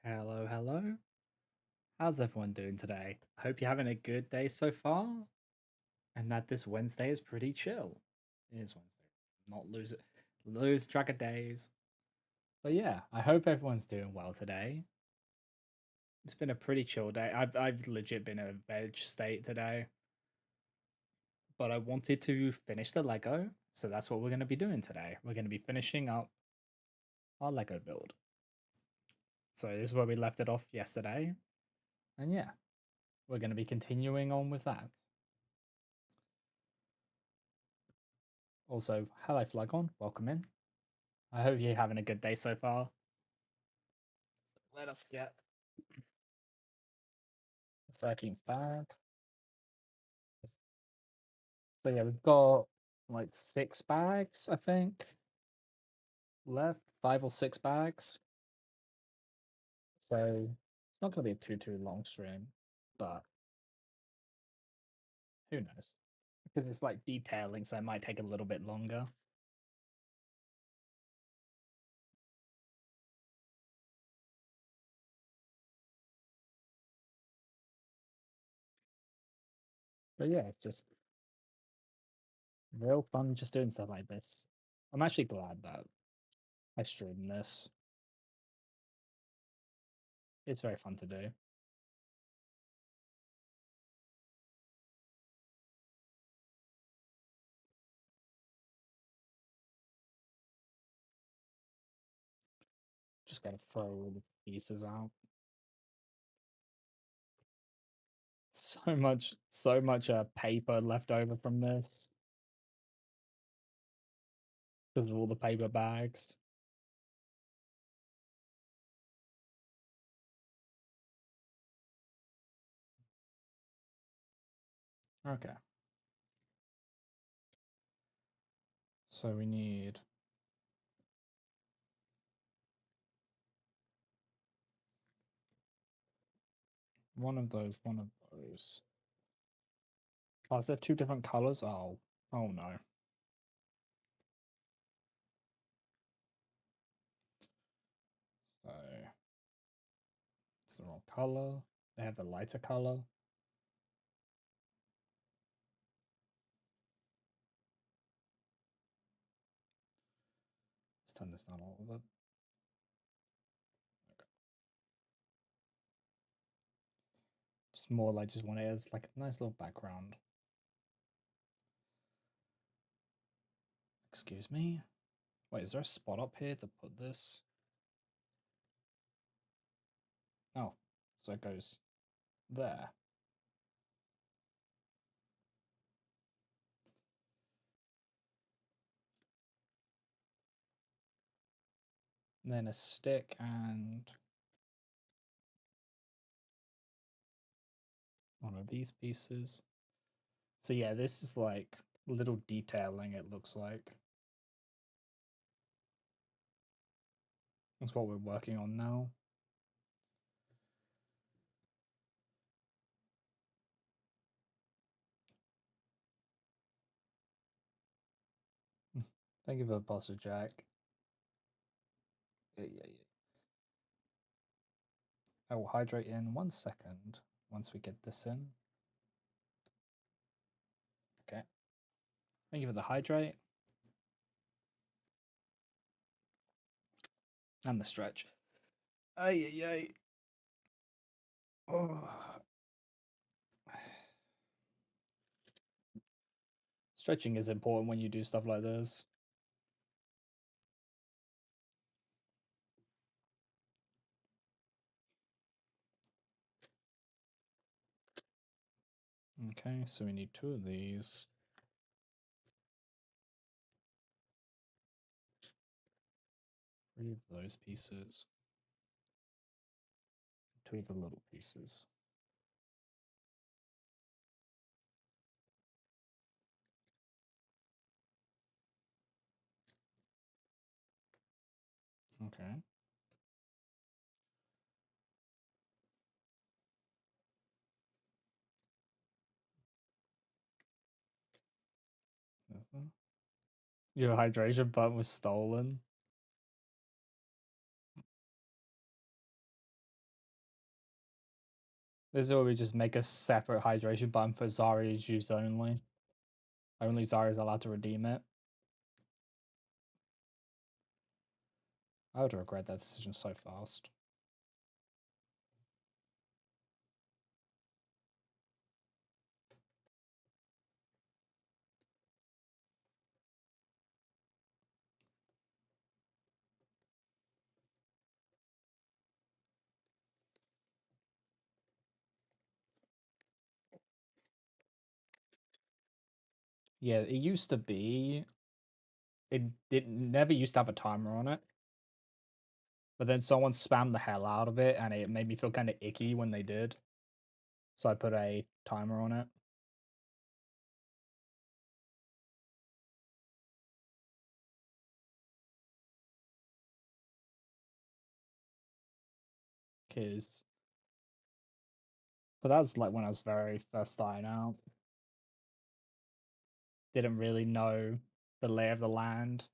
Hello, hello. How's everyone doing today? I hope you're having a good day so far and that this Wednesday is pretty chill. It is Wednesday. Not lose track of days. But yeah, I hope everyone's doing well today. It's been a pretty chill day. I've legit been in a veg state today, but I wanted to finish the Lego, so that's what we're going to be doing today. We're going to be finishing up our Lego build. So this is where we left it off yesterday. And yeah, we're going to be continuing on with that. Also, hello Flagon, welcome in. I hope you're having a good day so far. Let us get the 13th bag. So yeah, we've got like 6 bags, I think, left. 5 or 6 bags. So it's not going to be a too long stream, but who knows? Because it's like detailing, so it might take a little bit longer. But yeah, it's just real fun just doing stuff like this. I'm actually glad that I streamed this. It's very fun to do. Just gotta throw all the pieces out. So much paper left over from this because of all the paper bags. Okay. So we need one of those, one of those. Oh, is there 2 different colors? Oh no. So it's the wrong color. They have the lighter color. Let's turn this down a little bit. Okay. Just more like just want it as like a nice little background. Excuse me. Wait, is there a spot up here to put this? Oh, so it goes there. And then a stick and one of these pieces. So yeah, this is like little detailing, it looks like. That's what we're working on now. Thank you for the pasta, Jack. Yeah. I will hydrate in 1 second once we get this in. Okay. Thank you for the hydrate. And the stretch. Ay. Oh. Stretching is important when you do stuff like this. Okay, so we need 2 of these. 3 of those pieces. 2 of the little pieces. Okay. Your hydration button was stolen. This is where we just make a separate hydration button for Zarya's juice only. Only Zarya's allowed to redeem it. I would regret that decision so fast. Yeah, it used to be. It never used to have a timer on it, but then someone spammed the hell out of it, and it made me feel kind of icky when they did. So I put a timer on it. Cause, but that was like when I was very first starting out. Didn't really know the lay of the land.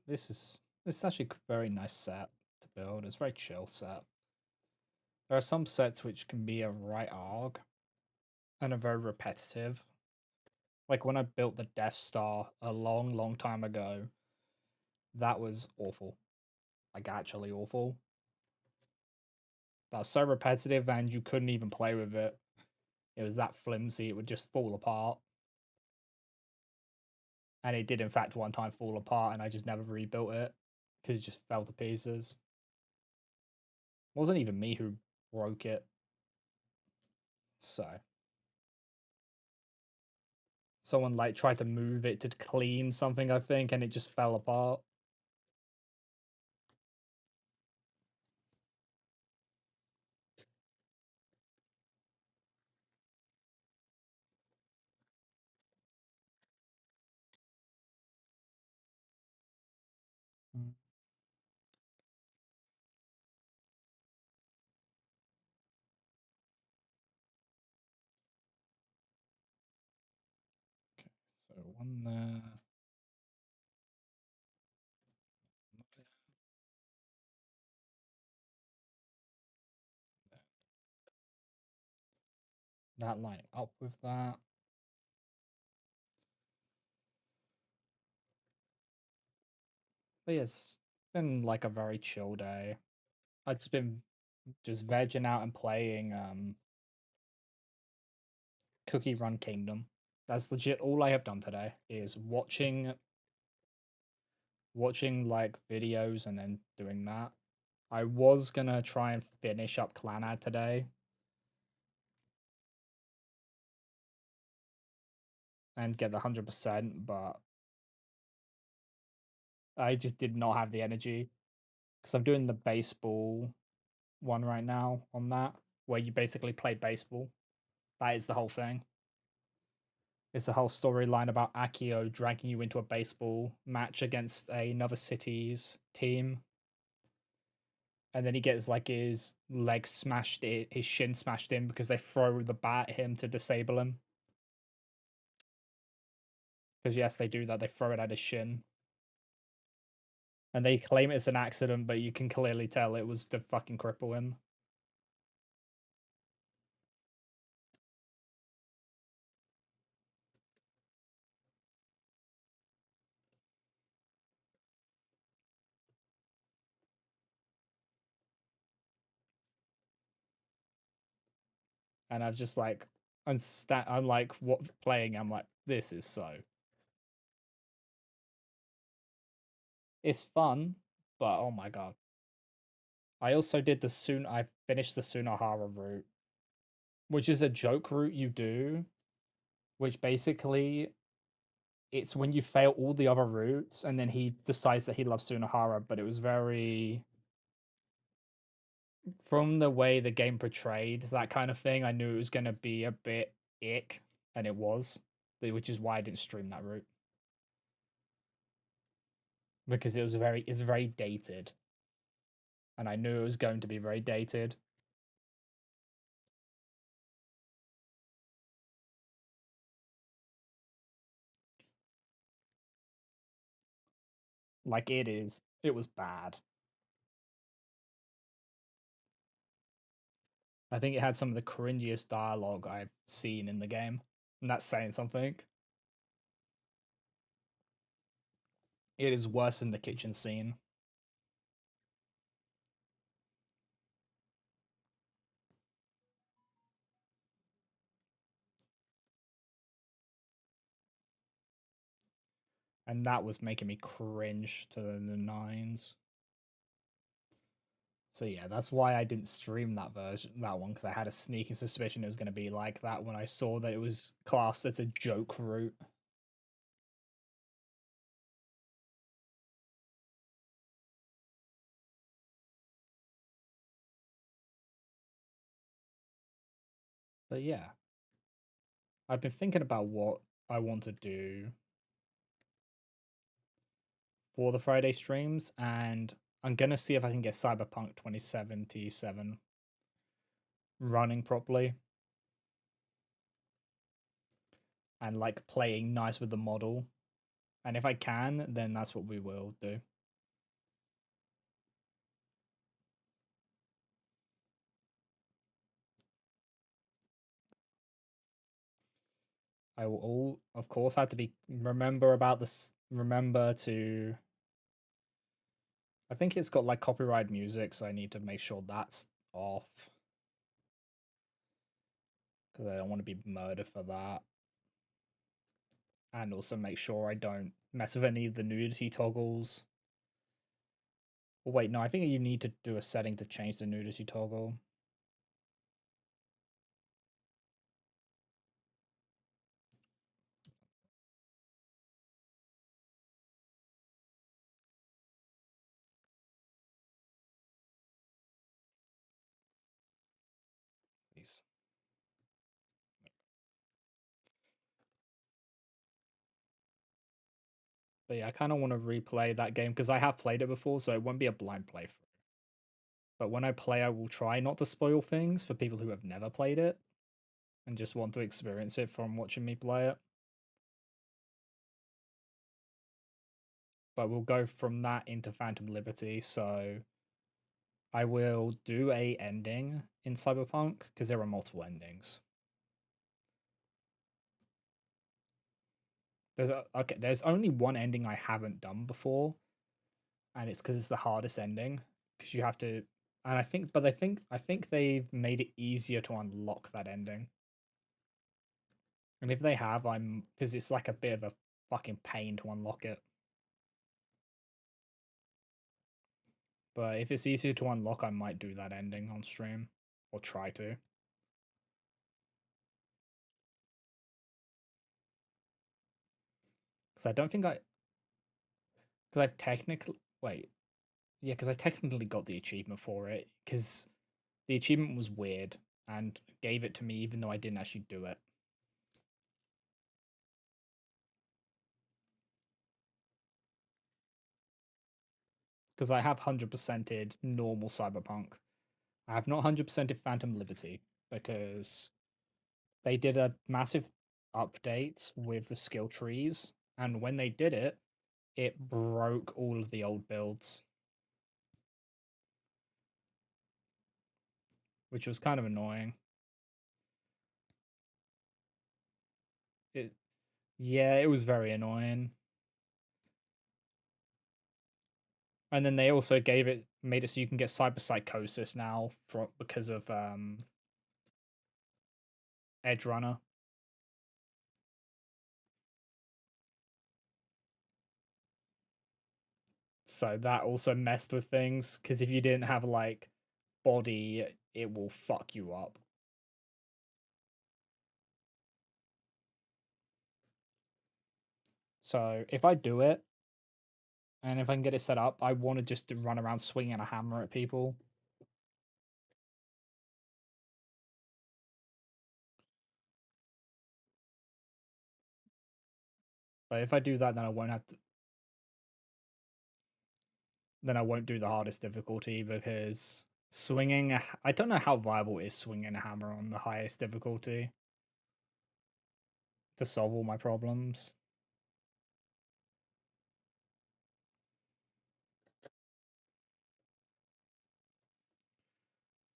This is actually a very nice set to build. It's a very chill set. There are some sets which can be a right arg and are very repetitive. Like when I built the Death Star a long, long time ago, that was awful. Like actually awful. That was so repetitive and you couldn't even play with it. It was that flimsy, it would just fall apart. And it did in fact one time fall apart and I just never rebuilt it because it just fell to pieces. It wasn't even me who broke it. So someone like tried to move it to clean something, I think, and it just fell apart. Mm. Okay, so one there. That lining up with that. But yeah, it's been like a very chill day. I've just been just vegging out and playing Cookie Run Kingdom. That's legit all I have done today is watching like videos and then doing that. I was gonna try and finish up Clanad today and get the 100%, but I just did not have the energy because I'm doing the baseball one right now on that, where you basically play baseball. That is the whole thing. It's a whole storyline about Akio dragging you into a baseball match against another city's team. And then he gets like his leg smashed in, his shin smashed in because they throw the bat at him to disable him. Because yes, they do that. They throw it at his shin. And they claim it's an accident, but you can clearly tell it was to fucking cripple him. And I've just like I'm like what playing. I'm like this is so. It's fun, but oh my god. I also did the soon. I finished the Sunahara route, which is a joke route you do, which basically it's when you fail all the other routes, and then he decides that he loves Sunahara. But it was very from the way the game portrayed that kind of thing, I knew it was gonna be a bit ick, and it was, which is why I didn't stream that route because it's very dated, and I knew it was going to be very dated. Like it was bad. I think it had some of the cringiest dialogue I've seen in the game, and that's saying something. It is worse than the kitchen scene. And that was making me cringe to the nines. So yeah, that's why I didn't stream that one, because I had a sneaking suspicion it was going to be like that when I saw that it was classed as a joke route. But yeah, I've been thinking about what I want to do for the Friday streams, and I'm gonna see if I can get Cyberpunk 2077 running properly and like playing nice with the model. And if I can, then that's what we will do. I will all, of course, have to be remember about this. Remember to. I think it's got like copyright music, so I need to make sure that's off because I don't want to be murdered for that. And also make sure I don't mess with any of the nudity toggles. Oh, wait, no, I think you need to do a setting to change the nudity toggle. Please. But yeah, I kind of want to replay that game because I have played it before, so it won't be a blind playthrough. But when I play, I will try not to spoil things for people who have never played it and just want to experience it from watching me play it. But we'll go from that into Phantom Liberty. So I will do a ending in Cyberpunk because there are multiple endings. There's only one ending I haven't done before, and it's because it's the hardest ending because you have to. And I think they've made it easier to unlock that ending. And if they have, I'm because it's like a bit of a fucking pain to unlock it. But if it's easier to unlock, I might do that ending on stream or try to. Because I don't think I because I've technically wait yeah because I technically got the achievement for it because the achievement was weird and gave it to me even though I didn't actually do it. Because I have 100%ed normal Cyberpunk. I have not 100%ed Phantom Liberty because they did a massive update with the skill trees, and when they did it, it broke all of the old builds, which was kind of annoying. It Yeah, it was very annoying. And then they also made it so you can get cyberpsychosis now because of Edge Runner. So that also messed with things because if you didn't have like body, it will fuck you up. So if I do it and if I can get it set up, I want to just run around swinging a hammer at people. But if I do that, then I won't have to. Then I won't do the hardest difficulty because I don't know how viable it is swinging a hammer on the highest difficulty to solve all my problems.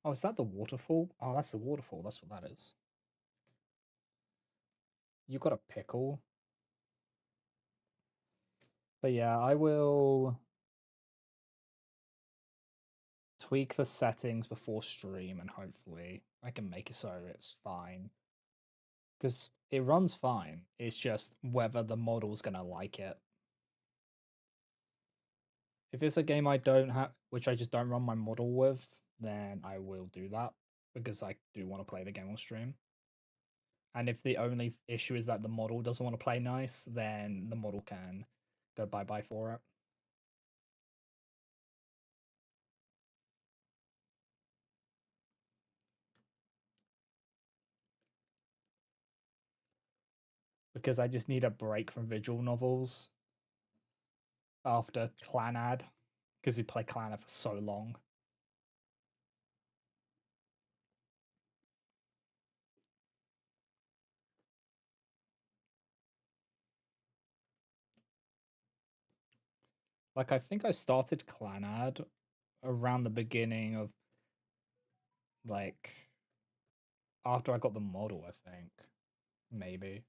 Oh, is that the waterfall? Oh, that's the waterfall. That's what that is. You got a pickle. But yeah, I will tweak the settings before stream and hopefully I can make it so it's fine. Because it runs fine. It's just whether the model's gonna like it. If it's a game I don't have, which I just don't run my model with, then I will do that because I do want to play the game on stream. And if the only issue is that the model doesn't want to play nice, then the model can go bye bye for it. Because I just need a break from visual novels after Clanad, because we play Clanad for so long. Like I think I started Clanad around the beginning of like after I got the model, I think. Maybe.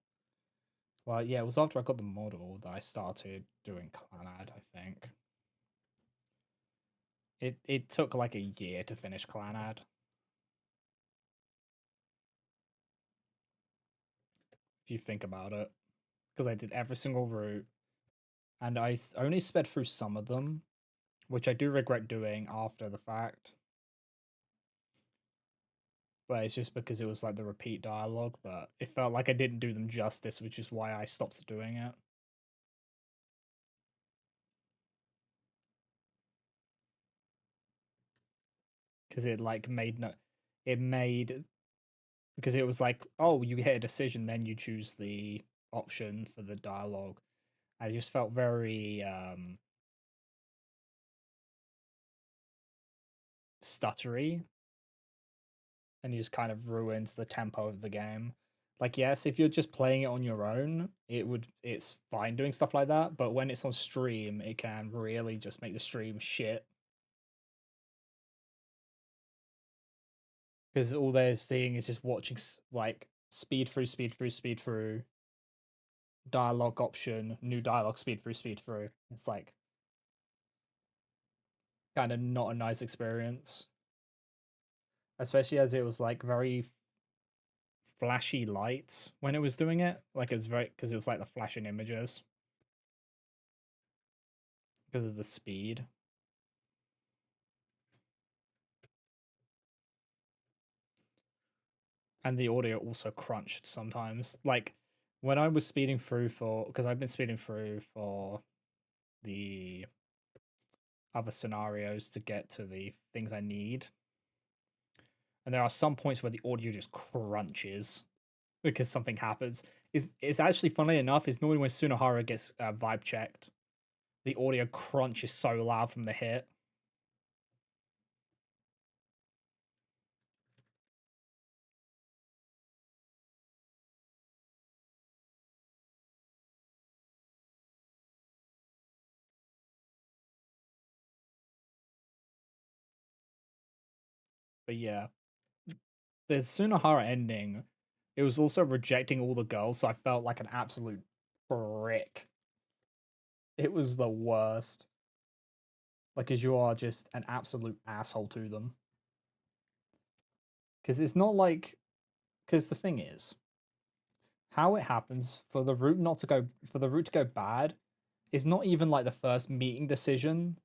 Well, yeah, it was after I got the model that I started doing Clanad, I think. It took like a year to finish Clanad. If you think about it. Because I did every single route. And I only sped through some of them, which I do regret doing after the fact. But it's just because it was like the repeat dialogue, but it felt like I didn't do them justice, which is why I stopped doing it. Because it like made no, it made because it was like, oh, you hit a decision, then you choose the option for the dialogue. I just felt very stuttery, and it just kind of ruins the tempo of the game. Like, yes, if you're just playing it on your own, it's fine doing stuff like that, but when it's on stream, it can really just make the stream shit. Because all they're seeing is just watching like speed through, speed through, speed through, dialogue option, new dialogue, speed through, speed through. It's like kind of not a nice experience, especially as it was like very flashy lights when it was doing it. Like it was very because it was like the flashing images because of the speed. And the audio also crunched sometimes. Like when I was speeding through for because I've been speeding through for the other scenarios to get to the things I need. And there are some points where the audio just crunches because something happens. Is actually funnily enough is normally when Sunahara gets vibe checked, the audio crunch is so loud from the hit. But yeah, the Sunahara ending, it was also rejecting all the girls, so I felt like an absolute brick. It was the worst. Like, because you are just an absolute asshole to them. Because it's not like. Because the thing is, how it happens for the route not to go. For the route to go bad is not even like the first meeting decision.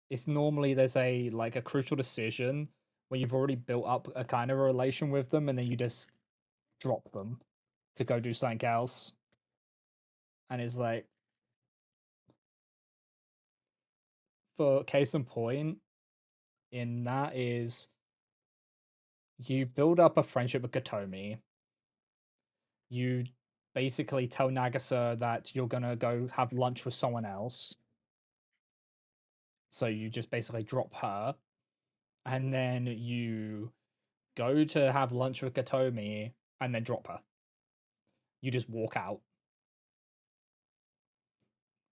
It's normally there's a crucial decision where you've already built up a kind of a relation with them and then you just drop them to go do something else. And it's like, for case in point, in that is you build up a friendship with Katomi. You basically tell Nagisa that you're gonna go have lunch with someone else. So you just basically drop her, and then you go to have lunch with Katomi, and then drop her. You just walk out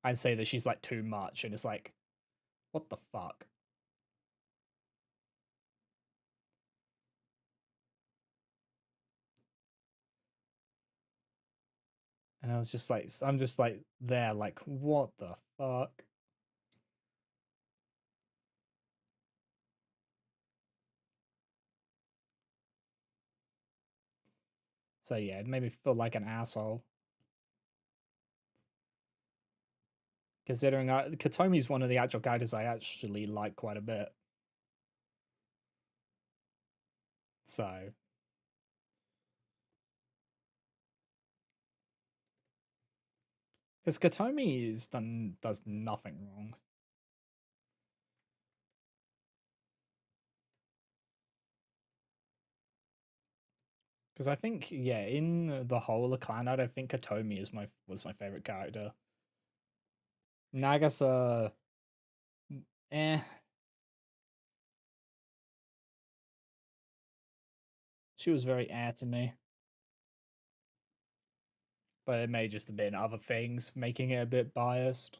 and say that she's like too much, and it's like, what the fuck? And I was just like, I'm just like there, like, what the fuck? So yeah, it made me feel like an asshole. Considering Katomi's one of the actual characters I actually like quite a bit. So, because Katomi does nothing wrong. Because I think, yeah, in the whole of Clannad, I think Katomi is was my favorite character. Nagasa, eh, she was very to me, but it may just have been other things making it a bit biased.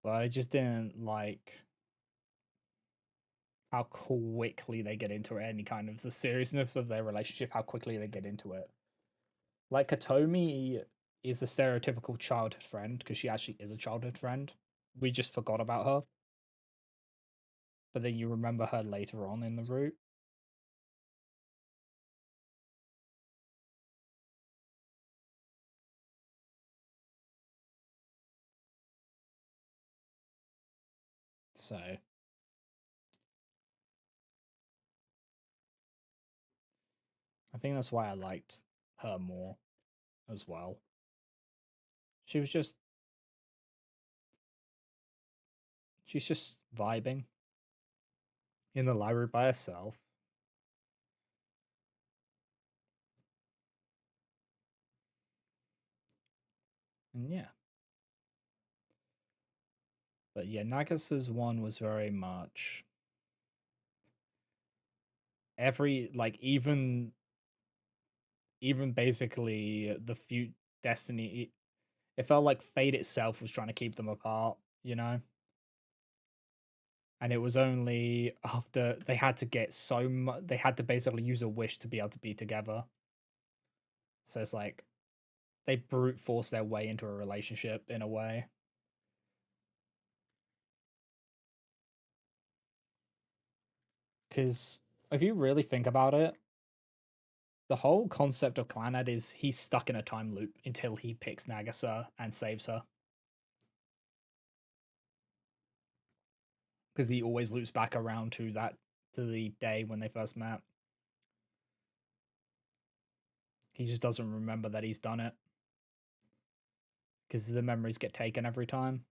But I just didn't like how quickly they get into it, any kind of the seriousness of their relationship, how quickly they get into it. Like Katomi is the stereotypical childhood friend because she actually is a childhood friend. We just forgot about her, but then you remember her later on in the route. So I think that's why I liked her more as well. She was just she's just vibing in the library by herself. And yeah. But yeah, Nagasa's one was very much every like even basically the few destiny it felt like fate itself was trying to keep them apart, you know? And it was only after they had to get so much they had to basically use a wish to be able to be together. So it's like they brute force their way into a relationship in a way. Because if you really think about it, the whole concept of Clannad is he's stuck in a time loop until he picks Nagasa and saves her. Because he always loops back around to the day when they first met. He just doesn't remember that he's done it. Because the memories get taken every time.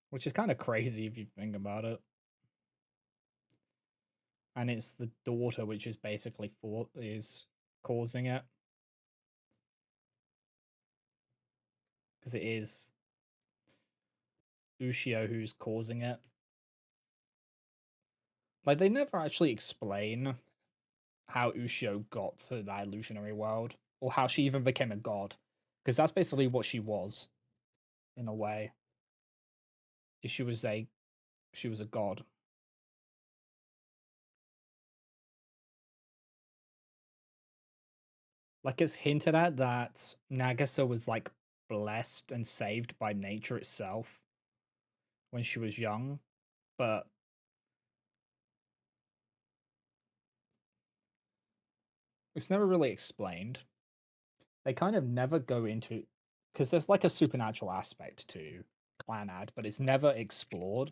Which is kind of crazy if you think about it. And it's the daughter which is basically is causing it. Because it is Ushio who's causing it. Like they never actually explain how Ushio got to that illusionary world or how she even became a god. Because that's basically what she was, in a way. She was a god. Like it's hinted at that Nagasa was like blessed and saved by nature itself when she was young, but it's never really explained. They kind of never go into because there's like a supernatural aspect to Clannad, but it's never explored.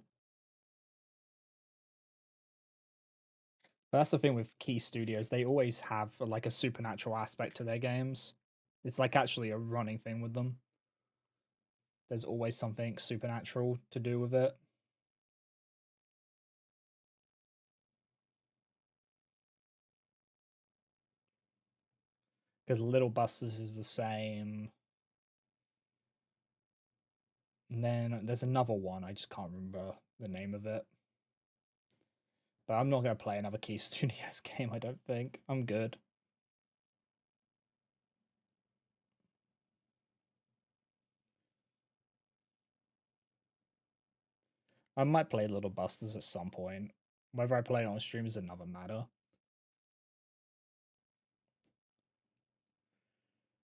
But that's the thing with key studios; they always have like a supernatural aspect to their games. It's like actually a running thing with them. There's always something supernatural to do with it. Because Little Busters is the same. And then there's another one, I just can't remember the name of it. But I'm not going to play another Key Studios game, I don't think. I'm good. I might play Little Busters at some point. Whether I play it on stream is another matter.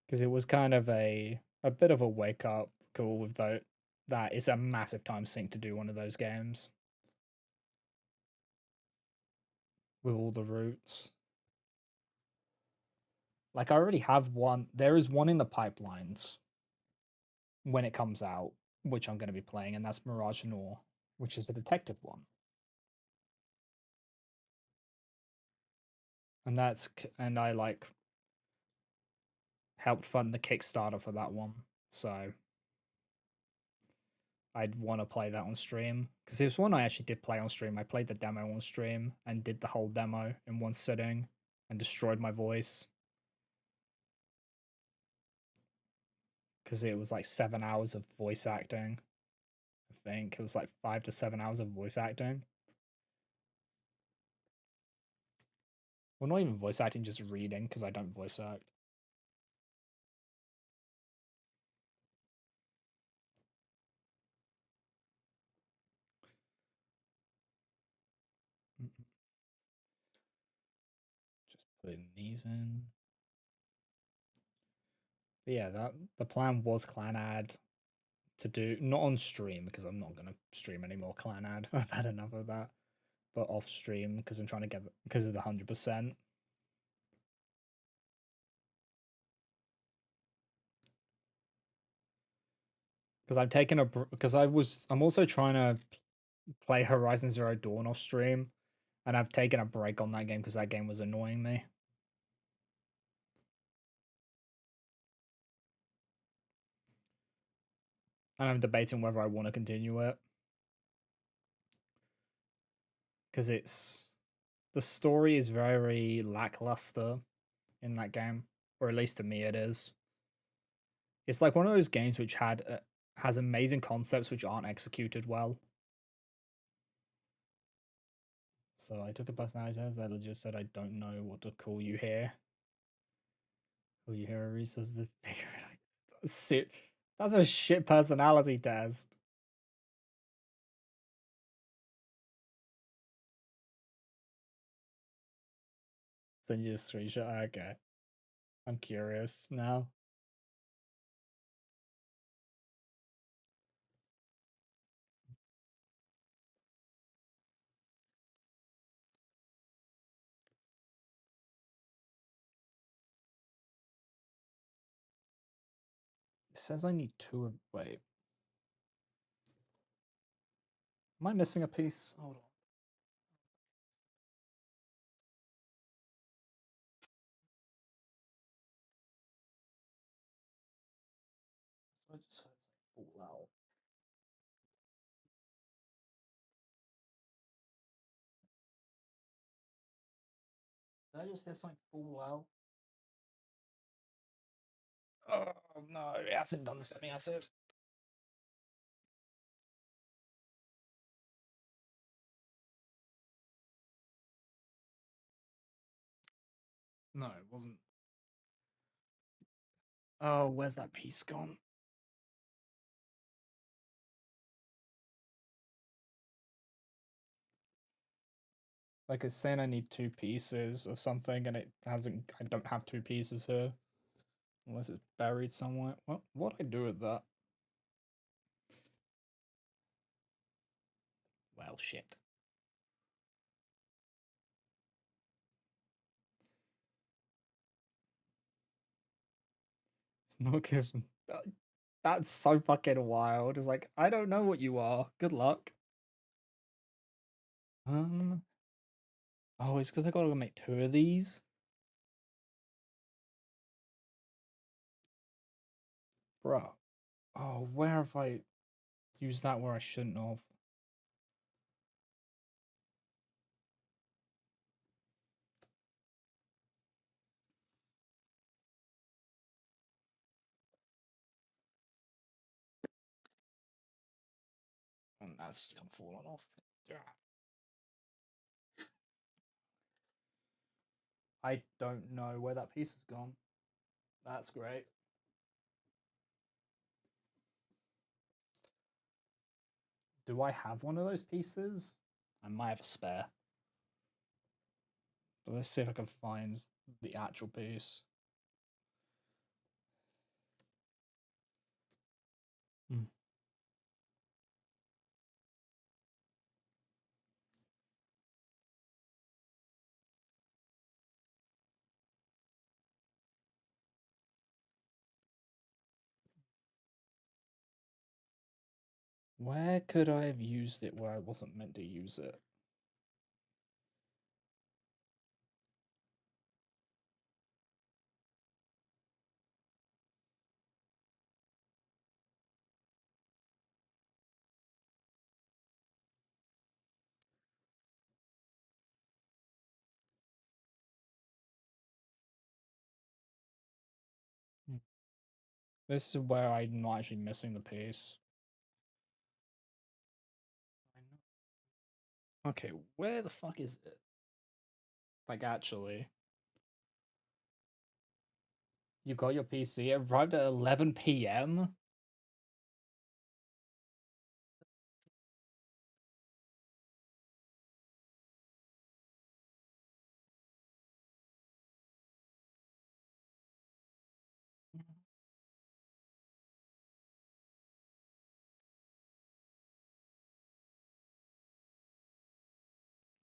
Because it was kind of a bit of a wake up call with that it's a massive time sink to do one of those games with all the routes. Like I already have one. There is one in the pipelines when it comes out, which I'm going to be playing, and that's Mirage Noir, which is the detective one. And I like helped fund the Kickstarter for that one, so I'd want to play that on stream because it was one I actually did play on stream. I played the demo on stream and did the whole demo in one sitting and destroyed my voice because it was like 7 hours of voice acting. I think it was like 5 to 7 hours of voice acting. Well, not even voice acting, just reading because I don't voice act. Just putting these in. But yeah, that the plan was Clanad to do not on stream because I'm not gonna stream anymore. Clanad, I've had enough of that. But off stream because I'm trying to get because of the 100%. Because I'm taking a because I'm also trying to play Horizon Zero Dawn off stream, and I've taken a break on that game because that game was annoying me. And I'm debating whether I want to continue it because it's the story is very lackluster in that game, or at least to me it is. It's like one of those games which has amazing concepts which aren't executed well. So I took a personality test. I just said I don't know what to call you here. Call you here, Reese as the figure. That's a shit personality test. Send you a screenshot. Okay, I'm curious now. It says I need two. Wait, am I missing a piece? Hold on. I just heard something fall out. Did I just hear something fall out? Oh no, it hasn't done this to me, has it? No, it wasn't. Oh, where's that piece gone? Like it's saying I need two pieces of something, and it hasn't. I don't have two pieces here, unless it's buried somewhere. What do I do with that? Well, shit. It's not given. That's so fucking wild. It's like I don't know what you are. Good luck. Um, Oh, it's because I gotta make two of these. Bro. Oh, where have I used that where I shouldn't have? And that's come falling off. Yeah. I don't know where that piece has gone. That's great. Do I have one of those pieces? I might have a spare. But let's see if I can find the actual piece. Hmm. Where could I have used it where I wasn't meant to use it? Hmm. This is where I'm not actually missing the piece. Okay, where the fuck is it? Like, actually. You got your PC, it arrived at 11 p.m.?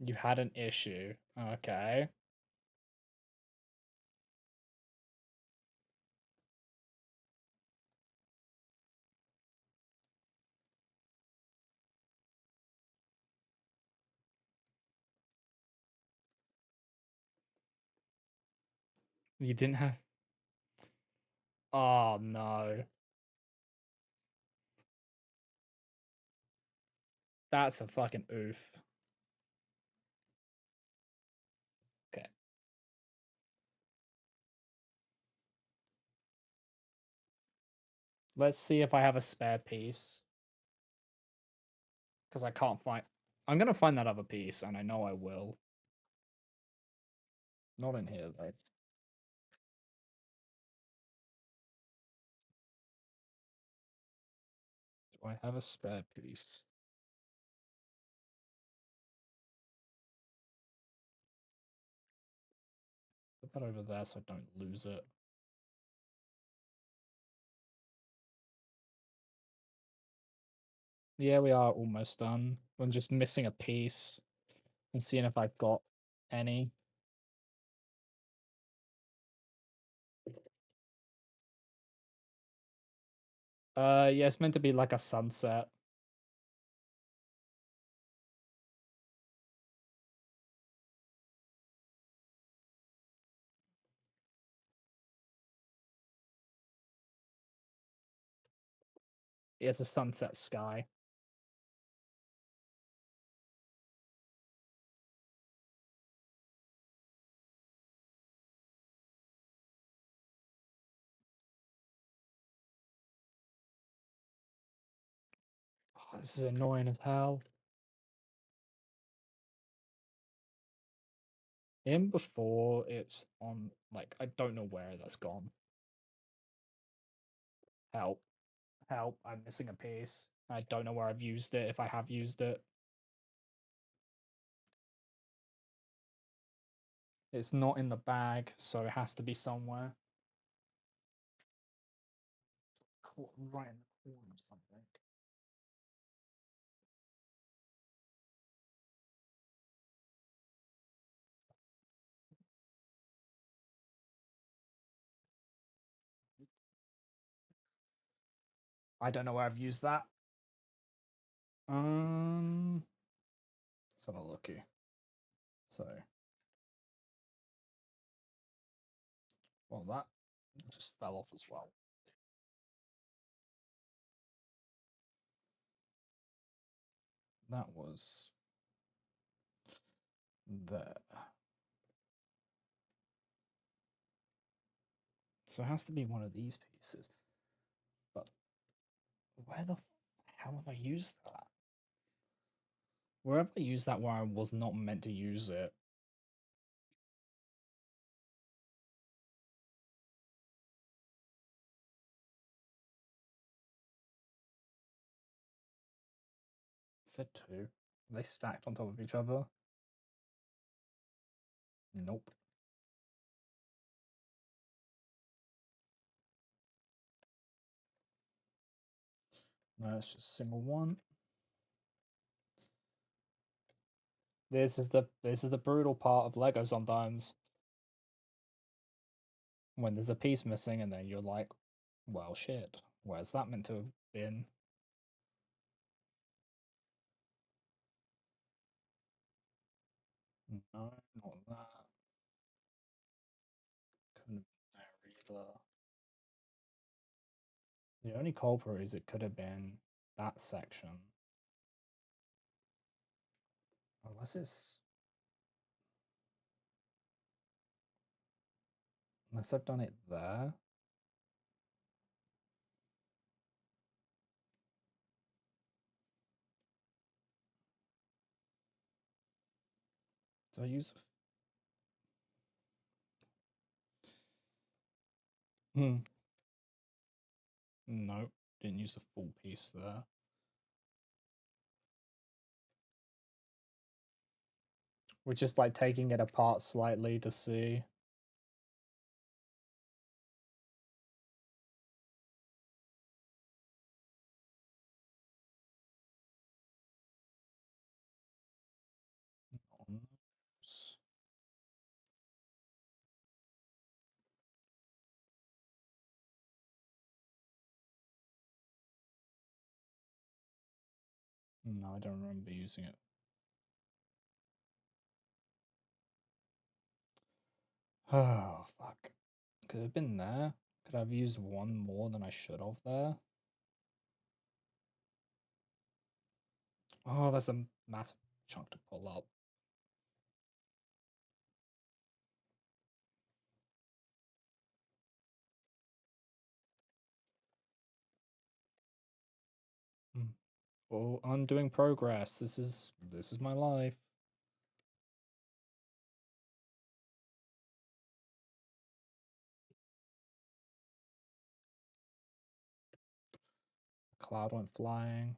You had an issue. Okay. You didn't have. Oh no. That's a fucking oof. Okay. Let's see if I have a spare piece. Because I can't find. I'm gonna find that other piece, and I know I will. Not in here, though. Do I have a spare piece? Put that over there so I don't lose it. Yeah, we are almost done. I'm just missing a piece and seeing if I've got any. Yeah, it's meant to be like a sunset. It's a sunset sky. Oh, this is annoying as hell. In before it's on, like, I don't know where that's gone. Help. Help. I'm missing a piece. I don't know where I've used it, if I have used it. It's not in the bag, so it has to be somewhere. Right in the corner or something. I don't know where I've used that. Let's have a looky. So Well, that just fell off as well. That was there. So it has to be one of these pieces. But where the hell have I used that? Where have I used that where I was not meant to use it? Said two. Are they stacked on top of each other? Nope. No, it's just single one. This is the brutal part of Lego sometimes. When there's a piece missing and then you're like, well shit, where's that meant to have been? No, not that. Couldn't have been there either. The only culprit is it could have been that section. Unless it's unless I've done it there. Did I use Hmm. No, didn't use the full piece there. We're just like taking it apart slightly to see. On those. No, I don't remember using it. Oh, fuck. Could have been there. Could I have used one more than I should have there? Oh, that's a massive chunk to pull up. Hmm. Oh, undoing progress. This is my life. Cloud went flying.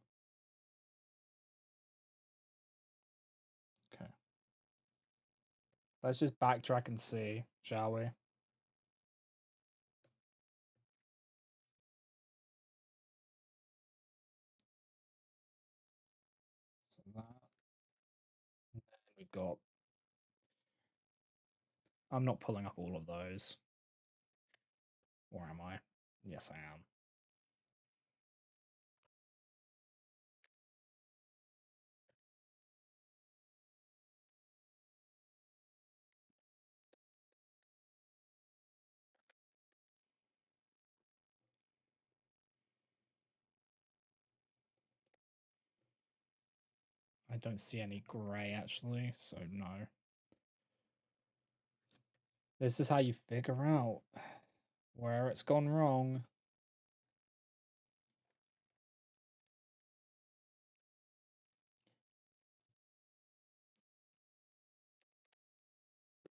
Okay. Let's just backtrack and see, shall we? So that. And then we got. I'm not pulling up all of those. Or am I? Yes, I am. I don't see any grey actually, so no. This is how you figure out where it's gone wrong.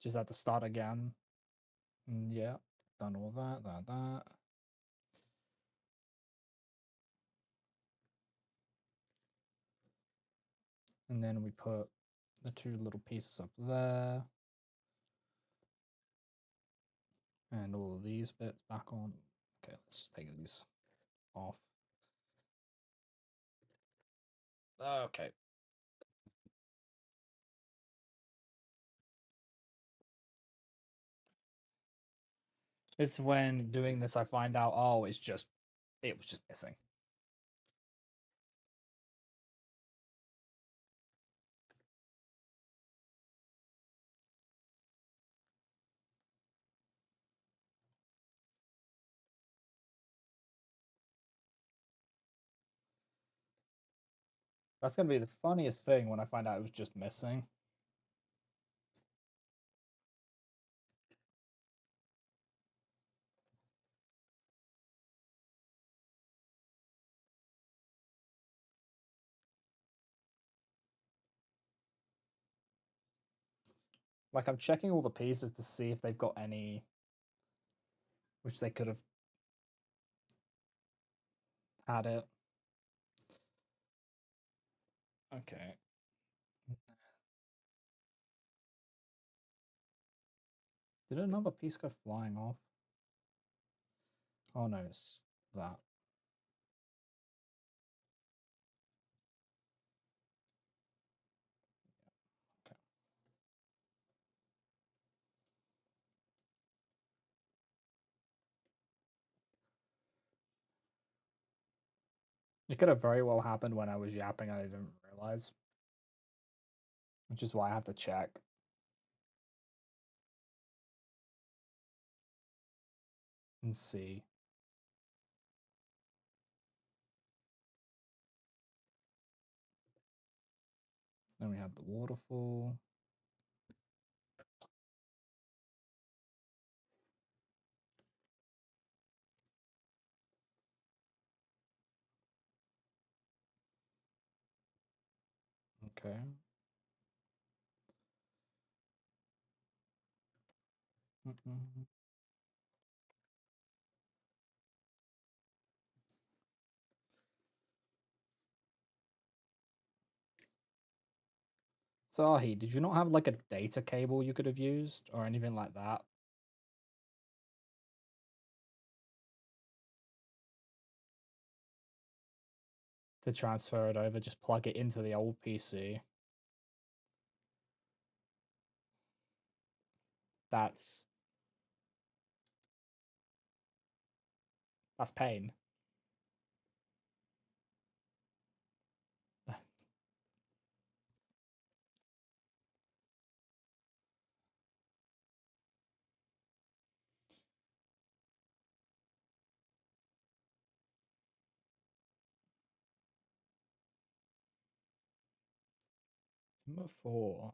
Just have to start again. Yeah, done all that. And then we put the two little pieces up there. And all of these bits back on. Okay, let's just take these off. Okay. It's when doing this I find out, oh, it was just missing. That's gonna be the funniest thing when I find out it was just missing. Like I'm checking all the pieces to see if they've got any which they could have had it. Okay. Did another piece go flying off? Oh no, it's that. Okay. It could have very well happened when I was yapping and I didn't realize. Which is why I have to check. And see. Then we have the waterfall. Okay. Mm-mm. Sahi, did you not have like a data cable you could have used or anything like that? To transfer it over, just plug it into the old PC. That's pain. Number 4.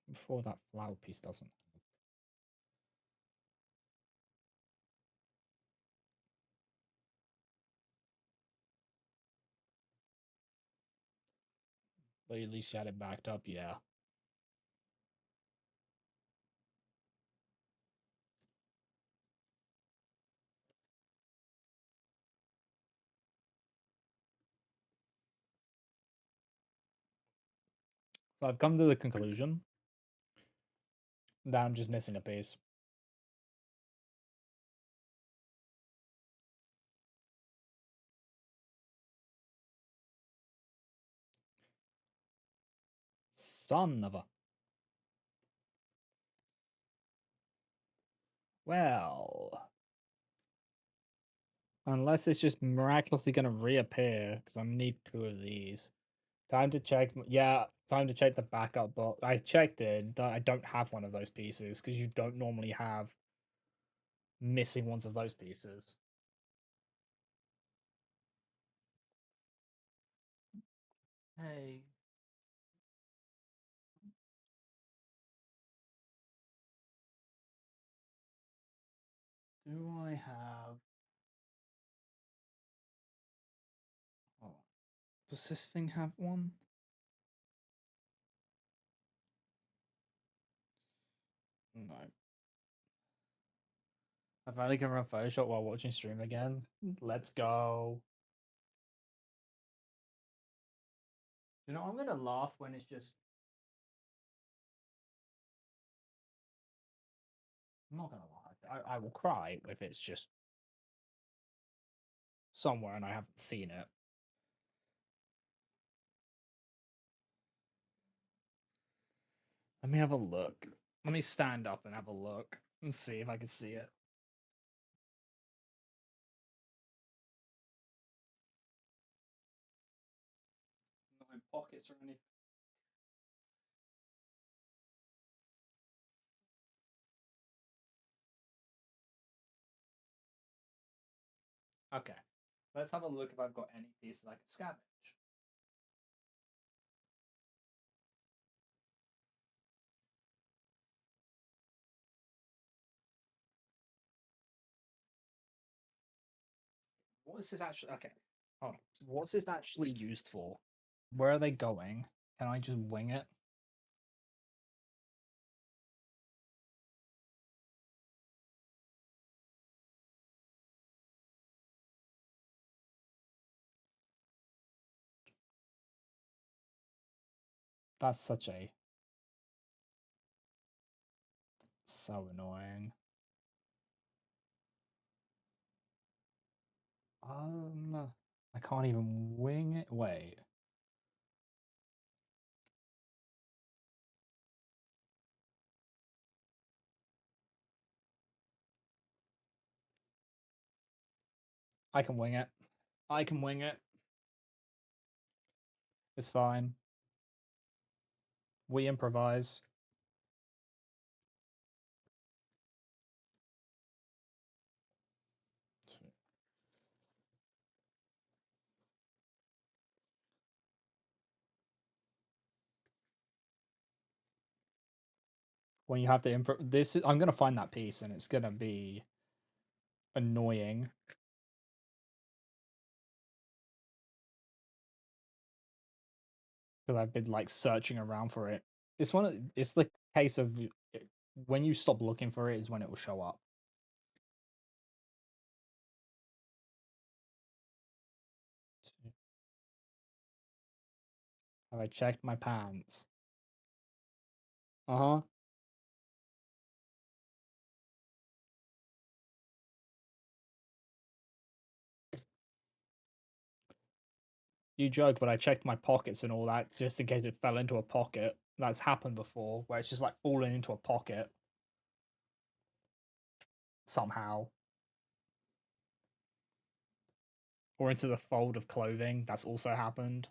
Before that flower piece doesn't. But at least you had it backed up, yeah. So I've come to the conclusion that I'm just missing a piece. Son of a. Well. Unless it's just miraculously going to reappear, because I need 2 of these. Time to check. Yeah, time to check the backup box. I checked it. I don't have one of those pieces, because you don't normally have missing ones of those pieces. Hey. Do I have... Oh, does this thing have one? No. I finally can run Photoshop while watching stream again. Let's go. You know, I'm gonna laugh when it's just. I'm not gonna lie. I will cry if it's just somewhere and I haven't seen it. Let me have a look. Let me stand up and have a look and see if I can see it. Not in pockets or anything. Okay. Let's have a look if I've got any pieces I can scavenge. What is this actually? Okay. Hold on. What's this actually used for? Where are they going? Can I just wing it? That's such a so annoying. I can't even wing it. Wait. I can wing it. I can wing it. It's fine. We improvise. When you have to improv, I'm gonna find that piece, and it's gonna be annoying because I've been like searching around for it. It's the case of when you stop looking for it is when it will show up. Have I checked my pants? Uh-huh. You joke, but I checked my pockets and all that just in case it fell into a pocket. That's happened before, where it's just like fallen into a pocket somehow. Or into the fold of clothing. That's also happened.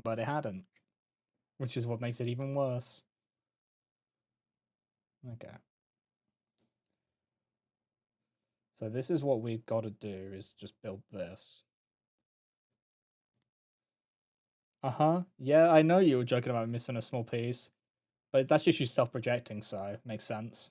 But it hadn't. Which is what makes it even worse. Okay. So this is what we've got to do is just build this. Uh-huh. Yeah, I know you were joking about missing a small piece. But that's just you self-projecting, so makes sense.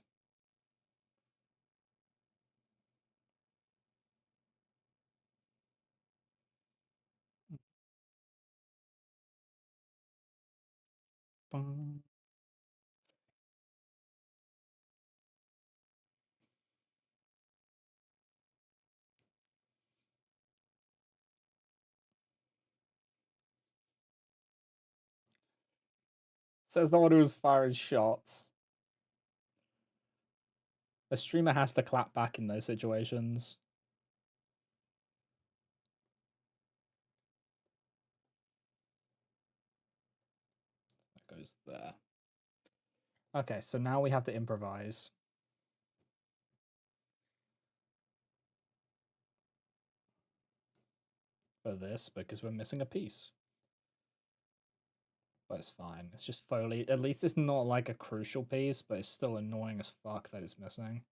Says the one who was firing shots. A streamer has to clap back in those situations. That goes there. Okay, so now we have to improvise for this because we're missing a piece. But it's fine. It's just Foley. At least it's not like a crucial piece, but it's still annoying as fuck that it's missing.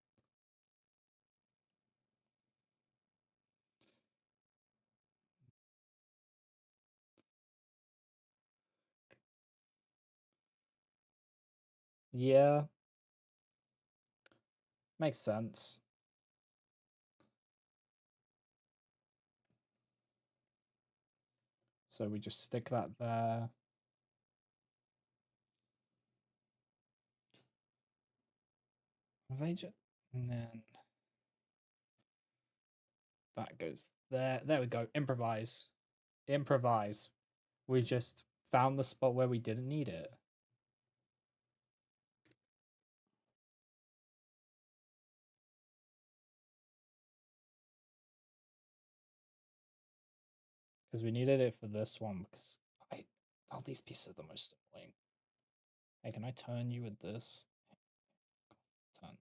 Yeah, makes sense. So we just stick that there. They just and then that goes there. There we go. Improvise. Improvise. We just found the spot where we didn't need it. Because we needed it for this one because all these pieces are the most annoying. Hey, can I turn you with this? Turn.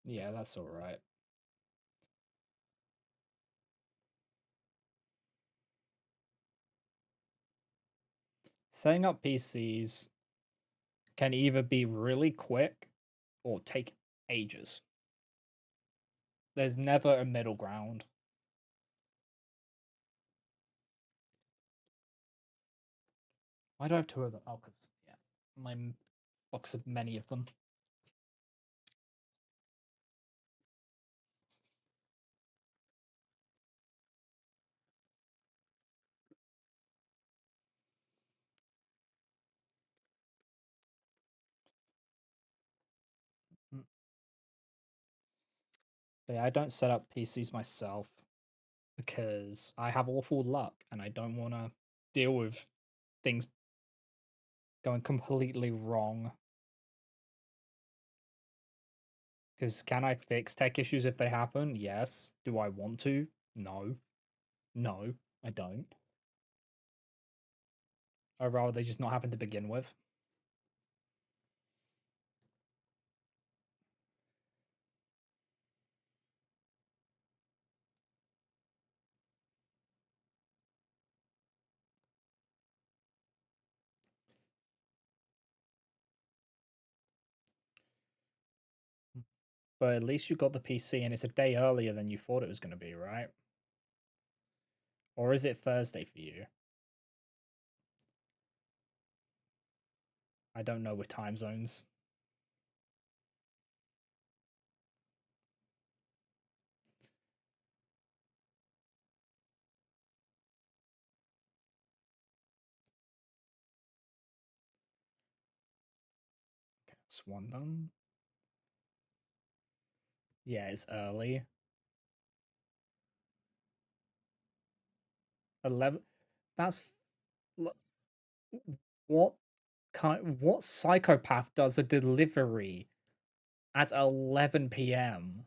Yeah, that's alright. Setting up PCs can either be really quick or take ages. There's never a middle ground. Why do I have two of them? Oh, because, yeah, my box of many of them. Mm. But yeah, I don't set up PCs myself because I have awful luck and I don't want to deal with things going completely wrong. Because can I fix tech issues if they happen? Yes. Do I want to? No. No, I don't. Or rather, they just not happen to begin with. But at least you got the PC and it's a day earlier than you thought it was going to be, right? Or is it Thursday for you? I don't know with time zones. Okay, that's one done. Yeah, it's early. 11. That's what what psychopath does a delivery at 11 p.m.?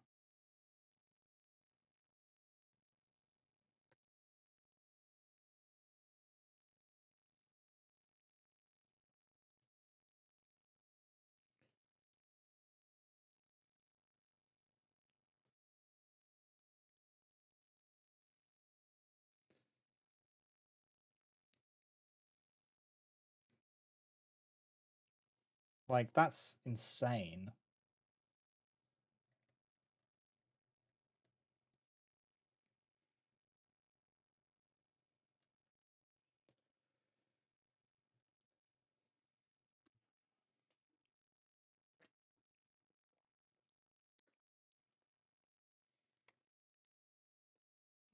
Like, that's insane.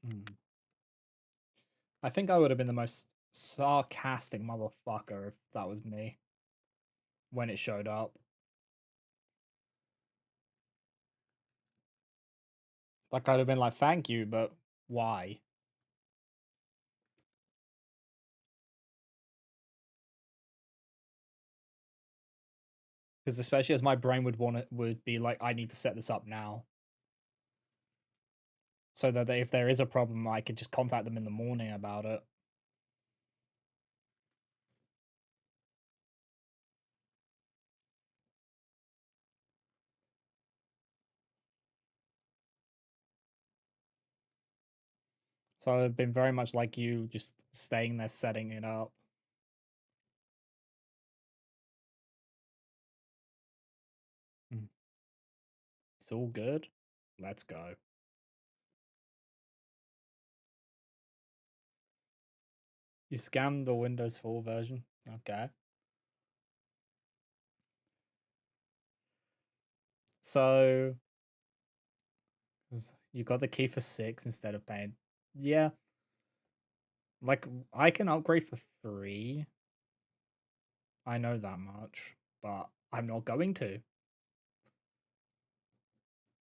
Mm. I think I would have been the most sarcastic motherfucker if that was me when it showed up. Like, I'd have been like, thank you, but why? Because especially as my brain would be like, I need to set this up now. So that if there is a problem, I could just contact them in the morning about it. So I've been very much like you, just staying there, setting it up. Mm. It's all good. Let's go. You scanned the Windows 4 version. Okay. So you got the key for 6 instead of paying. Yeah. Like, I can upgrade for free. I know that much, but I'm not going to.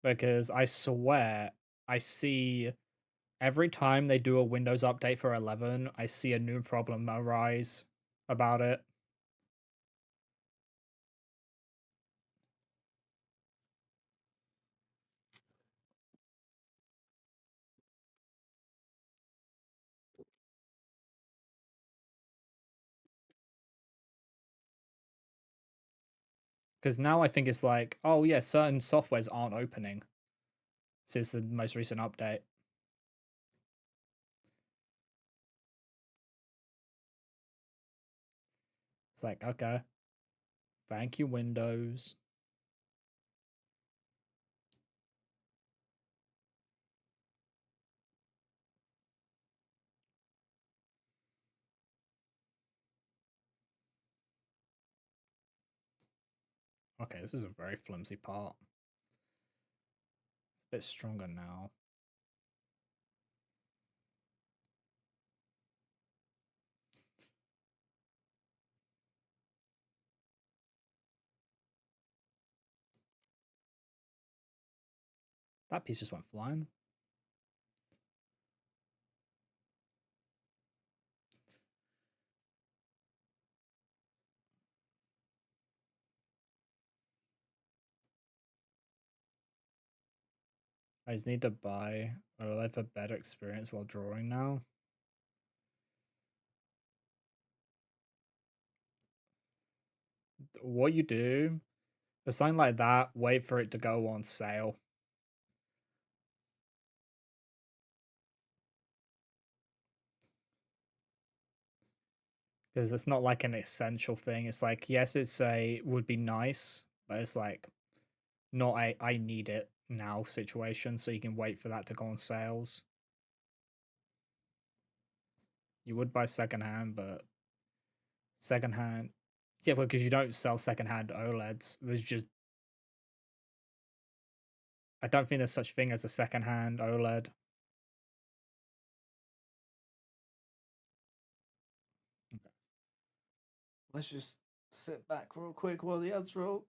Because I swear I see every time they do a Windows update for 11, I see a new problem arise about it. Because now I think it's like, oh yeah, certain softwares aren't opening since the most recent update. It's like, okay, thank you, Windows. Okay, this is a very flimsy part. It's a bit stronger now. That piece just went flying. I just need to buy OLED for better experience while drawing now. What you do, for something like that, wait for it to go on sale. Because it's not like an essential thing. It's like, yes, it's a would be nice, but it's like not a I need it now situation, so you can wait for that to go on sales. You would buy secondhand, but secondhand, yeah, because you don't sell secondhand OLEDs. There's just I don't think there's such thing as a secondhand OLED. Okay. Let's just sit back real quick while the ads roll.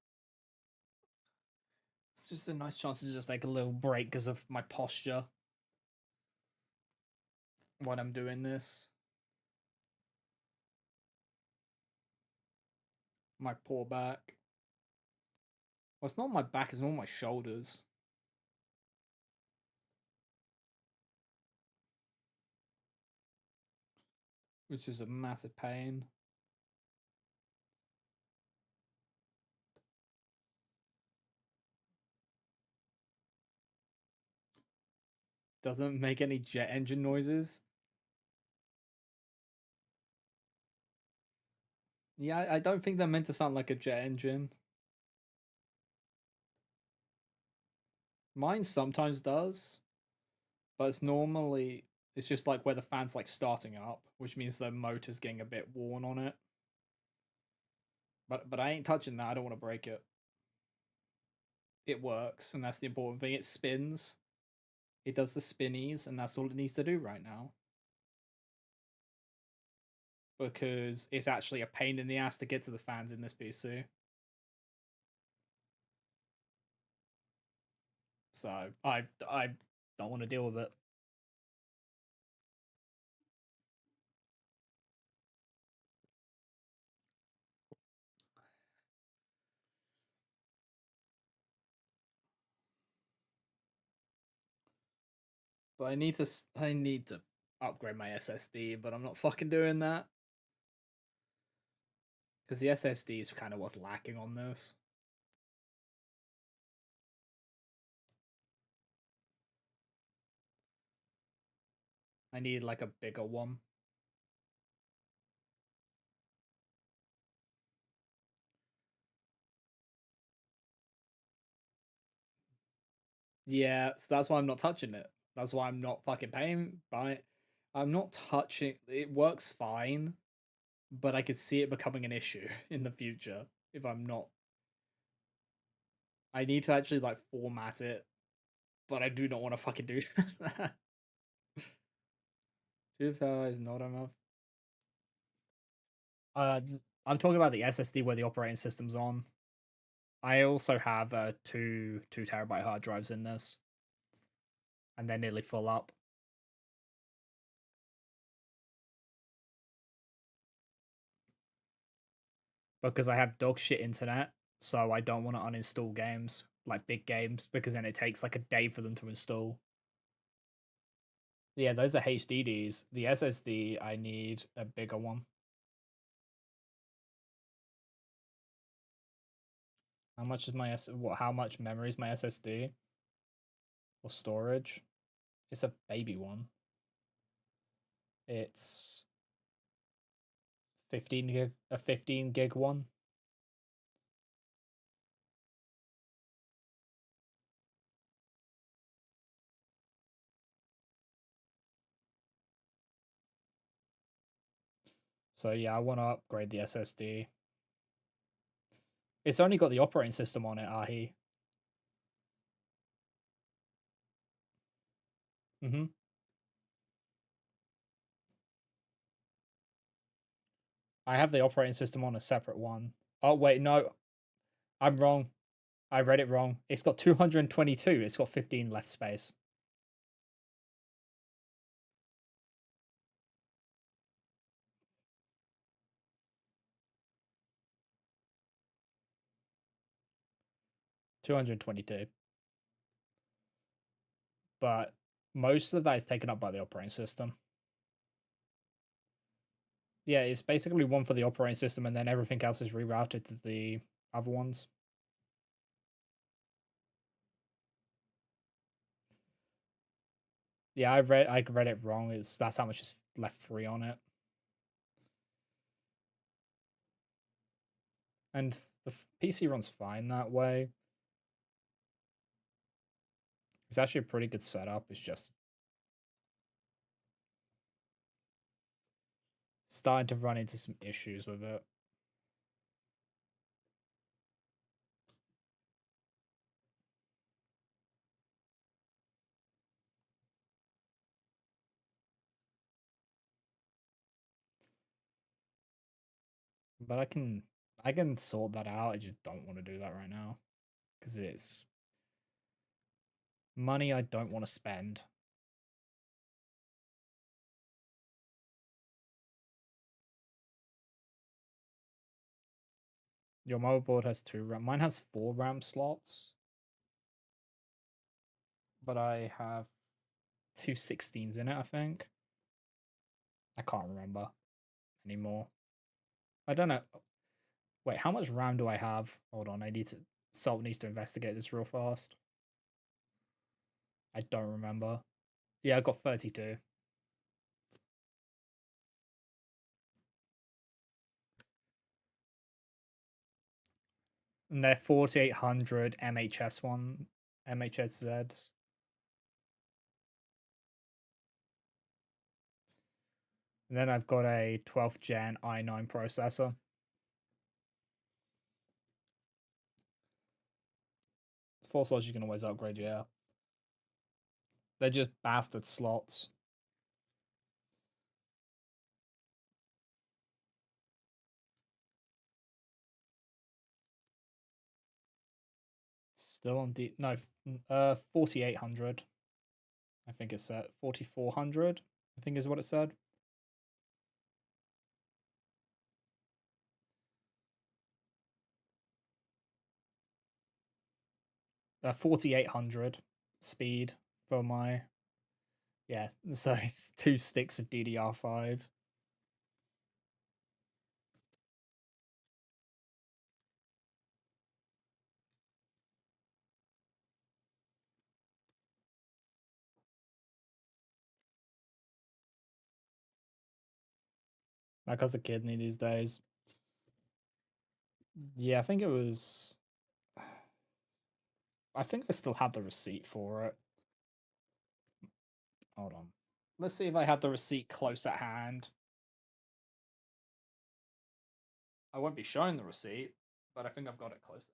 It's just a nice chance to just take a little break because of my posture when I'm doing this. My poor back. Well, it's not my back, it's more my shoulders. Which is a massive pain. Doesn't make any jet engine noises. Yeah, I don't think they're meant to sound like a jet engine. Mine sometimes does, but it's just like where the fan's like starting up, which means the motor's getting a bit worn on it. But I ain't touching that. I don't want to break it. It works, and that's the important thing. It spins. It does the spinnies, and that's all it needs to do right now. Because it's actually a pain in the ass to get to the fans in this PC. So I don't want to deal with it. But I need to upgrade my SSD, but I'm not fucking doing that because the SSD is kind of what's lacking on this. I need like a bigger one. Yeah, so that's why I'm not touching it. That's why I'm not fucking paying by it. I'm not touching it. Works fine, but I could see it becoming an issue in the future if I'm not. I need to actually like format it, but I do not want to fucking do that. 2 is not enough. Uh, I'm talking about the SSD where the operating system's on. I also have two terabyte hard drives in this, and they're nearly full up because I have dog shit internet. So I don't want to uninstall games like big games because then it takes like a day for them to install. Yeah, those are HDDs. The SSD, I need a bigger one. How much is my what? How much memory is my SSD or storage? It's a baby one. It's 15 gig, a 15 gig one. So yeah, I want to upgrade the SSD. It's only got the operating system on it, Ahi. Mm-hmm. I have the operating system on a separate one. Oh wait, no, I'm wrong. I read it wrong. It's got 222. It's got 15 left space. 222. But most of that is taken up by the operating system. Yeah, it's basically one for the operating system, and then everything else is rerouted to the other ones. Yeah, I read it wrong. It's that's how much is left free on it, and the PC runs fine that way. It's actually a pretty good setup. It's just starting to run into some issues with it. But I can sort that out. I just don't want to do that right now because it's money I don't want to spend. Your motherboard has two RAM. Mine has four RAM slots, but I have two 16s in it, I think. I can't remember anymore. I don't know. Wait, how much RAM do I have? Hold on, I need to. Salt needs to investigate this real fast. I don't remember. Yeah, I got 32. And they're 4800 MHSZs. And then I've got a 12th gen i9 processor. Four slots you can always upgrade, yeah. They're just bastard slots. Still on D. No, 4800. I think it's at 4400. I think is what it said. 4800 speed for my. Yeah, so it's two sticks of DDR5. Like as a kidney these days. Yeah, I think it was. I think I still have the receipt for it. Hold on. Let's see if I have the receipt close at hand. I won't be showing the receipt, but I think I've got it close.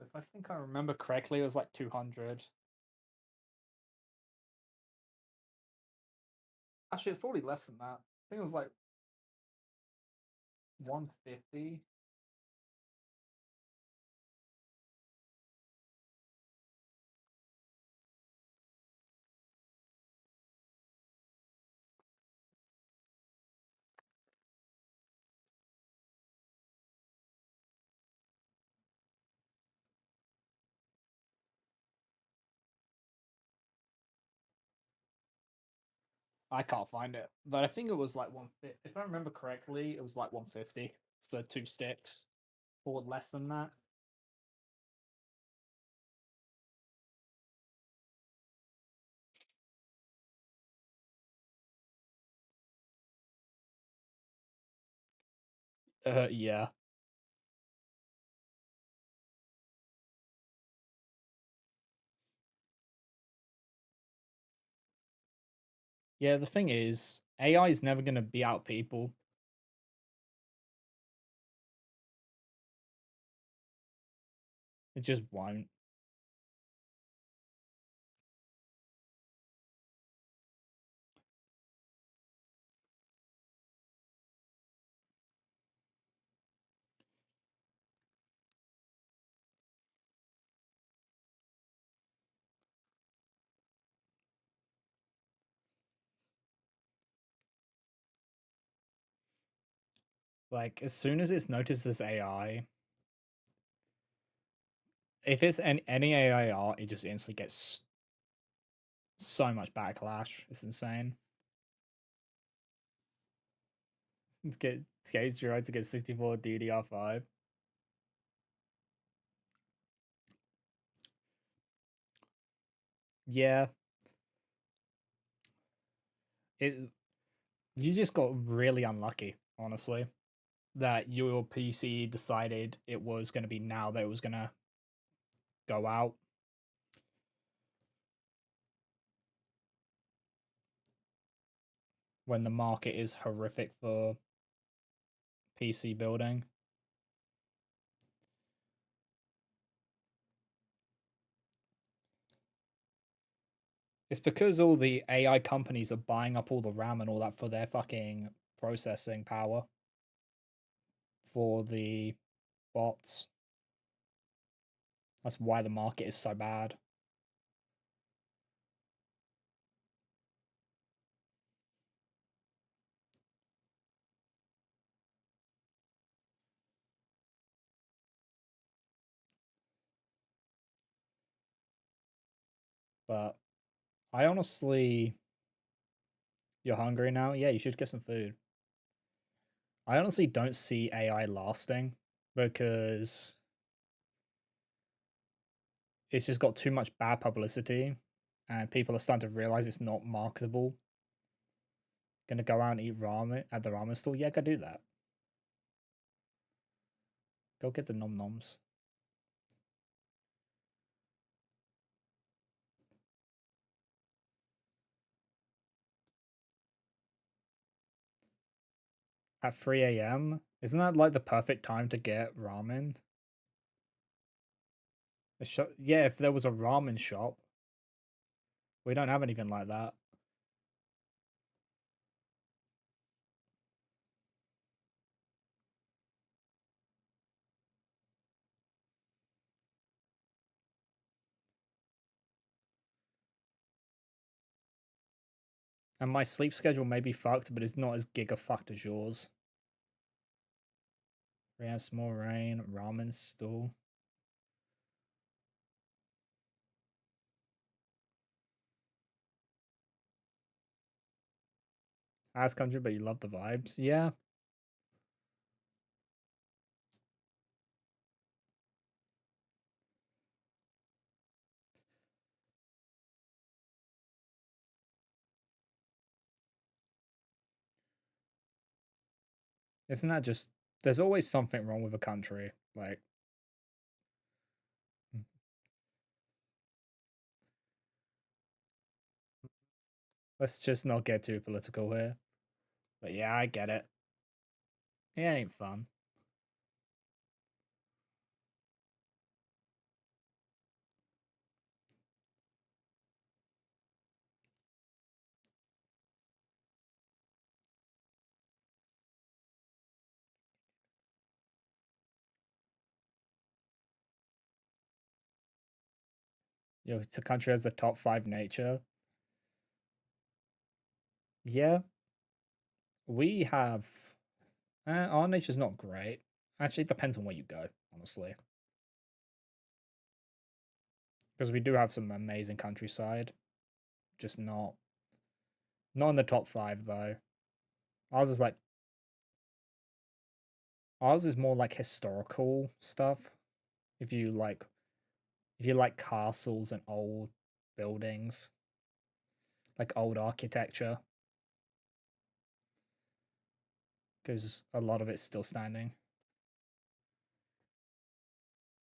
If I think I remember correctly, it was like 200. Actually, it's probably less than that. I think it was like 150. I can't find it, but I think it was like 150. If I remember correctly, it was like 150 for two sticks. or less than that. Yeah. Yeah, the thing is, AI is never going to be out people. It just won't. Like, as soon as it's noticed as AI, if it's any AI art, it just instantly gets so much backlash. It's insane. To get H to get 64 DDR5. Yeah, it you just got really unlucky, honestly, that your PC decided it was going to be now that it was going to go out when the market is horrific for PC building. It's because all the AI companies are buying up all the RAM and all that for their fucking processing power for the bots. That's why the market is so bad. But I honestly, you're hungry now? Yeah, you should get some food. I honestly don't see AI lasting because it's just got too much bad publicity and people are starting to realize it's not marketable. Gonna go out and eat ramen at the ramen store? Yeah, go do that. Go get the nom noms. At 3 a.m.? Isn't that like the perfect time to get ramen? Yeah, if there was a ramen shop. We don't have anything like that. And my sleep schedule may be fucked, but it's not as giga fucked as yours. We have small rain, ramen store. Ass country, but you love the vibes. Yeah. Isn't that just there's always something wrong with a country. Like let's just not get too political here. But yeah, I get it. It ain't fun. You know, the country has the top 5 nature. Yeah, we have our nature's not great. Actually, it depends on where you go, honestly. Because we do have some amazing countryside. Just not in the top 5 though. Ours is like Ours is more like historical stuff. If you like, if you like castles and old buildings, like old architecture, because a lot of it's still standing.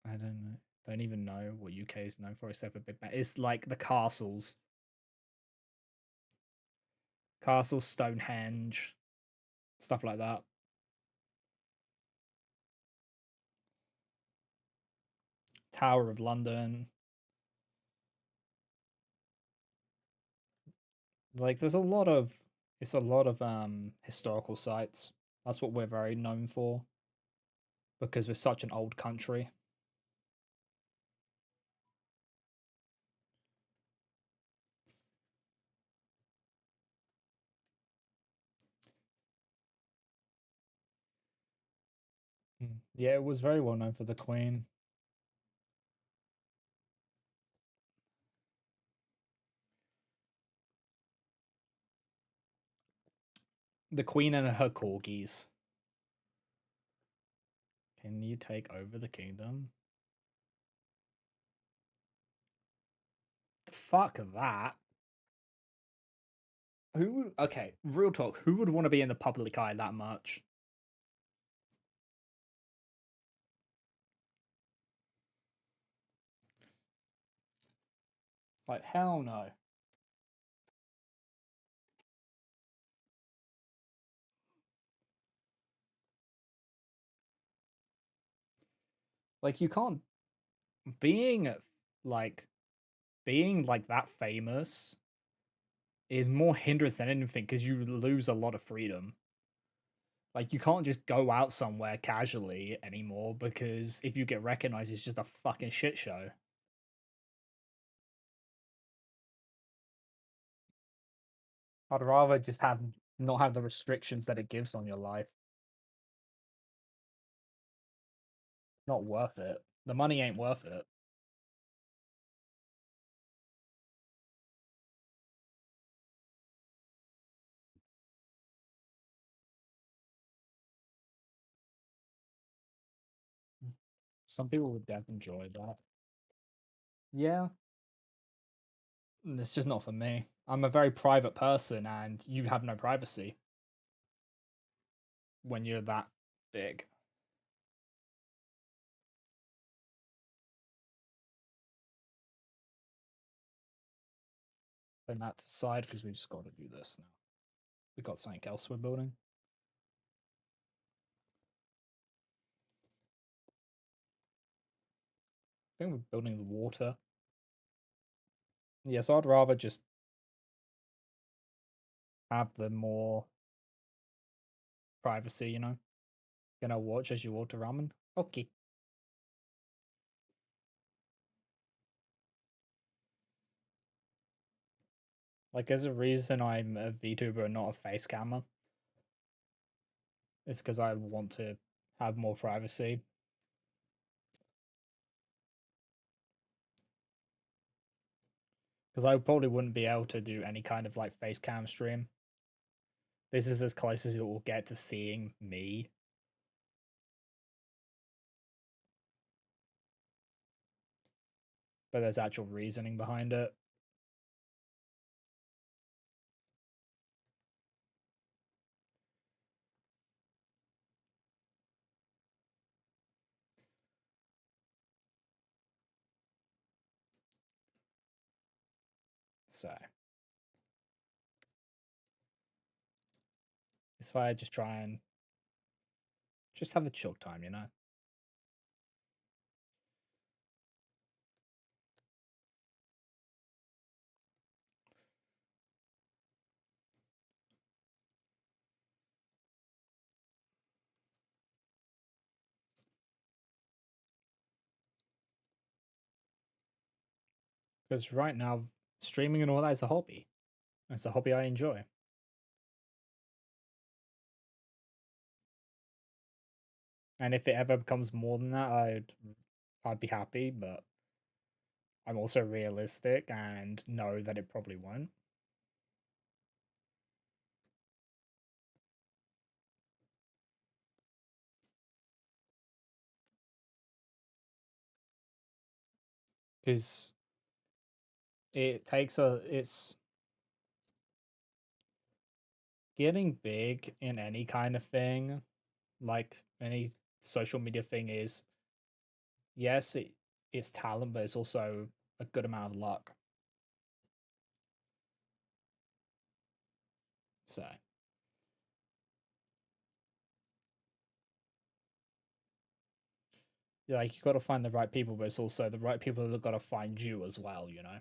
I don't know. Don't even know what UK is known for except for Big Bang. It's like the castles, castles, Stonehenge, stuff like that. Tower of London. Like there's a lot of it's a lot of historical sites. That's what we're very known for because we're such an old country. Yeah, it was very well known for the Queen. The Queen and her corgis. Can you take over the kingdom? The fuck that. Who would okay, real talk, who would want to be in the public eye that much? Like hell no. Like you can't being like being like that famous is more hindrance than anything because you lose a lot of freedom. Like you can't just go out somewhere casually anymore because if you get recognized, it's just a fucking shit show. I'd rather just have not have the restrictions that it gives on your life. Not worth it. The money ain't worth it. Some people would definitely enjoy that. Yeah, it's just not for me. I'm a very private person, and you have no privacy when you're that big. Putting that aside because we just got to do this now. We got something else we're building. I think we're building the water. Yes, I'd rather just have the more privacy, you know? Gonna watch as you water ramen? Okay. Like, there's a reason I'm a VTuber and not a face cammer. It's because I want to have more privacy. Because I probably wouldn't be able to do any kind of like face cam stream. This is as close as it will get to seeing me. But there's actual reasoning behind it. So it's why I just try and just have a chill time, you know? Because right now, streaming and all that is a hobby. It's a hobby I enjoy. And if it ever becomes more than that, I'd be happy, but I'm also realistic and know that it probably won't. because it takes a it's getting big in any kind of thing, like any social media thing is, yes, it's talent, but it's also a good amount of luck. So like you got to find the right people, but it's also the right people that got to find you as well. You know,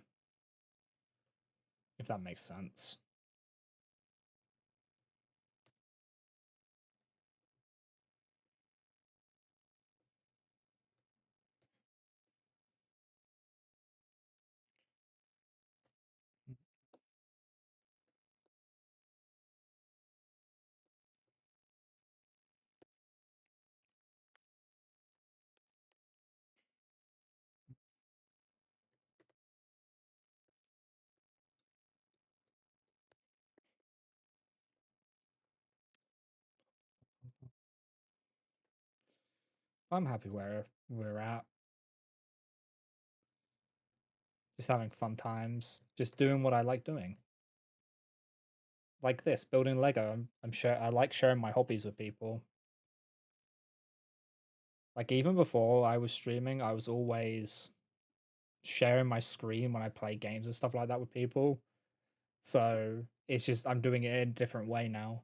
if that makes sense. I'm happy where we're at. Just having fun times, just doing what I like doing. Like this, building Lego. I'm sure I like sharing my hobbies with people. Like even before I was streaming, I was always sharing my screen when I play games and stuff like that with people. So it's just I'm doing it in a different way now.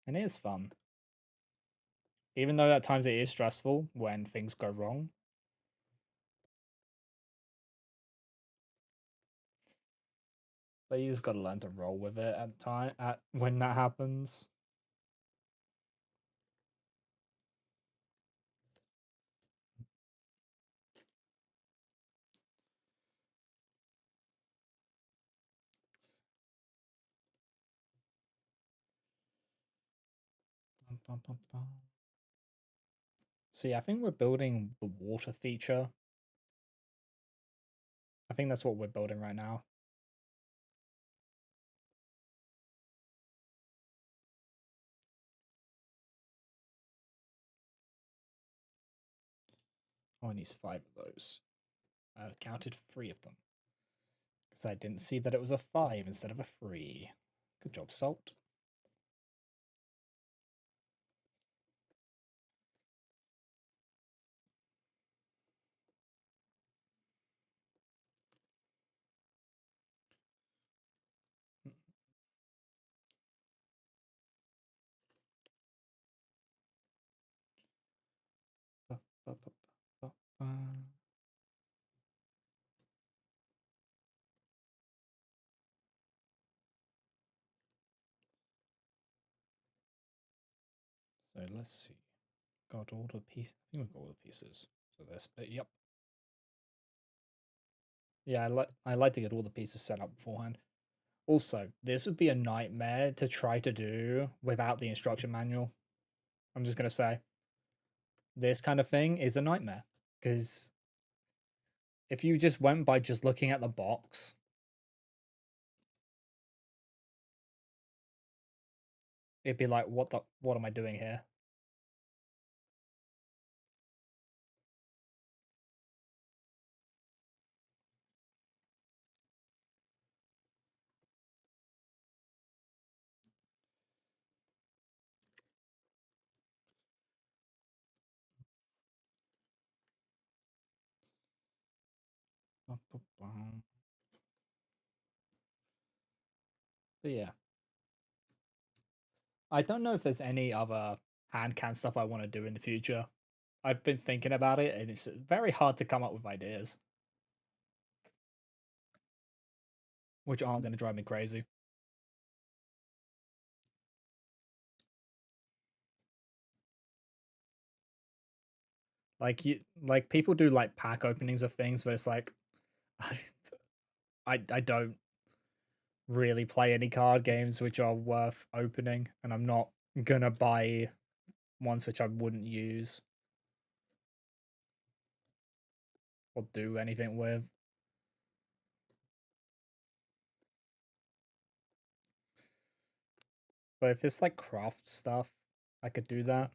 And it is fun. Even though at times it is stressful when things go wrong. But you just gotta learn to roll with it at time at when that happens. Bum, bum, bum, bum. So yeah, I think we're building the water feature. I think that's what we're building right now. Oh, it needs 5 of those. I counted 3 of them. Because I didn't see that it was a 5 instead of a 3. Good job, Salt. So let's see. Got all the pieces. I think we've got all the pieces for this, but yep. Yeah, I like to get all the pieces set up beforehand. Also, this would be a nightmare to try to do without the instruction manual. I'm just gonna say this kind of thing is a nightmare because if you just went by just looking at the box, it'd be like, what am I doing here? But yeah, I don't know if there's any other hand can stuff I want to do in the future. I've been thinking about it, and it's very hard to come up with ideas, which aren't going to drive me crazy. Like like people do like pack openings of things, but it's like I, I don't really play any card games which are worth opening, and I'm not gonna buy ones which I wouldn't use or do anything with. But if it's like craft stuff, I could do that.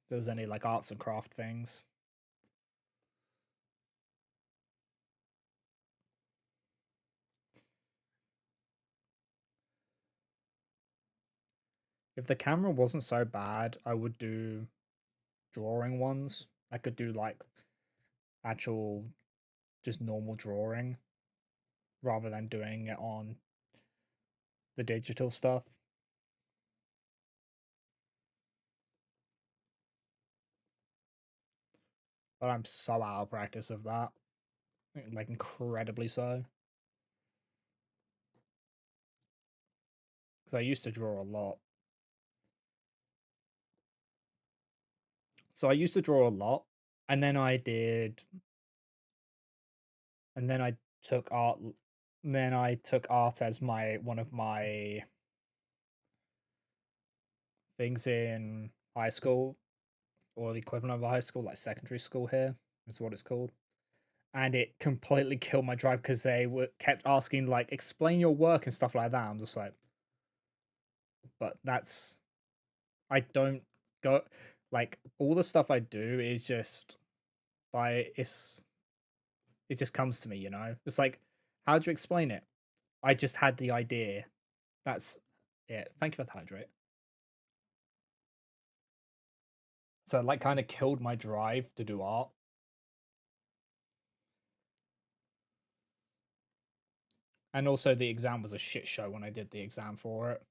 If there was any like arts and craft things. If the camera wasn't so bad, I would do drawing ones. I could do like actual just normal drawing rather than doing it on the digital stuff. But I'm so out of practice of that. Like incredibly so. Because I used to draw a lot. So I used to draw a lot. And then I did and then I took art then I took art as my one of my things in high school or the equivalent of a high school, like secondary school here is what it's called. And it completely killed my drive because they were kept asking like explain your work and stuff like that. I'm just like, but that's I don't go like all the stuff I do is just by it just comes to me, you know. It's like how do you explain it? I just had the idea. That's it. Thank you for the hydrate. So it like kind of killed my drive to do art. And also the exam was a shit show when I did the exam for it.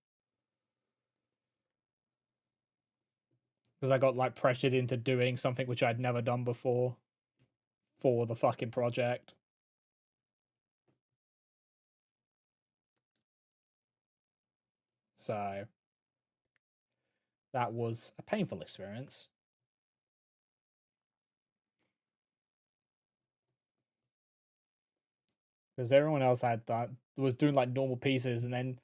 Because I got like pressured into doing something which I'd never done before for the fucking project. So that was a painful experience. Because everyone else had that was doing like normal pieces, and then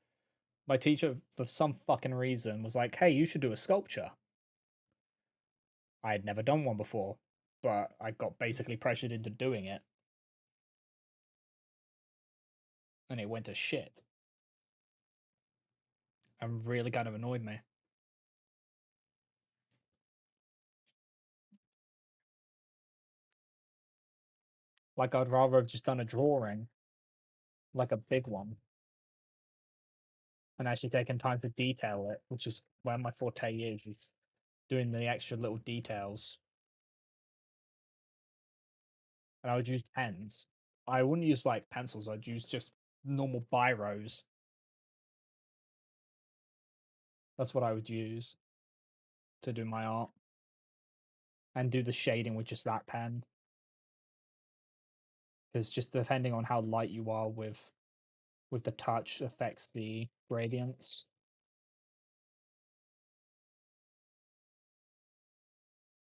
my teacher, for some fucking reason, was like, "Hey, you should do a sculpture." I had never done one before, but I got basically pressured into doing it, and it went to shit, and really kind of annoyed me. Like I'd rather have just done a drawing, like a big one, and actually taken time to detail it, which is where my forte is doing the extra little details. And I would use pens. I wouldn't use like pencils. I'd use just normal biros. That's what I would use to do my art and do the shading with just that pen. Because just depending on how light you are with the touch affects the gradients.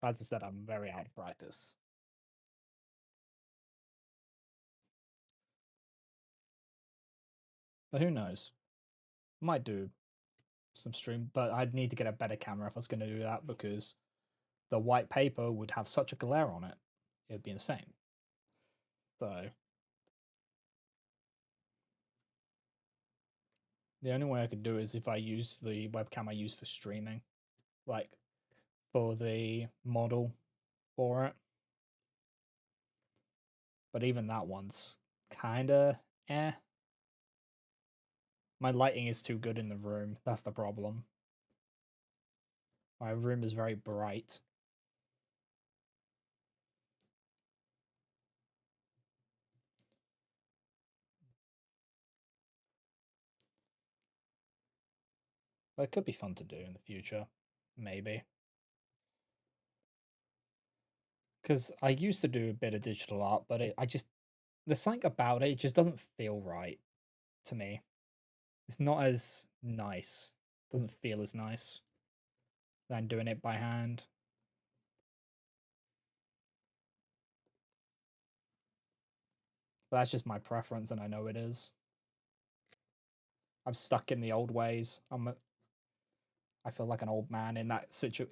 As I said, I'm very out of practice. But who knows? Might do some stream, but I'd need to get a better camera if I was going to do that because the white paper would have such a glare on it. It would be insane. So the only way I could do it is if I use the webcam I use for streaming, like for the model for it. But even that one's kinda eh. My lighting is too good in the room. That's the problem. My room is very bright. But it could be fun to do in the future. Maybe. Because I used to do a bit of digital art, but I just there's something about it, it just doesn't feel right to me. It's not as nice. It doesn't feel as nice than doing it by hand. But that's just my preference, and I know it is. I'm stuck in the old ways. I feel like an old man in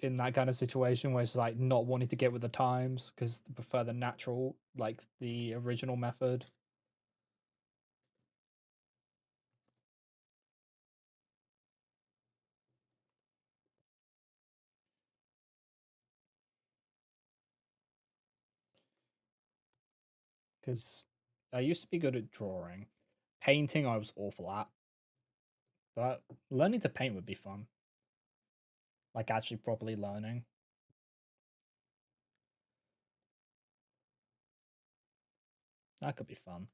in that kind of situation where it's like not wanting to get with the times because I prefer the natural, like the original method. because I used to be good at drawing. Painting, I was awful at, but learning to paint would be fun. Like actually properly learning. That could be fun.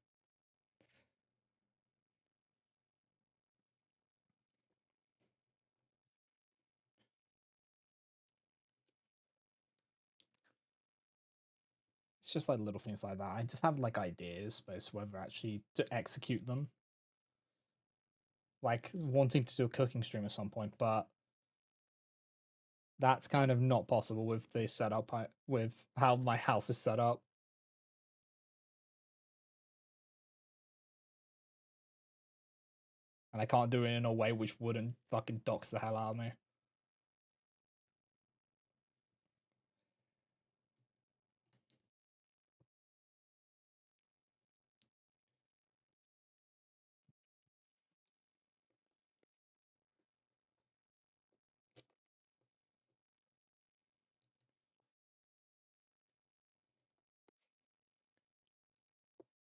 It's just like little things like that. I just have like ideas, but it's whether actually to execute them. Like wanting to do a cooking stream at some point, but that's kind of not possible with the setup with how my house is set up. And I can't do it in a way which wouldn't fucking dox the hell out of me.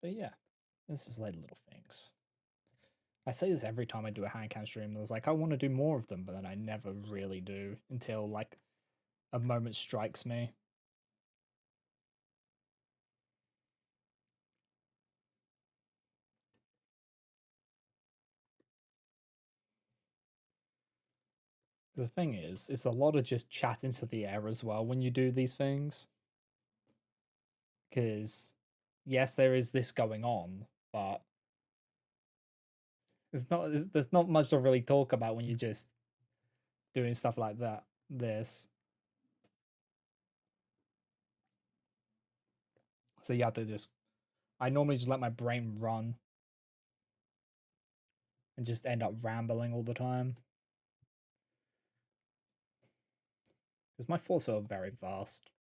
But yeah, this is like little things. I say this every time I do a hand cam stream. I was like, I want to do more of them, but then I never really do until like a moment strikes me. The thing is, it's a lot of just chat into the air as well when you do these things. Because, yes, there is this going on, but there's not much to really talk about when you're just doing stuff like that. This. So you have to just. I normally just let my brain run and just end up rambling all the time. Because my thoughts are very vast.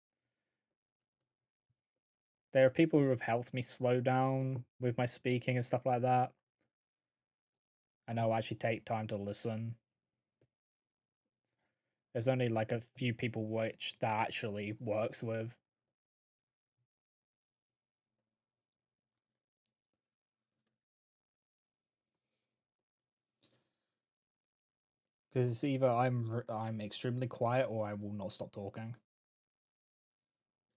There are people who have helped me slow down with my speaking and stuff like that. I know I actually take time to listen. There's only like a few people which that actually works with. Because either I'm extremely quiet or I will not stop talking.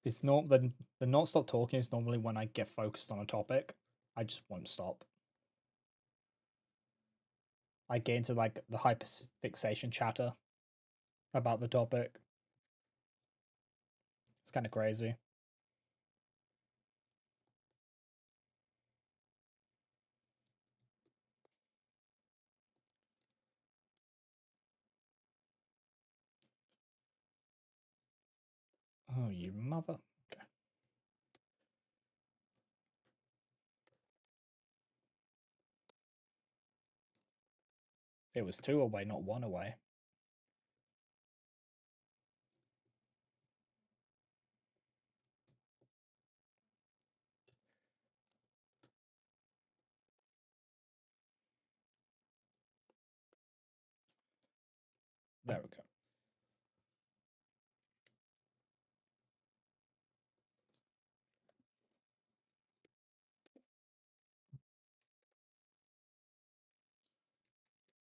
It's not the not stop talking is normally when I get focused on a topic. I just won't stop. I get into like the hyperfixation chatter about the topic. It's kind of crazy. Oh, you mother. Okay. It was two away, not one away. There we go.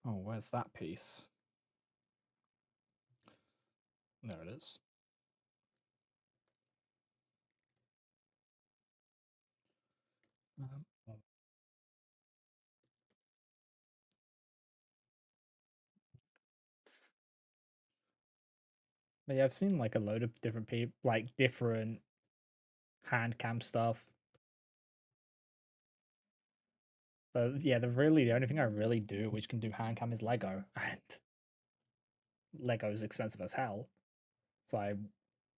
Oh, where's that piece? There it is. Oh. But yeah, I've seen like a load of different people, like different hand cam stuff. But yeah, the only thing I really do which can do hand cam is Lego, and Lego is expensive as hell, so I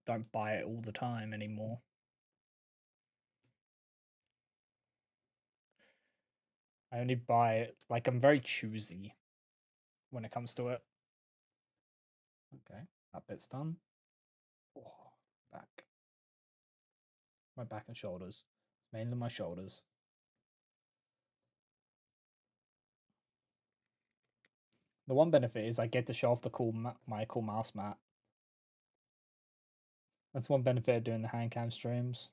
don't buy it all the time anymore. I only buy it like I'm very choosy when it comes to it. Okay, that bit's done. Oh, back, my back and shoulders. It's mainly my shoulders. The one benefit is I get to show off the my cool mouse mat. That's one benefit of doing the hand cam streams.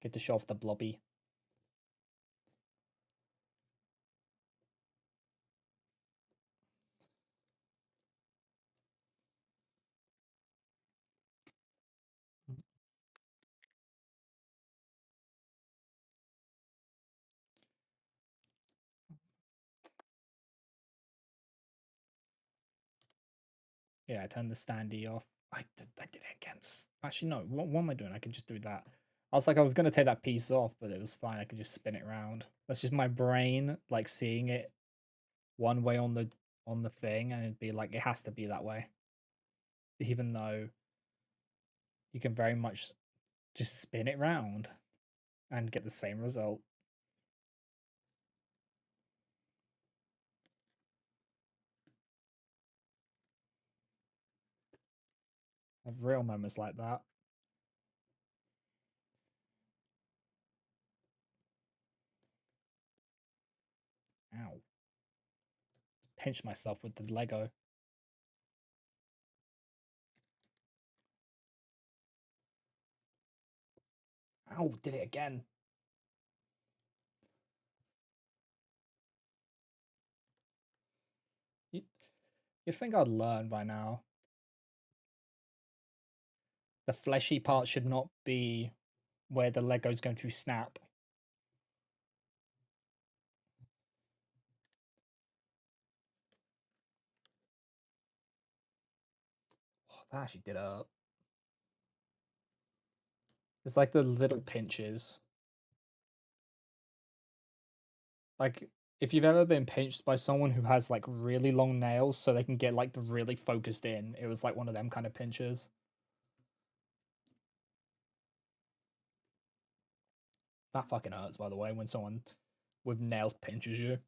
Get to show off the blobby. Yeah, I turned the standee off. I did it again. Actually, no. What am I doing? I can just do that. I was like, I was gonna take that piece off, but it was fine. I could just spin it around. That's just my brain like seeing it one way on the thing, and it'd be like it has to be that way, even though you can very much just spin it round and get the same result. I have real moments like that. Ow. Pinch myself with the Lego. Ow, did it again. You'd think I'd learn by now. The fleshy part should not be where the Lego's going to snap. Oh, that actually did up. It's like the little pinches. Like, if you've ever been pinched by someone who has like really long nails so they can get like the really focused in, it was like one of them kind of pinches. That fucking hurts, by the way, when someone with nails pinches you.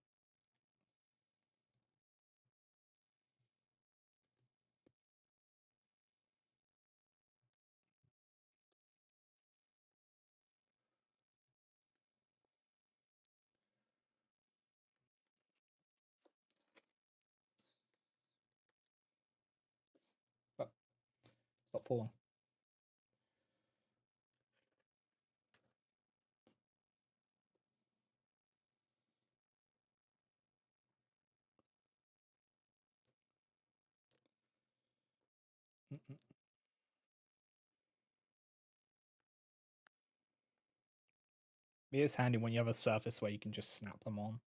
But stop falling. Mm-mm. It is handy when you have a surface where you can just snap them on.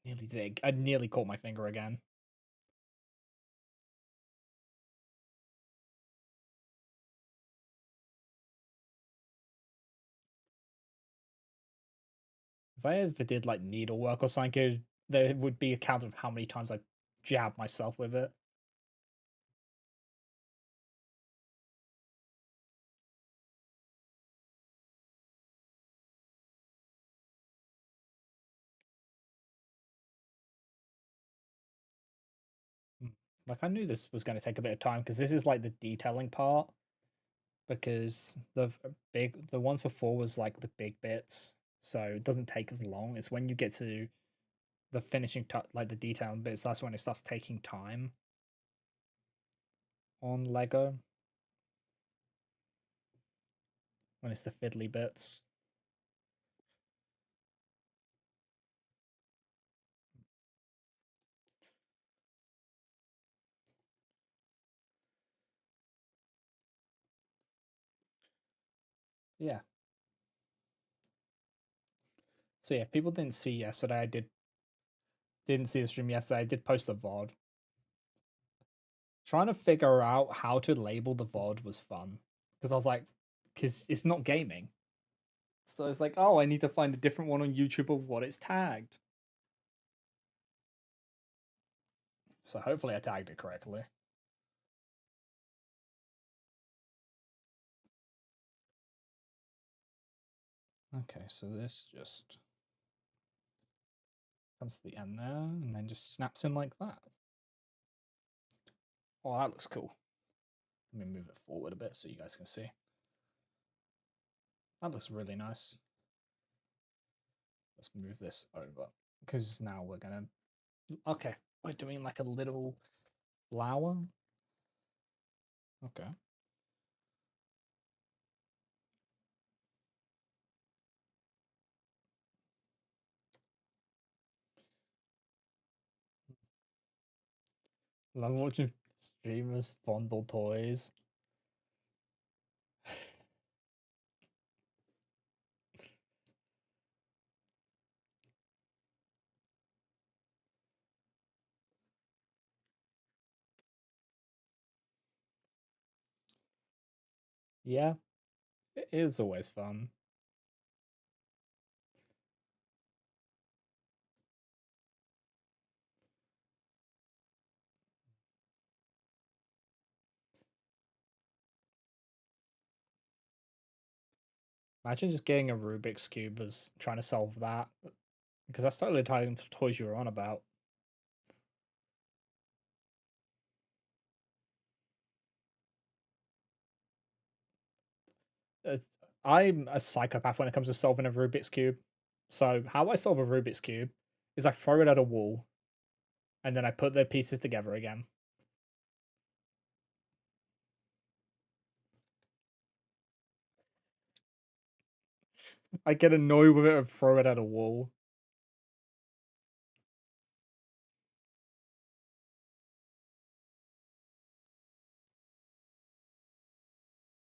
Nearly did. I nearly caught my finger again. If I ever did like needlework or something, there would be a count of how many times I jabbed myself with it. Mm. Like I knew this was going to take a bit of time because this is like the detailing part. Because the ones before was like the big bits, so it doesn't take as long. It's when you get to the finishing touch, like the detailing bits, that's when it starts taking time on Lego. When it's the fiddly bits. Yeah. So yeah, people didn't see yesterday. I didn't see the stream yesterday. I did post the VOD. Trying to figure out how to label the VOD was fun because I was like, because it's not gaming. So it's like, oh, I need to find a different one on YouTube of what it's tagged. So hopefully I tagged it correctly. Okay, so this just comes to the end there and then just snaps in like that. Oh, that looks cool. Let me move it forward a bit so you guys can see. That looks really nice. Let's move this over because now we're gonna. Okay, we're doing like a little flower. Okay. Love watching streamers fondle toys. Yeah, it is always fun. Imagine just getting a Rubik's Cube as trying to solve that. Because that's totally tied into toys you were on about. It's, I'm a psychopath when it comes to solving a Rubik's Cube. So, how I solve a Rubik's Cube is I throw it at a wall and then I put the pieces together again. I get annoyed with it and throw it at a wall.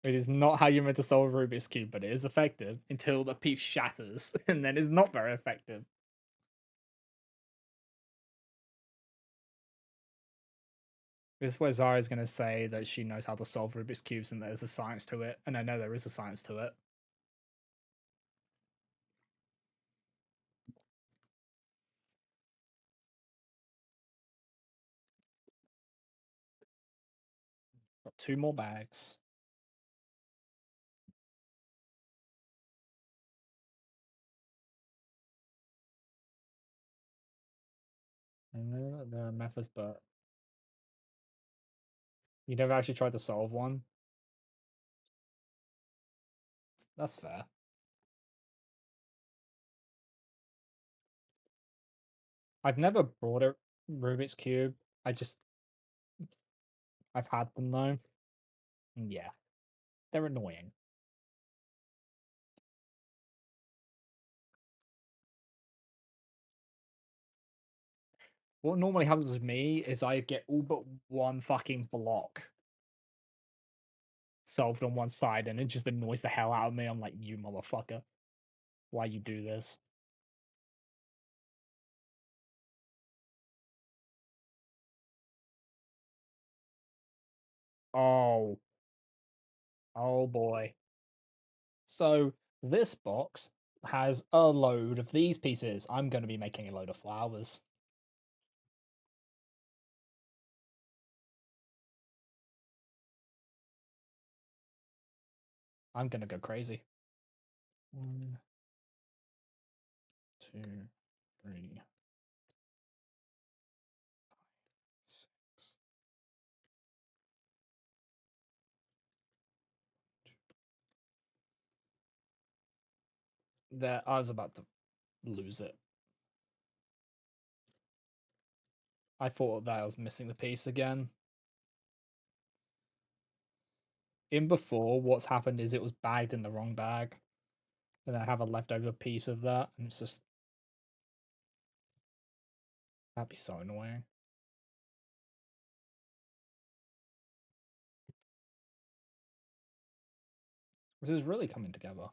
It is not how you're meant to solve a Rubik's Cube, but it is effective until the piece shatters, and then it's not very effective. This is where Zara is going to say that she knows how to solve Rubik's Cubes and there's a science to it, and I know there is a science to it. Got two more bags. And there are methods, but you never actually tried to solve one. That's fair. I've never brought a Rubik's Cube. I've had them though. And yeah, they're annoying. What normally happens with me is I get all but one fucking block solved on one side and it just annoys the hell out of me. I'm like, you motherfucker. Why you do this? Oh, oh boy. So this box has a load of these pieces. I'm going to be making a load of flowers. I'm going to go crazy. One, two, three, six. There, I was about to lose it. I thought that I was missing the piece again. In before, what's happened is it was bagged in the wrong bag. And I have a leftover piece of that, and it's just that'd be so annoying. This is really coming together.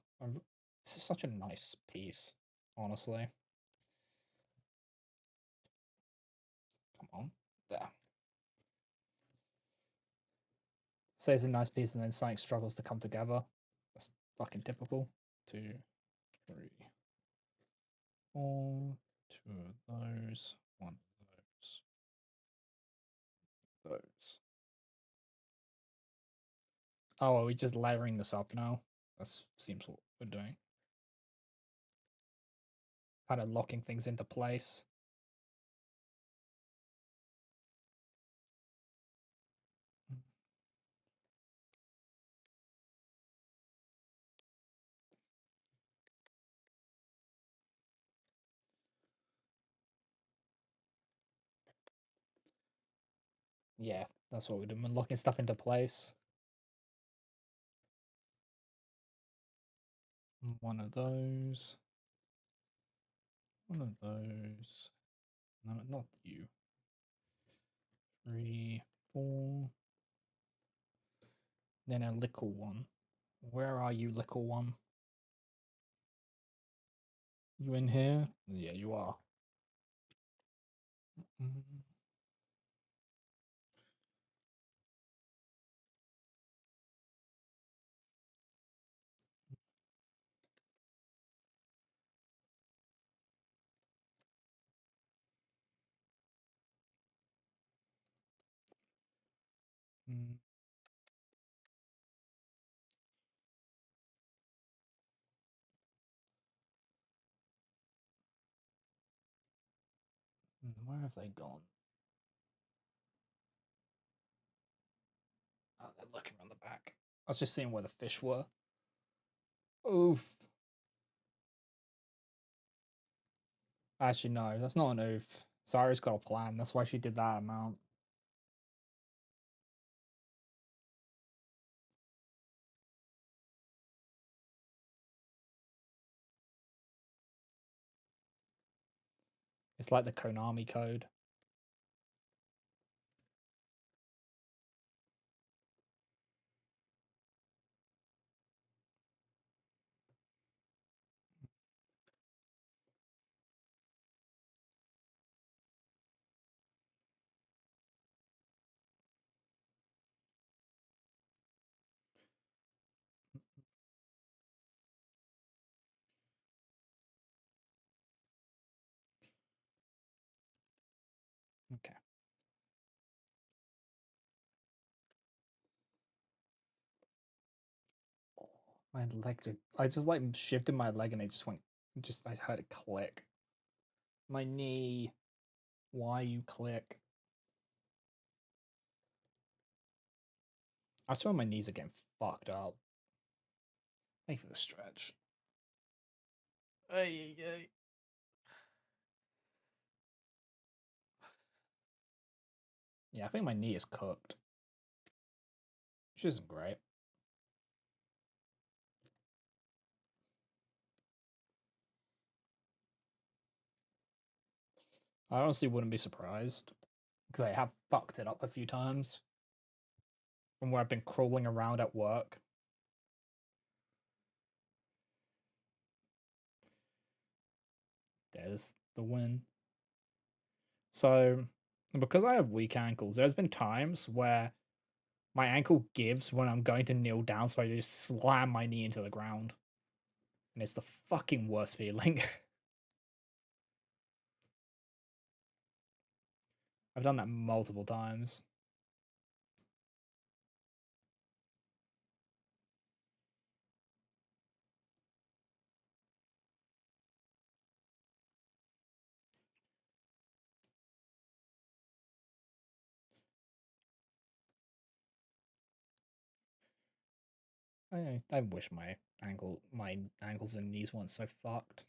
This is such a nice piece, honestly. Come on, there. Say it's a nice piece, and then something struggles to come together. That's fucking typical. Two, three, four. Two of those. One of those. Those. Oh, are we just layering this up now? That seems what we're doing. Kind of locking things into place. Yeah, that's what we're doing. We're locking stuff into place. One of those. One of those. No, not you. 3, 4. Then a little one. Where are you, little one? You in here? Yeah, you are. Mm, mm, Where have they gone? Oh, they're looking around the back. I was just seeing where the fish were. Oof. Actually, no, that's not an oof. Sari's got a plan. That's why she did that amount. It's like the Konami code. Okay. My leg did. I just like shifted my leg and it just went. Just I heard it click. My knee. Why you click? I swear my knees are getting fucked up. Thank you for the stretch. Ay, ay. Yeah, I think my knee is cooked. Which isn't great. I honestly wouldn't be surprised. Because I have fucked it up a few times. From where I've been crawling around at work. There's the win. So, because I have weak ankles, there's been times where my ankle gives when I'm going to kneel down, so I just slam my knee into the ground. And it's the fucking worst feeling. I've done that multiple times. I wish my ankles and knees weren't so fucked.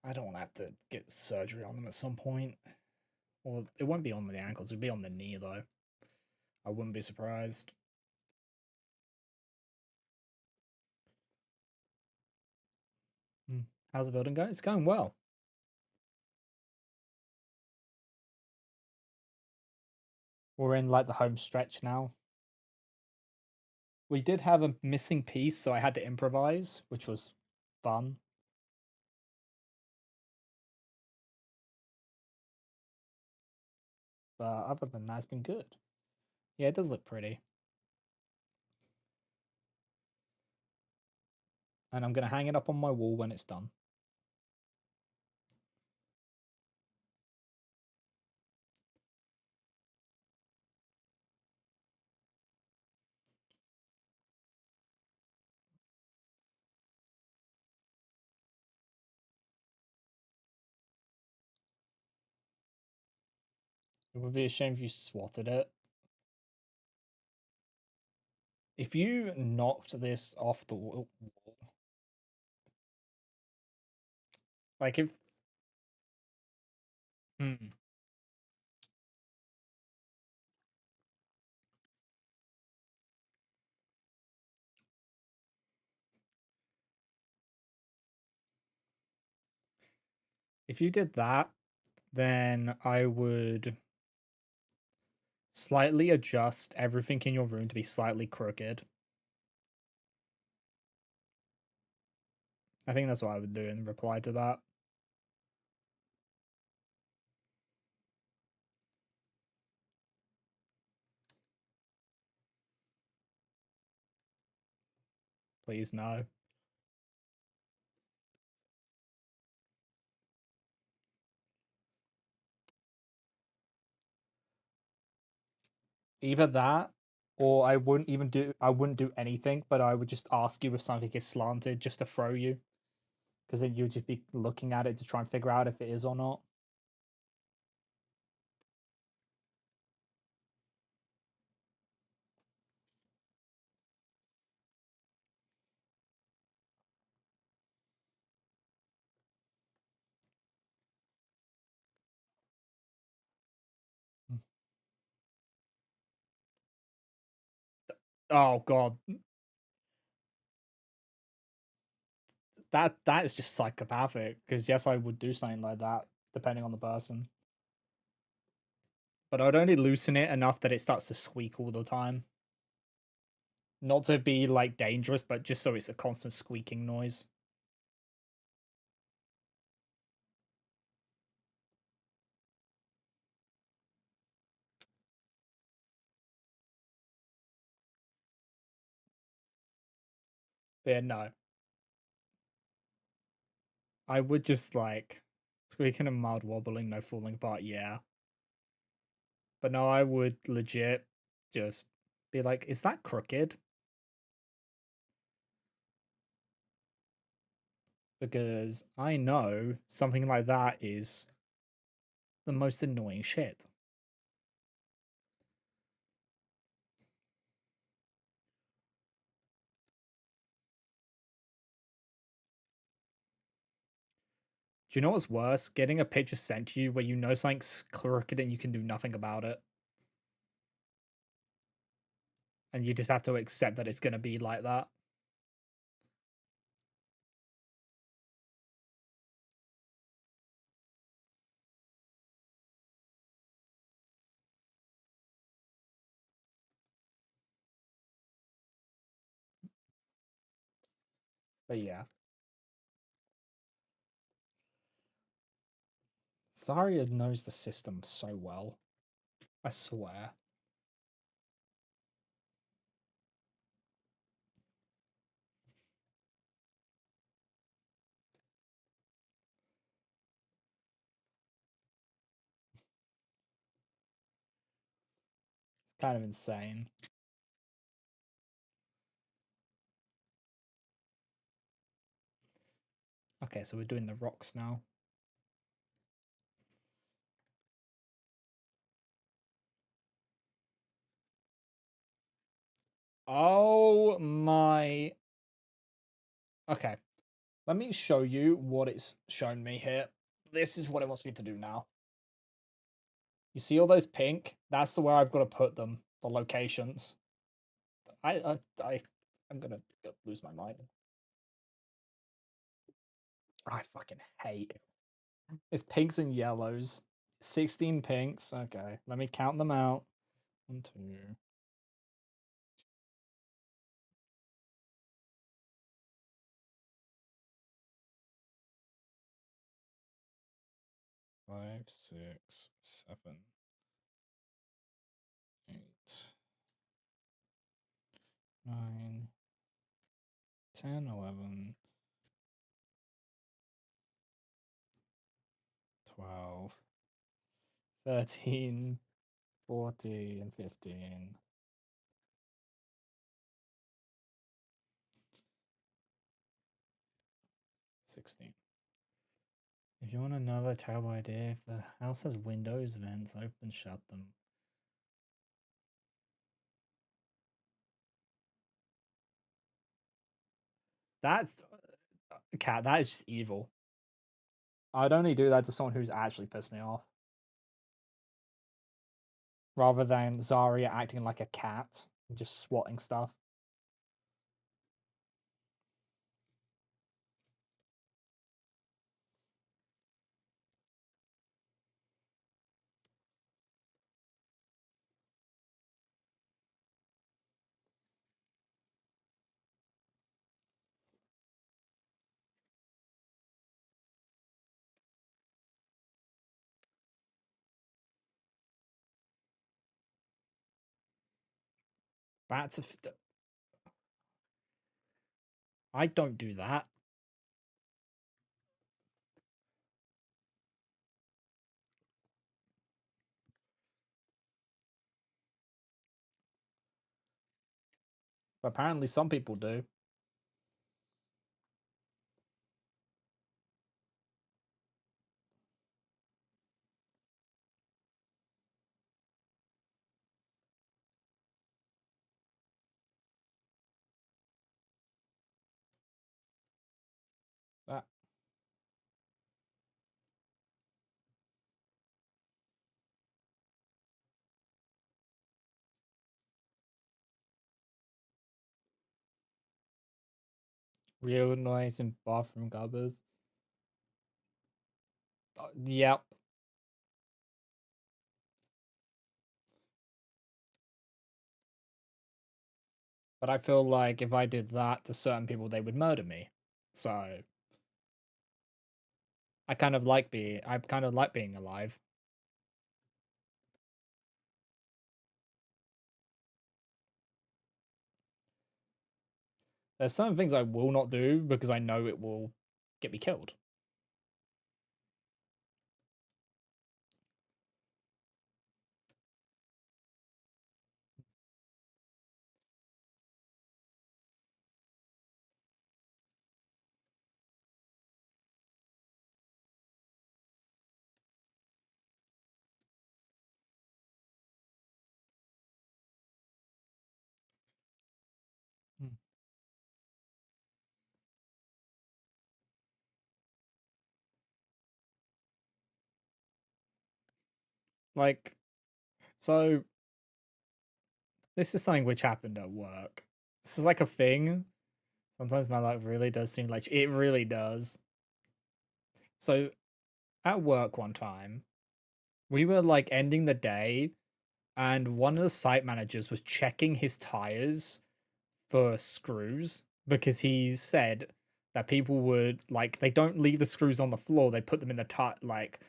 I don't want to have to get surgery on them at some point. Well, it won't be on the ankles, it'll be on the knee though. I wouldn't be surprised. How's the building going? It's going well. We're in like the home stretch now. We did have a missing piece, so I had to improvise, which was fun. But other than that, it's been good. Yeah, it does look pretty. And I'm going to hang it up on my wall when it's done. It would be a shame if you swatted it. If you knocked this off the wall, like hmm, if you did that, then I would Slightly adjust everything in your room to be slightly crooked. I think that's what I would do in reply to that. Please no. Either that, or I wouldn't do anything, but I would just ask you if something is slanted just to throw you. Because then you'd just be looking at it to try and figure out if it is or not. Oh god. That is just psychopathic. Because yes, I would do something like that, depending on the person. But I'd only loosen it enough that it starts to squeak all the time. Not to be like dangerous, but just so it's a constant squeaking noise. But yeah, no. I would just like squeaking and mild wobbling, no falling apart, yeah. But no, I would legit just be like, is that crooked? Because I know something like that is the most annoying shit. Do you know what's worse? Getting a picture sent to you where you know something's crooked and you can do nothing about it. And you just have to accept that it's going to be like that. But yeah. Zarya knows the system so well. I swear. It's kind of insane. Okay, so we're doing the rocks now. Oh my. Okay. Let me show you what it's shown me here. This is what it wants me to do now. You see all those pink? That's where I've got to put them. The locations. I'm gonna lose my mind. I fucking hate. It's pinks and yellows. 16 pinks. Okay, let me count them out. 1, 2. 5, 6, 7, 8, 9, 10, 11, 12, 13, 14, 15. 16. If you want another terrible idea, if the house has windows, vents, open, shut them. That's cat. That is just evil. I'd only do that to someone who's actually pissed me off, rather than Zarya acting like a cat and just swatting stuff. That's I don't do that. But apparently some people do. That real noise in bathroom covers. Yep. But I feel like if I did that to certain people, they would murder me. So I kind of like being alive. There's certain things I will not do because I know it will get me killed. Hmm. Like, so this is something which happened at work. This is like a thing. Sometimes my life really does seem like it really does. So at work one time, we were like ending the day, and one of the site managers was checking his tires for screws because he said that people would like they don't leave the screws on the floor, they put them in the tire like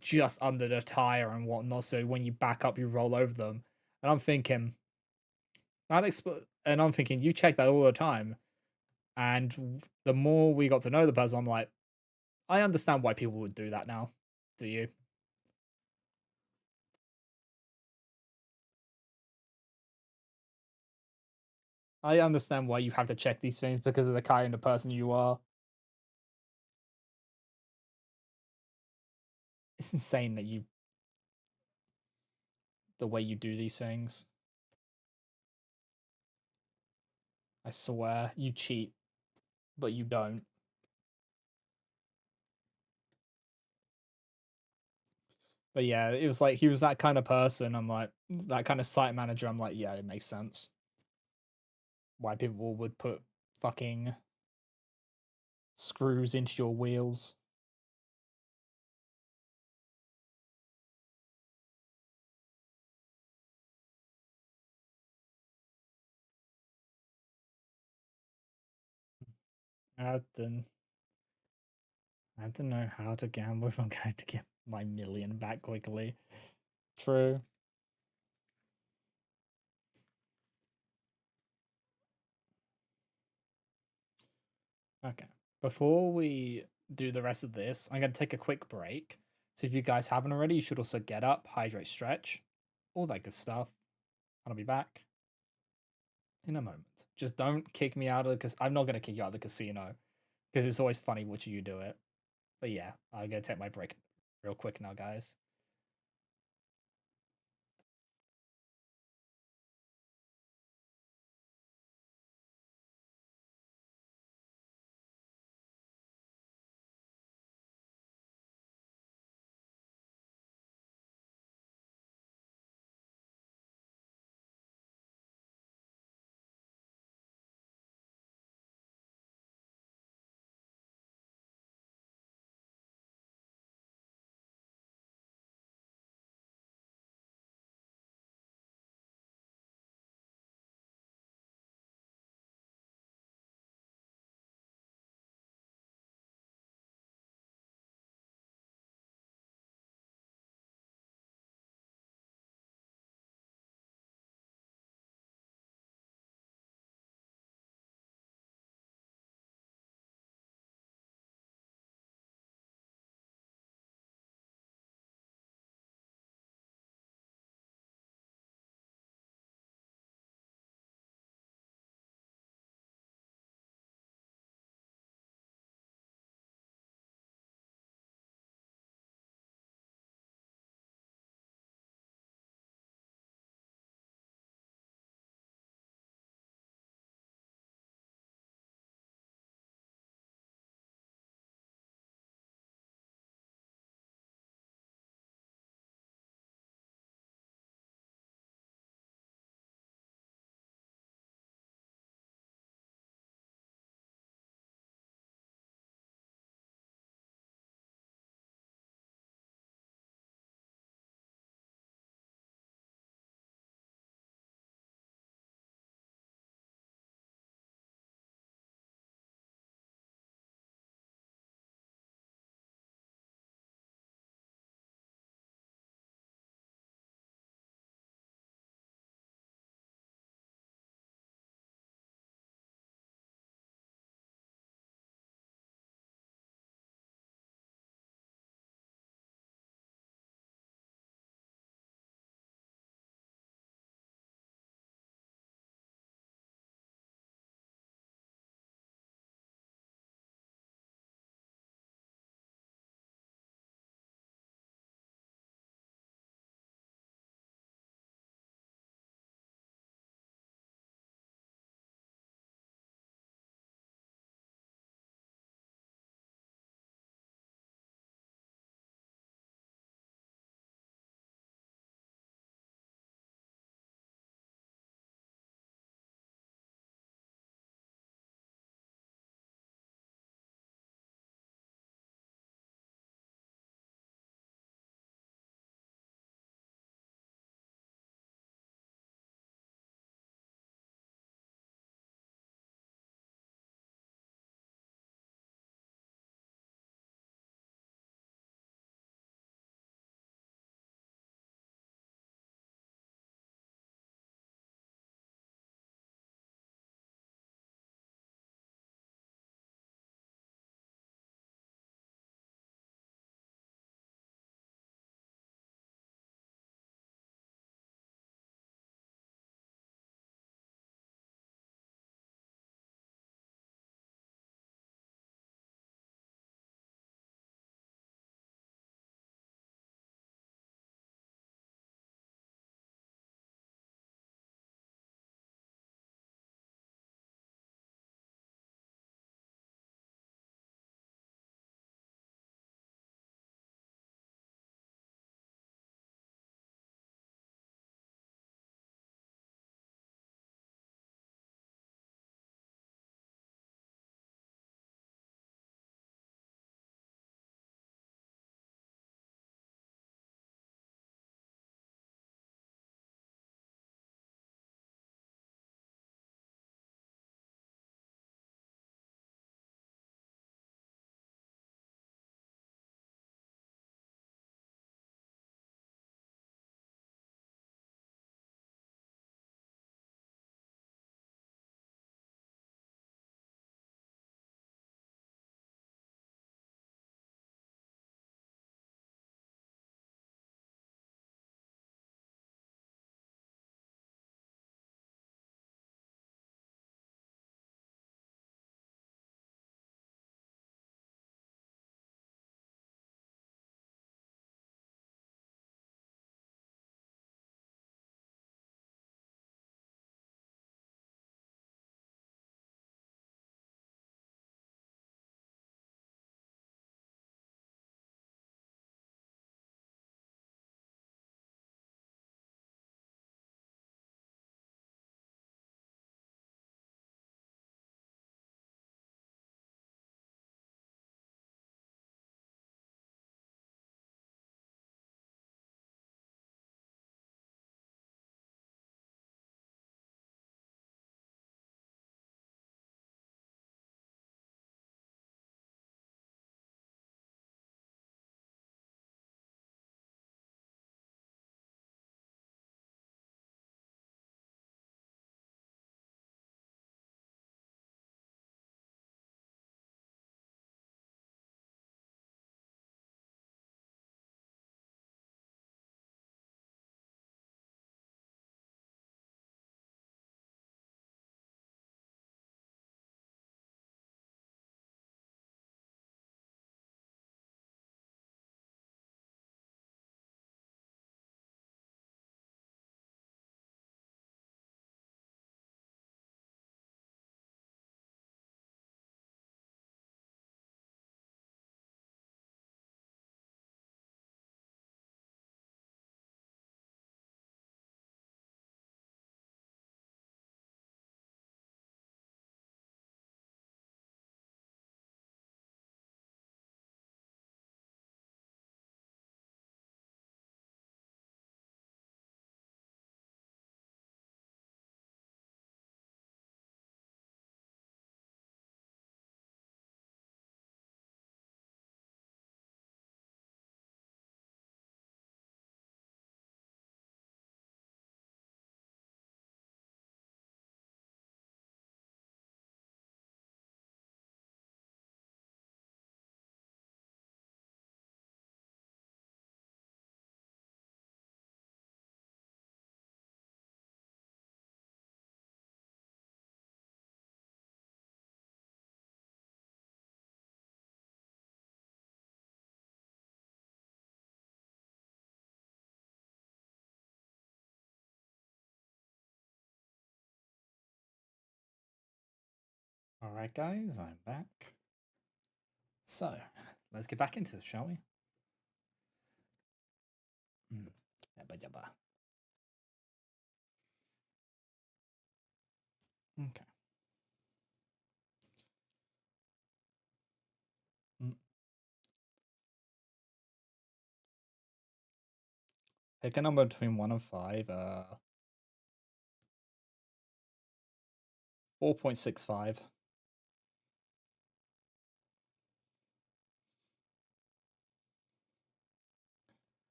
just under the tire and whatnot, so when you back up you roll over them. And I'm thinking and I'm thinking you check that all the time. And the more we got to know the person, I'm like, I understand why people would do that now. Do you? I understand why you have to check these things because of the kind of person you are. It's insane that you the way you do these things. I swear, you cheat, but you don't. But yeah, it was like he was that kind of person. I'm like that kind of site manager. I'm like, yeah, it makes sense why people would put fucking screws into your wheels. I have to, I have to know how to gamble if I'm going to get my million back quickly. True. Okay. Before we do the rest of this, I'm going to take a quick break. So if you guys haven't already, you should also get up, hydrate, stretch, all that good stuff. And I'll be back in a moment. Just don't kick me out of the because I'm not going to kick you out of the casino because it's always funny watching you do it. But yeah, I'm going to take my break real quick now, guys. Alright, guys, I'm back. So, let's get back into this, shall we? Yabba yabba. Okay. Pick a number between 1 and 5. 4.65.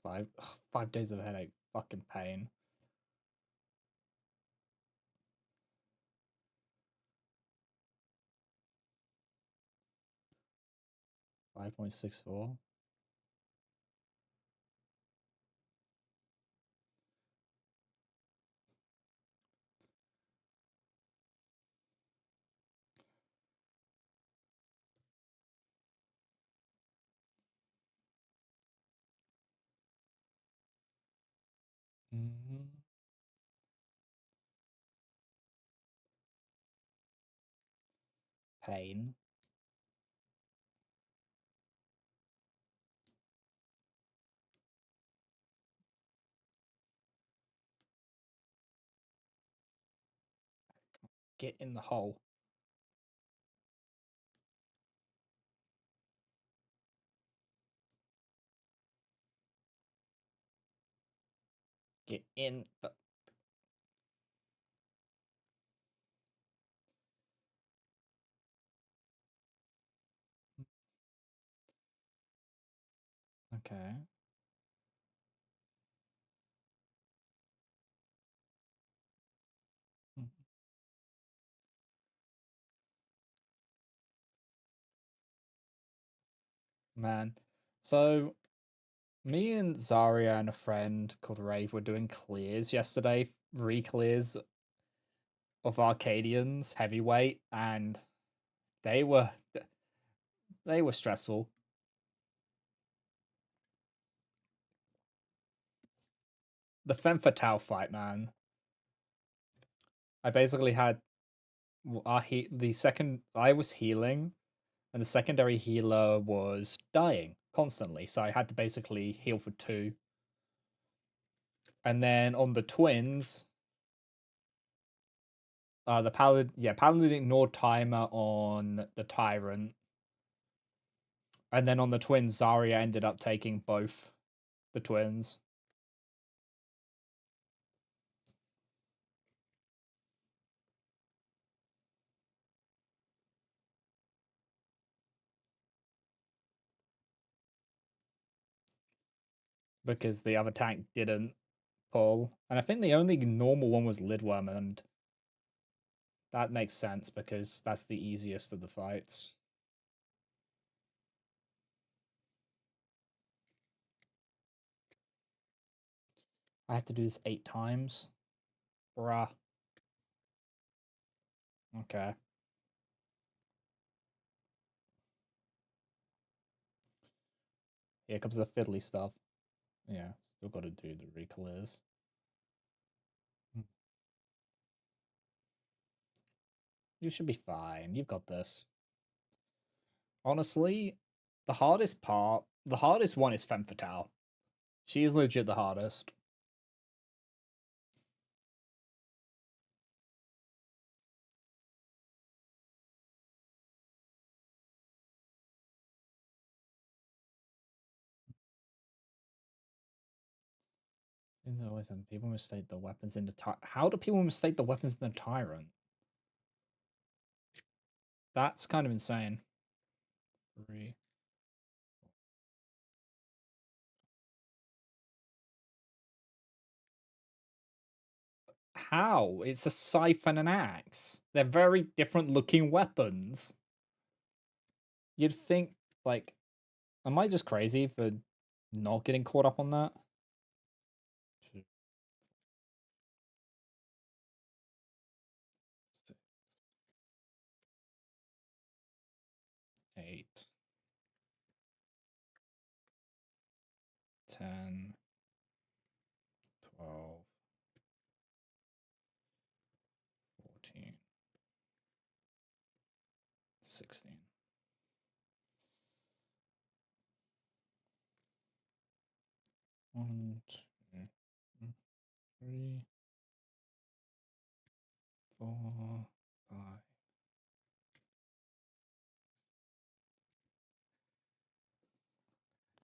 Five, 5 days of headache. Fucking pain. 5.64. Pain. Get in the hole. Get in the... Okay. Man. So, me and Zarya and a friend called Rave were doing clears yesterday. Re-clears of Arcadians, heavyweight, and they were... They were stressful. The Femme Fatale fight, man. I basically had the second I was healing, and the secondary healer was dying constantly, so I had to basically heal for 2. And then on the twins, the paladin ignored timer on the tyrant, and then on the twins, Zarya ended up taking both the twins. Because the other tank didn't pull. And I think the only normal one was Lidworm, and that makes sense because that's the easiest of the fights. I have to do this 8 times. Bruh. Okay. Here comes the fiddly stuff. Yeah, still gotta do the reclears. You should be fine. You've got this. Honestly, the hardest one is Femme Fatale. She is legit the hardest. It's always people mistake the weapons in the How do people mistake the weapons in the tyrant? That's kind of insane. 3. How? It's a scythe and an axe. They're very different looking weapons. You'd think, like, am I just crazy for not getting caught up on that? 2, 6, 8, 10, 12, 16. One, two, three, 4, 5.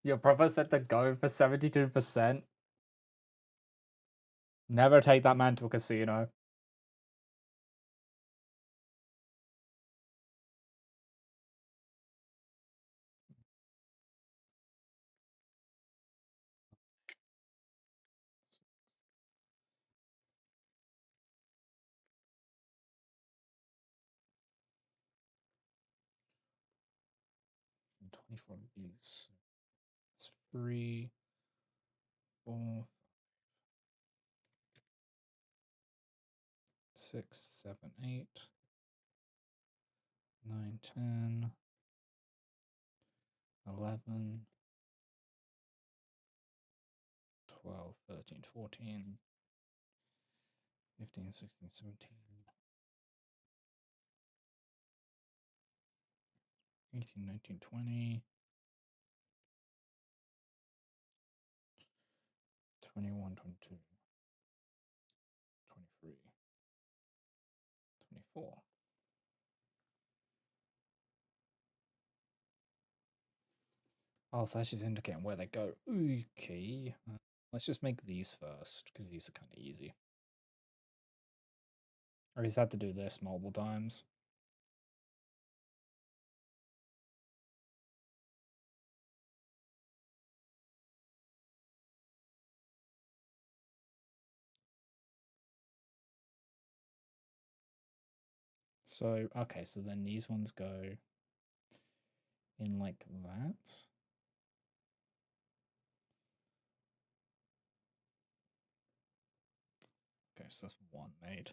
Your brother said to go for 72%. Never take that man to a casino. And 24 of these. It's 3, 4, 6, 7, 8, 9, 10, 11, 12, 13, 14, 15, 16, 17, 18, 19, 20, 21, 22, 23, 24. Oh, so that's just indicating where they go. Okay. Let's just make these first, because these are kind of easy. I just had to do this multiple times. So, okay, so then these ones go in like that. Okay, so that's one made.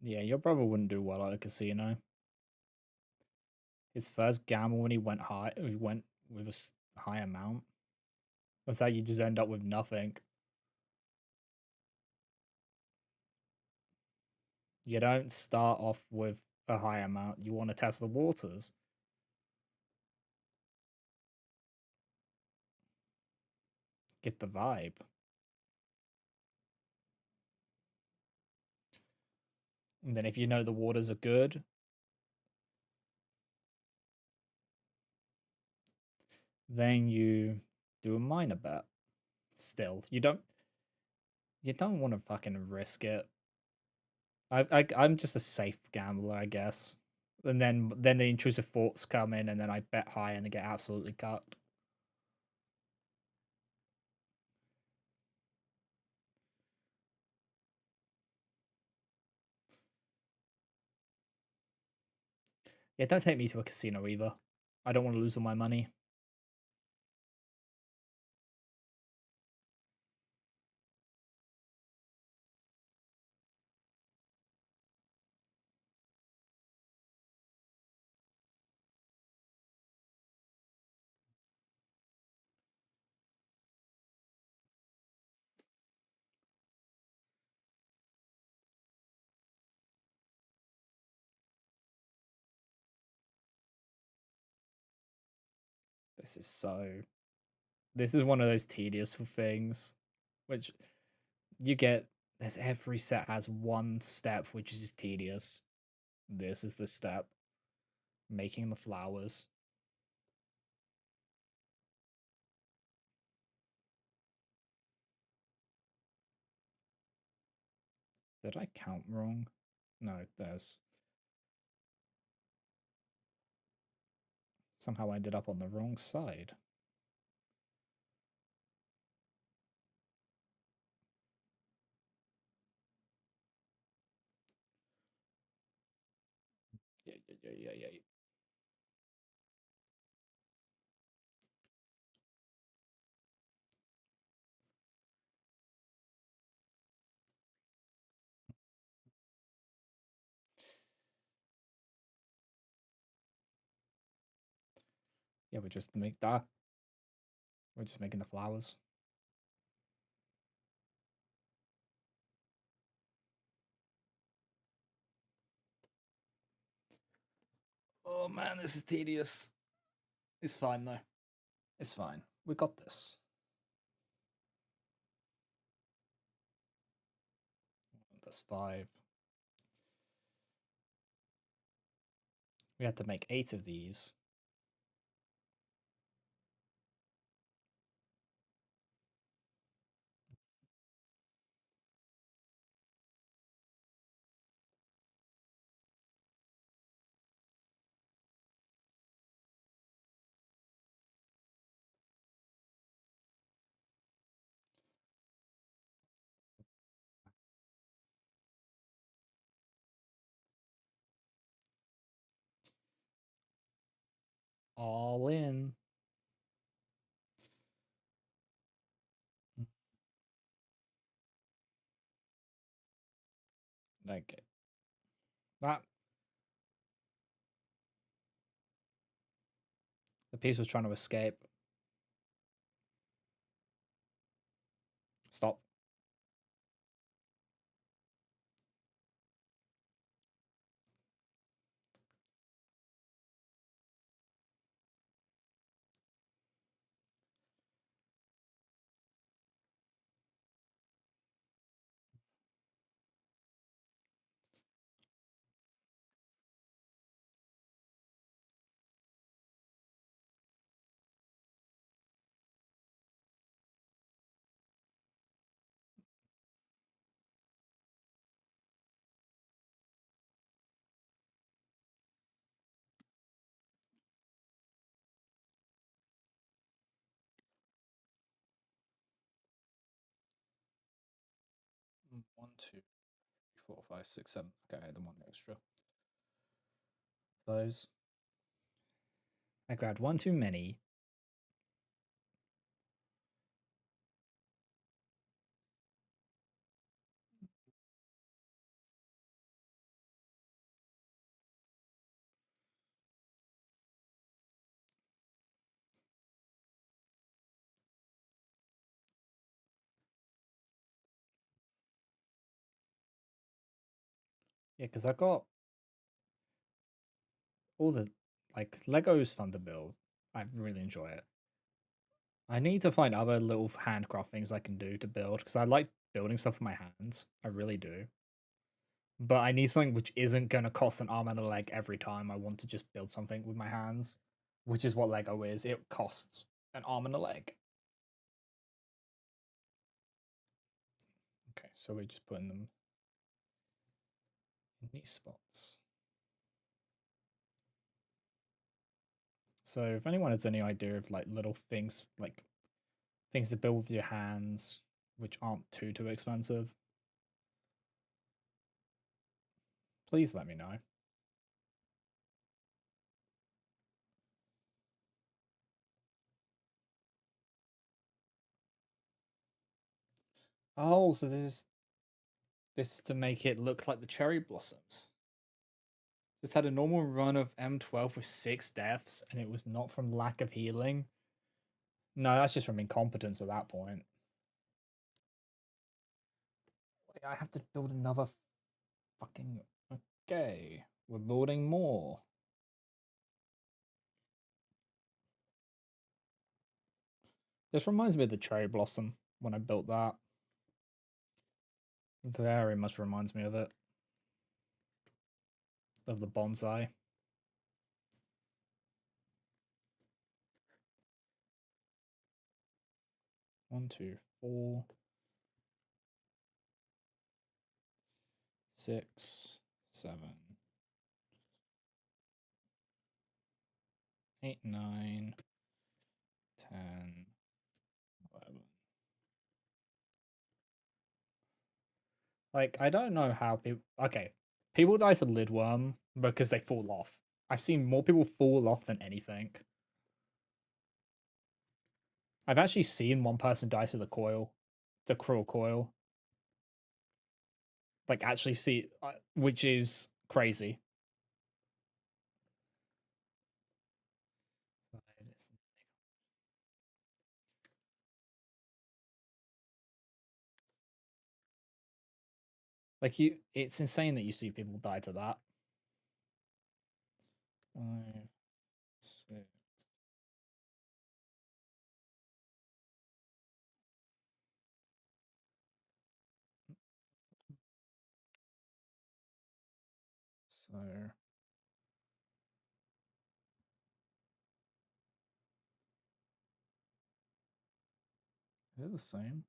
Yeah, your brother wouldn't do well at a casino. His first gamble when he went high, he went with a high amount. That's how you just end up with nothing. You don't start off with a high amount. You want to test the waters. Get the vibe. And then if you know the waters are good, then you do a minor bet. Still, you don't want to fucking risk it. I'm just a safe gambler, I guess. And then the intrusive thoughts come in, and then I bet high and I get absolutely cut. Yeah, don't take me to a casino either. I don't want to lose all my money. This is so. This is one of those tedious things, which you get. There's every set has one step which is tedious. This is the step. Making the flowers. Did I count wrong? No, there's. Somehow I ended up on the wrong side. Yeah. Yeah, we just make that. We're just making the flowers. Oh man, this is tedious. It's fine though. It's fine. We got this. That's 5. We had to make 8 of these. All in. Okay. That the piece was trying to escape. Stop. One, two, 4, 5, 6, 7. Okay, then one extra. Those. I grabbed one too many. Yeah, because I got all the like Lego's fun to build. I really enjoy it. I need to find other little handcraft things I can do to build because I like building stuff with my hands. I really do. But I need something which isn't gonna cost an arm and a leg every time I want to just build something with my hands, which is what Lego is. It costs an arm and a leg. Okay, so we're just putting them in these spots. So if anyone has any idea of like little things, like things to build with your hands, which aren't too expensive, please let me know. Oh, so this is to make it look like the cherry blossoms. Just had a normal run of M12 with 6 deaths, and it was not from lack of healing. No, that's just from incompetence at that point. Wait, I have to build another fucking. Okay, we're building more. This reminds me of the cherry blossom when I built that. Very much reminds me of it. Of the bonsai. 1, 2, 4, 6, 7, 8, 9, 10, 11. Like, I don't know how people. Okay, people die to lidworm because they fall off. I've seen more people fall off than anything. I've actually seen one person die to the coil, the cruel coil. Like, actually see, which is crazy. Like it's insane that you see people die to that. 5, 6. So they're the same.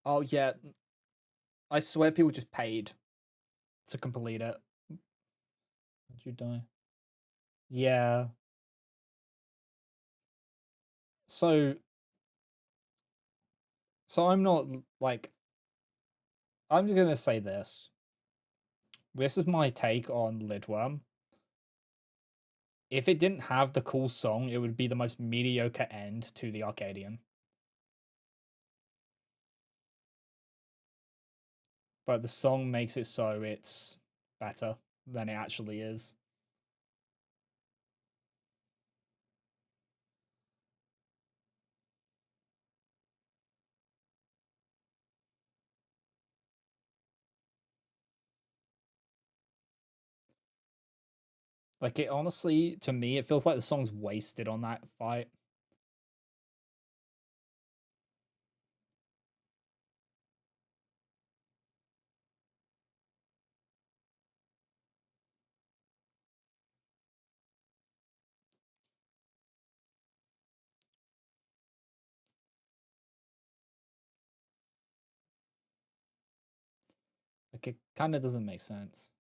Oh yeah, I swear people just paid to complete it. Did you die? Yeah. So I'm not like I'm gonna say this. This is my take on Lidworm. If it didn't have the cool song, it would be the most mediocre end to the Arcadian. But the song makes it so it's better than it actually is. Like it honestly, to me, it feels like the song's wasted on that fight. Like it kind of doesn't make sense.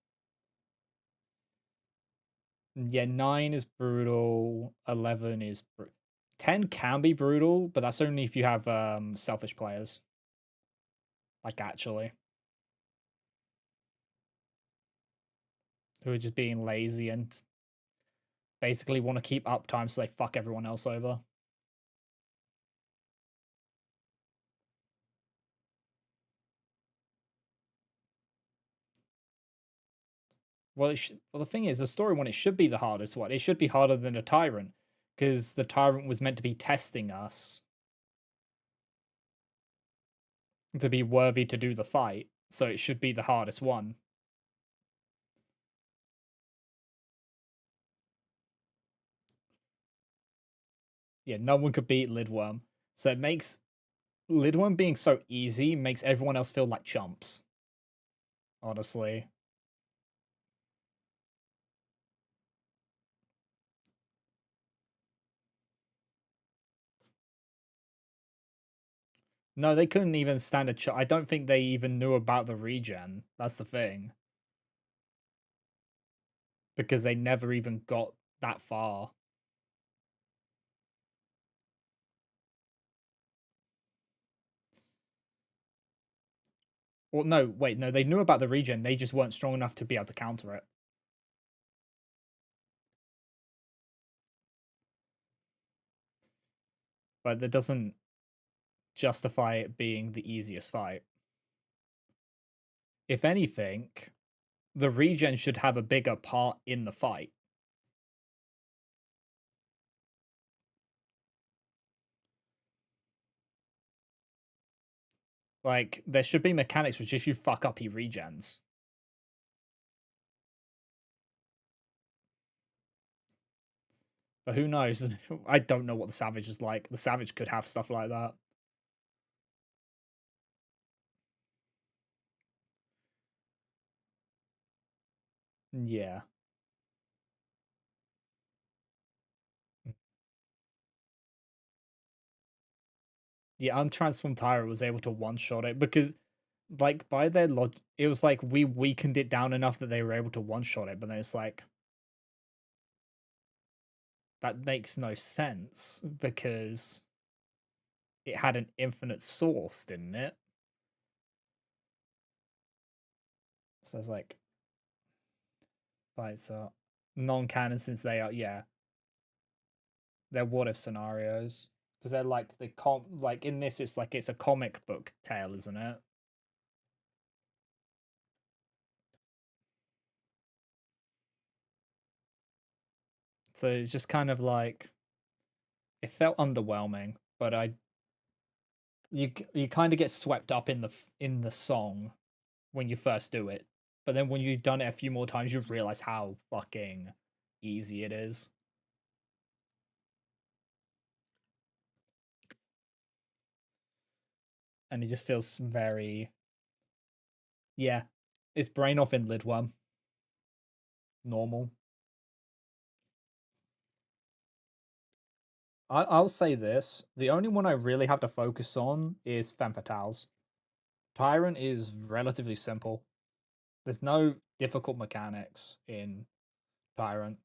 Yeah, 9 is brutal. 11 is 10 can be brutal, but that's only if you have selfish players. Like actually, who are just being lazy and basically want to keep uptime so they fuck everyone else over. Well, the thing is, the story one, it should be the hardest one. It should be harder than a tyrant because the tyrant was meant to be testing us to be worthy to do the fight. So it should be the hardest one. Yeah, no one could beat Lidworm. So it makes Lidworm being so easy makes everyone else feel like chumps. Honestly. No, they couldn't even stand a I don't think they even knew about the regen. That's the thing. Because they never even got that far. Well, no, wait, no, they knew about the regen. They just weren't strong enough to be able to counter it. But that doesn't justify it being the easiest fight. If anything, the regen should have a bigger part in the fight. Like, there should be mechanics which if you fuck up, he regens. But who knows? I don't know what the Savage is like. The Savage could have stuff like that. Yeah. Yeah, Untransformed Tyrant was able to one-shot it because, like, by their log, it was like we weakened it down enough that they were able to one-shot it, but then it's like, that makes no sense because it had an infinite source, didn't it? So it's like, fights are non-canon since they are, yeah, they're what if scenarios because they're like like in this it's like it's a comic book tale, isn't it? So it's just kind of like it felt underwhelming, but you kind of get swept up in the song when you first do it, but then when you've done it a few more times, you realize how fucking easy it is, and it just feels very yeah. It's brain off in Lidworm, normal. I'll say this: the only one I really have to focus on is Femme Fatales. Tyrant is relatively simple. There's no difficult mechanics in Tyrant.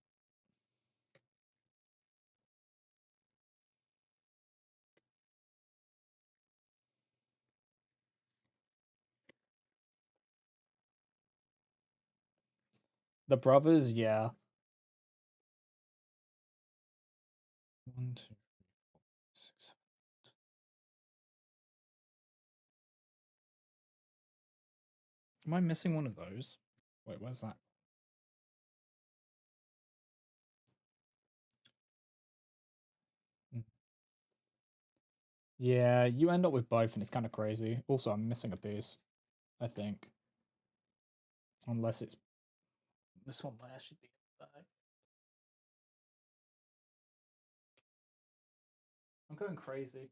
The brothers, yeah. One, two, six. Am I missing one of those? Wait, where's that? Mm. Yeah, you end up with both, and it's kind of crazy. Also, I'm missing a piece, I think. Unless it's this one might actually be in the bag. I'm going crazy.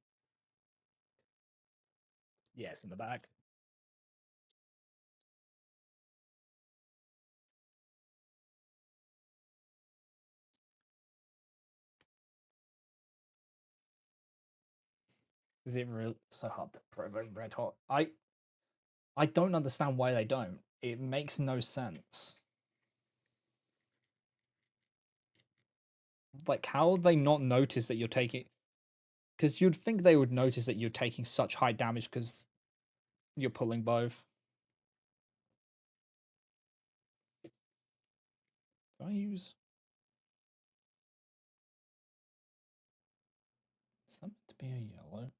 Yeah, it's in the bag. Is it really so hard to provoke red hot? I don't understand why they don't. It makes no sense. Like, how would they not notice that you're taking? Because you'd think they would notice that you're taking such high damage because you're pulling both. Do I use? Is that meant to be a yellow?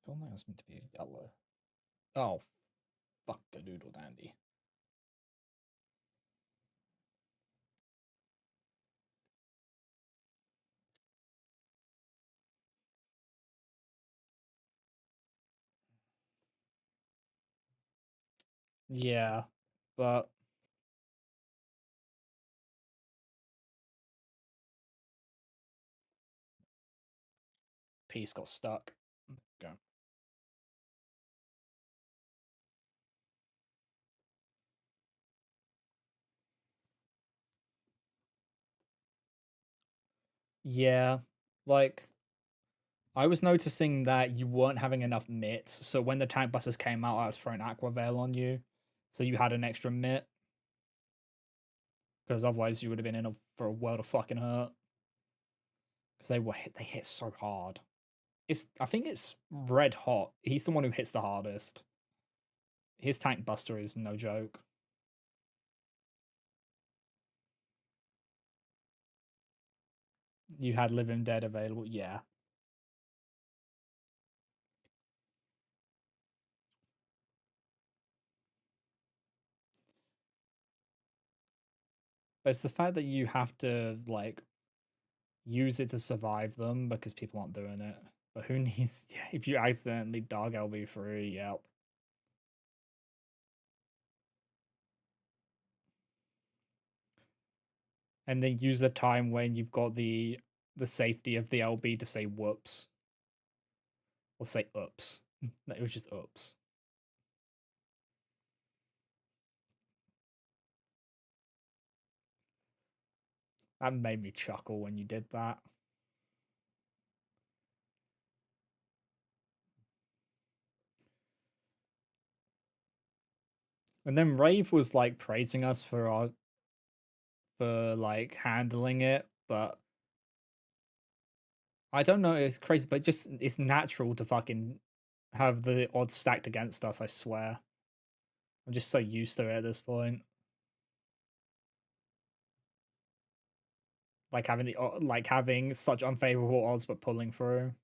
I feel like it's meant to be a yellow. Oh, fuck a doodle dandy. Yeah, but piece got stuck. Go. Yeah, like I was noticing that you weren't having enough mitts, so when the tank busters came out, I was throwing Aqua Veil on you, so you had an extra mitt, because otherwise you would have been in for a world of fucking hurt. Because they hit so hard. I think it's Red Hot. He's the one who hits the hardest. His tank buster is no joke. You had Living Dead available, yeah. But it's the fact that you have to like use it to survive them because people aren't doing it. But who needs? Yeah, if you accidentally dog LB3, yep. And then use the time when you've got the safety of the LB to say whoops or say oops. It was just oops. That made me chuckle when you did that. And then Rave was like praising us for like handling it, but I don't know, it's crazy, but just it's natural to fucking have the odds stacked against us, I swear. I'm just so used to it at this point. Like having such unfavorable odds but pulling through.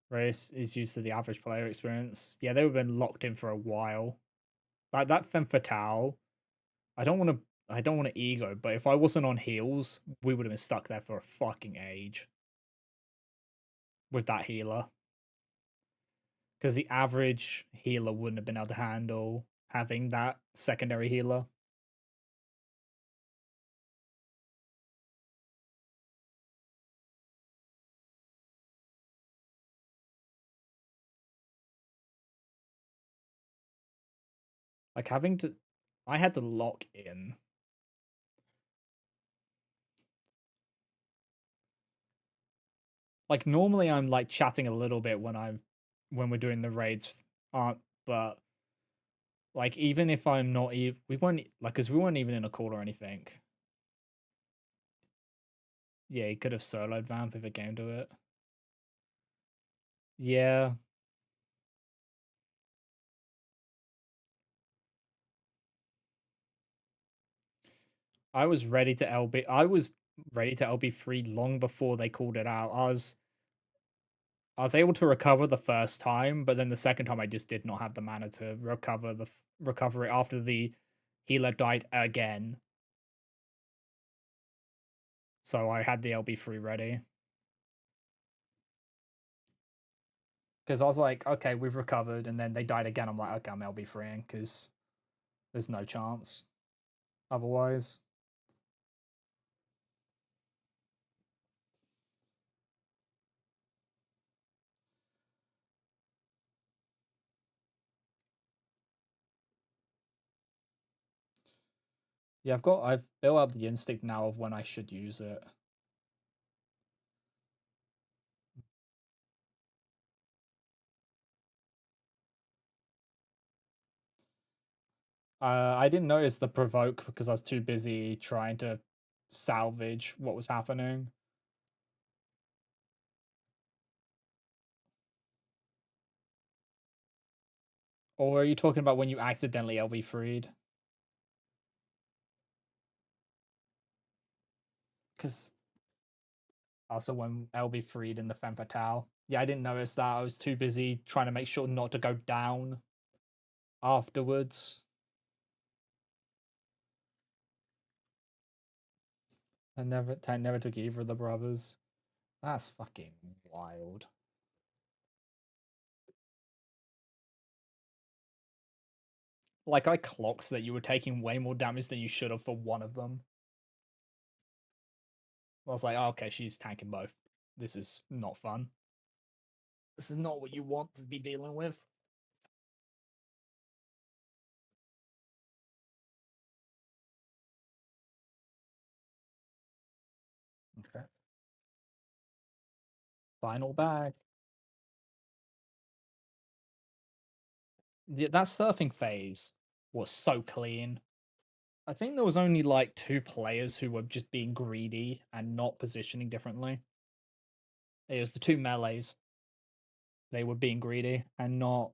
Race is used to the average player experience. Yeah, they've been locked in for a while. Like that Femme Fatale, I don't want to. I don't want to ego, but if I wasn't on heals, we would have been stuck there for a fucking age with that healer. Because the average healer wouldn't have been able to handle having that secondary healer. Like having to, I had to lock in. Like normally I'm like chatting a little bit when we're doing the raids, aren't but like even if I'm not even we weren't like because we weren't even in a call or anything. Yeah, he could have soloed Vamp if it came to it. Yeah, I was ready to LB. I was ready to LB3 long before they called it out. I was able to recover the first time, but then the second time I just did not have the mana to recover it after the healer died again. So I had the LB3 ready because I was like, okay, we've recovered, and then they died again. I'm like, okay, I'm LB3ing because there's no chance otherwise. Yeah, I've built up the instinct now of when I should use it. I didn't notice the provoke because I was too busy trying to salvage what was happening. Or are you talking about when you accidentally LB freed? Because also when LB freed in the Femme Fatale. Yeah, I didn't notice that. I was too busy trying to make sure not to go down afterwards. I never took either of the brothers. That's fucking wild. Like I clocked that you were taking way more damage than you should have for one of them. I was like, oh, okay, she's tanking both. This is not fun. This is not what you want to be dealing with. Okay. Final bag. That surfing phase was so clean. I think there was only like two players who were just being greedy and not positioning differently. It was the two melees. They were being greedy and not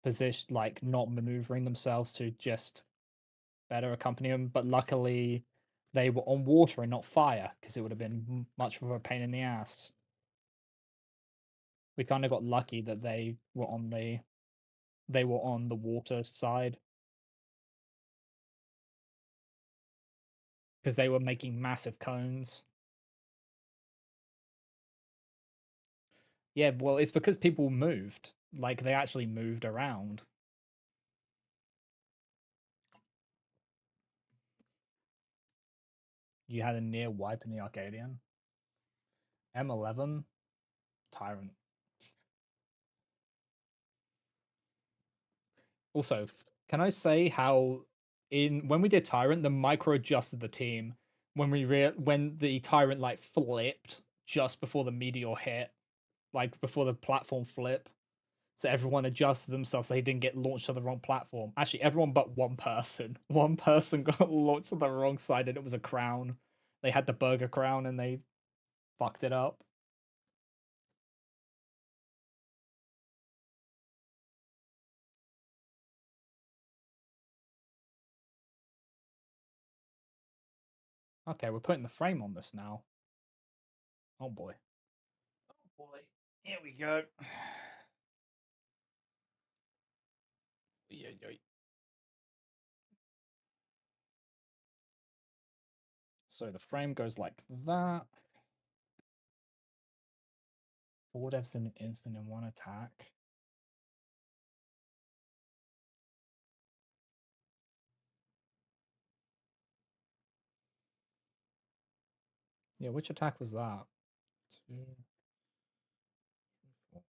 not maneuvering themselves to just better accompany them. But luckily, they were on water and not fire because it would have been much of a pain in the ass. We kind of got lucky that they were on the water side because they were making massive cones. Yeah, well, it's because people moved. Like they actually moved around. You had a near wipe in the Arcadian. M11 Tyrant. Also, can I say how in when we did Tyrant, the micro adjusted the team when the Tyrant like flipped just before the meteor hit, like before the platform flip. So everyone adjusted themselves so they didn't get launched to the wrong platform. Actually, everyone but one person. One person got launched to the wrong side and it was a crown. They had the burger crown and they fucked it up. Okay, we're putting the frame on this now. Oh boy. Oh boy. Here we go. Yeah, yeah. So the frame goes like that. 4 deaths in an instant in one attack. Yeah, which attack was that? 2, 3, 4.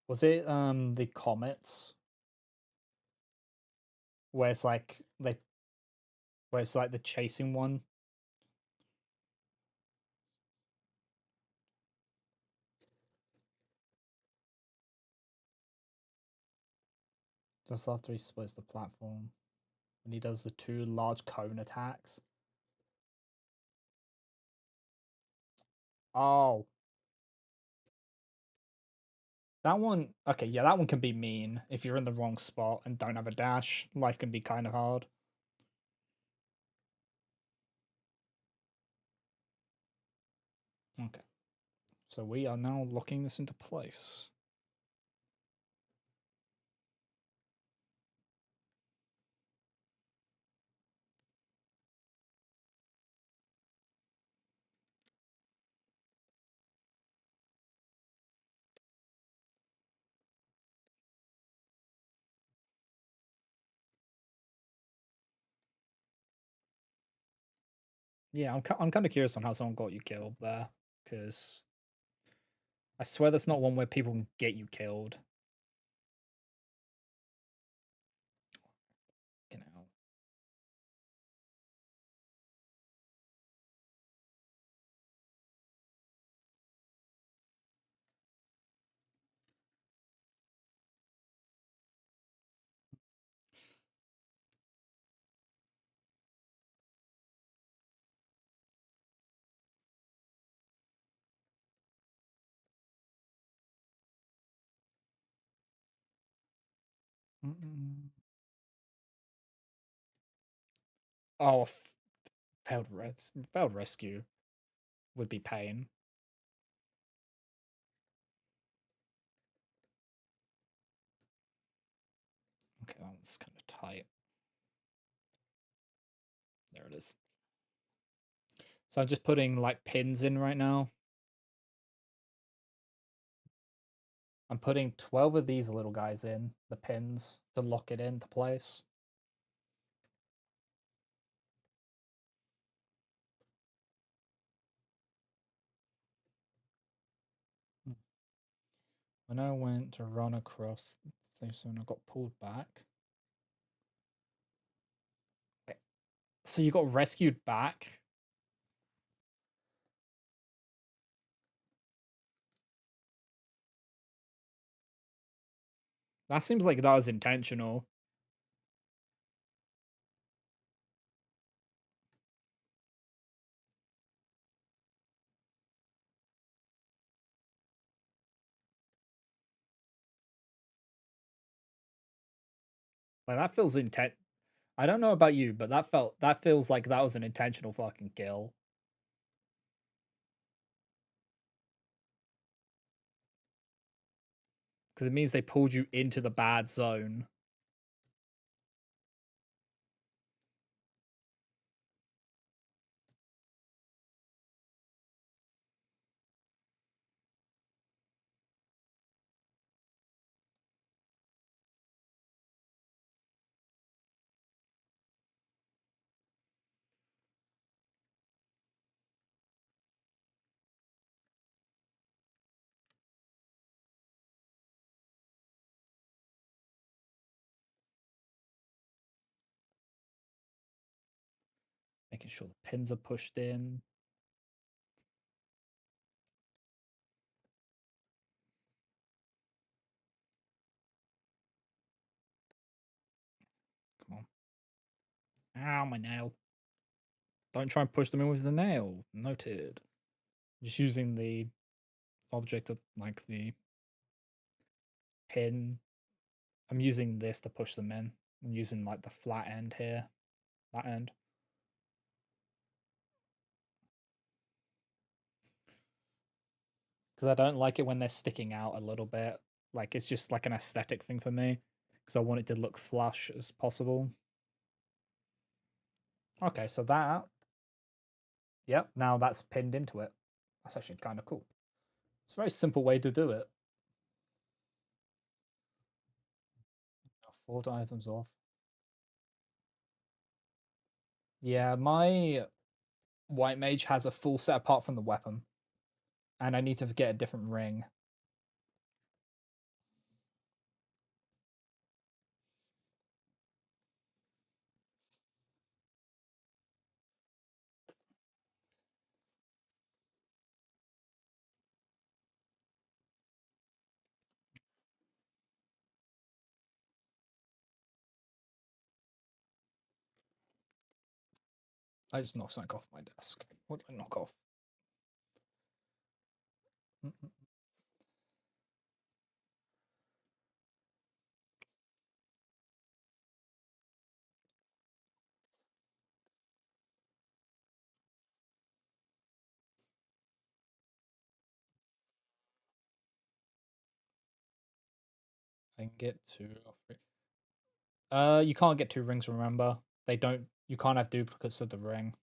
Was it the comets where it's like where it's like the chasing one? Just after he splits the platform. When he does the 2 large cone attacks. Oh. That one, okay, yeah, that one can be mean if you're in the wrong spot and don't have a dash. Life can be kind of hard. Okay, so we are now locking this into place. Yeah, I'm kind of curious on how someone got you killed there, because I swear that's not one where people can get you killed. You know. Oh, failed rescue would be pain. Okay, that one's kind of tight. There it is. So I'm just putting like pins in right now. I'm putting 12 of these little guys in, the pins, to lock it into place. When I went to run across the safe zone, I got pulled back. Wait, so you got rescued back? That seems like that was intentional. Like that feels intent. I don't know about you, but that feels like that was an intentional fucking kill. Because it means they pulled you into the bad zone. Making sure the pins are pushed in. Come on. Ow, my nail. Don't try and push them in with the nail. Noted. Just using the object of like the pin. I'm using this to push them in. I'm using like the flat end here. That end. because I don't like it when they're sticking out a little bit. Like it's just like an aesthetic thing for me because I want it to look flush as possible. Okay, so that, yep, now that's pinned into it. That's actually kind of cool. It's a very simple way to do it. 4 items off. Yeah, my white mage has a full set apart from the weapon, and I need to get a different ring. I just knocked something off my desk. What did I knock off? I can get 2 or 3. You can't get 2 rings, remember? They don't, you can't have duplicates of the ring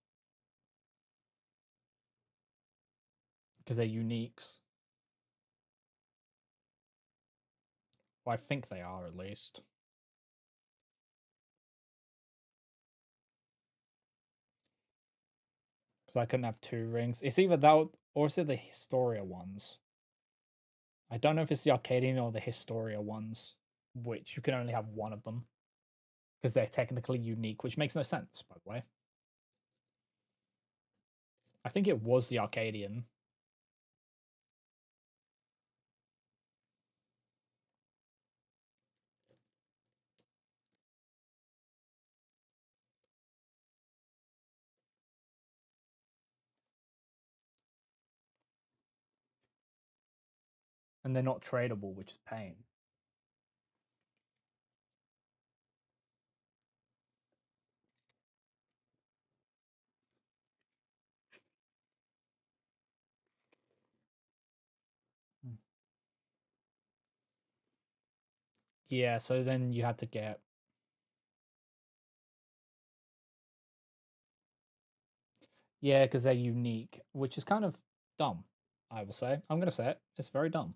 because they're uniques. Well, I think they are at least. Because I couldn't have 2 rings. It's either that or is it the Historia ones? I don't know if it's the Arcadian or the Historia ones, which you can only have one of them because they're technically unique, which makes no sense, by the way. I think it was the Arcadian. And they're not tradable, which is pain. Hmm. Yeah, so then you had to get. Yeah, because they're unique, which is kind of dumb, I will say. I'm going to say it. It's very dumb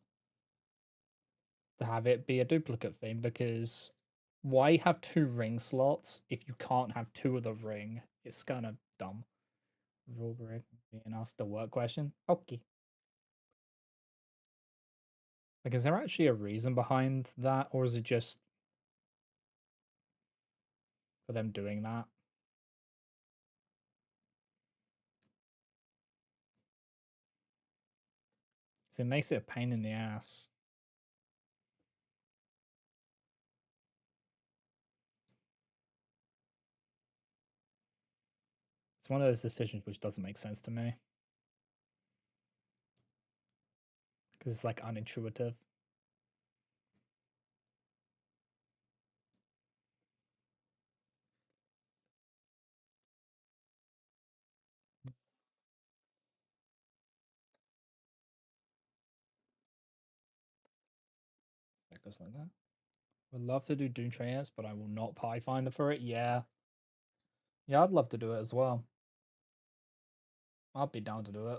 to have it be a duplicate thing because why have 2 ring slots if you can't have 2 of the ring? It's kind of dumb. Robert being asked the work question. Okay. Like, is there actually a reason behind that, or is it just for them doing that? Because it makes it a pain in the ass. It's one of those decisions which doesn't make sense to me because it's like unintuitive. That goes like that. Would love to do Doom Trainers, but I will not Pathfinder for it. Yeah. Yeah, I'd love to do it as well. I'd be down to do it.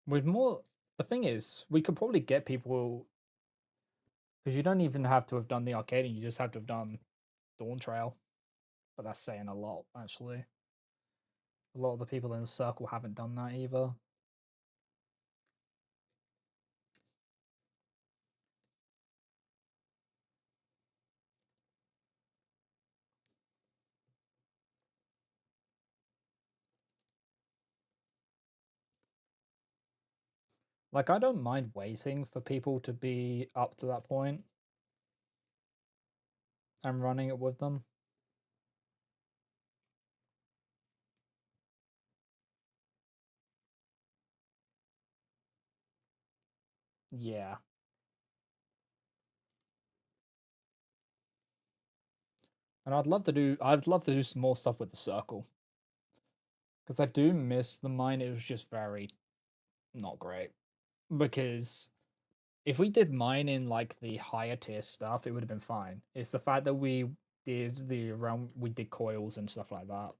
With more, the thing is, we could probably get people because you don't even have to have done the arcade, you just have to have done Dawn Trail. But that's saying a lot, actually. A lot of the people in the circle haven't done that either. Like, I don't mind waiting for people to be up to that point and running it with them. Yeah. And I'd love to do some more stuff with the circle. Because I do miss the mine, it was just very not great because if we did mine in like the higher tier stuff, it would have been fine. It's the fact that we did coils and stuff like that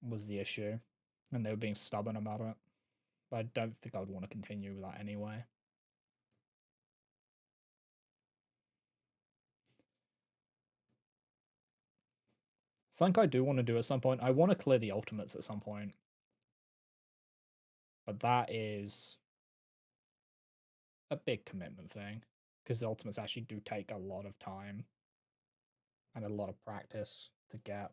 was the issue, and they were being stubborn about it. But I don't think I would want to continue with that anyway. Something I do want to do at some point. I want to clear the ultimates at some point, but that is a big commitment thing because the ultimates actually do take a lot of time and a lot of practice to get.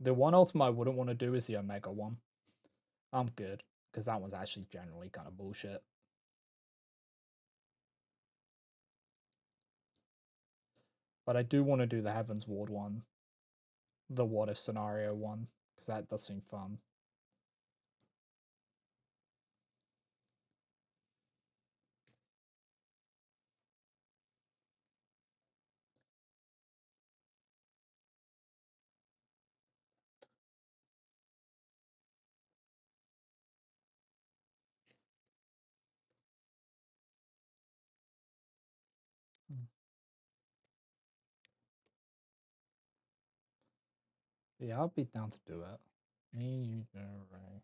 The one ultimate I wouldn't want to do is the Omega one. I'm good because that one's actually generally kind of bullshit. But I do want to do the Heaven's Ward one, the what if scenario one, because that does seem fun. Mm. Yeah, I'll be down to do it. Me, right.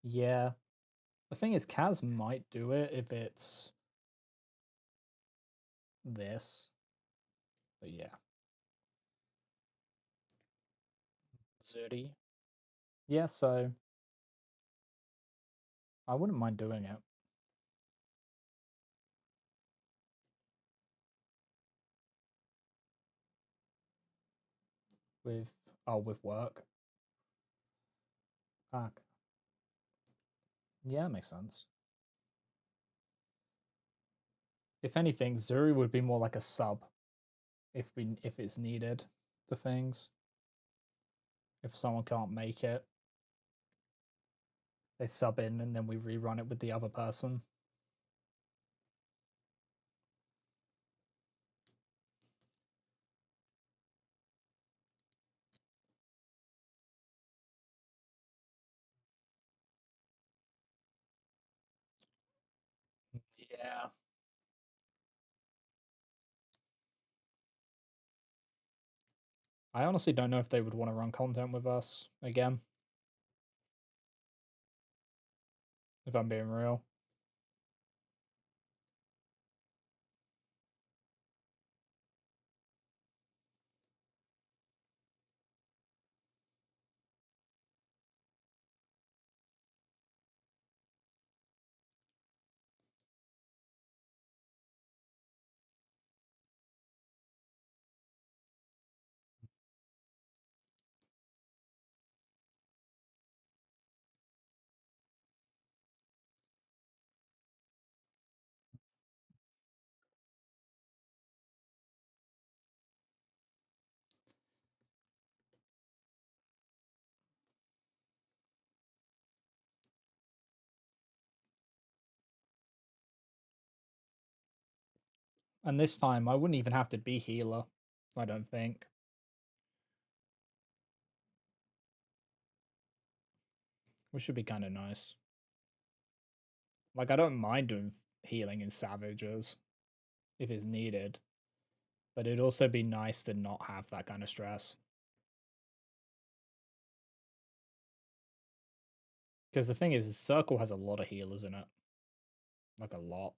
Yeah. The thing is, Kaz might do it if it's this. But yeah. Zuri. Yeah, so I wouldn't mind doing it with with work. Ah, yeah, makes sense. If anything, Zuri would be more like a sub if it's needed for things. If someone can't make it, they sub in and then we rerun it with the other person. Yeah. I honestly don't know if they would want to run content with us again, if I'm being real. And this time, I wouldn't even have to be healer, I don't think, which should be kind of nice. Like, I don't mind doing healing in Savages if it's needed, but it'd also be nice to not have that kind of stress. Because the thing is, Circle has a lot of healers in it. Like, a lot.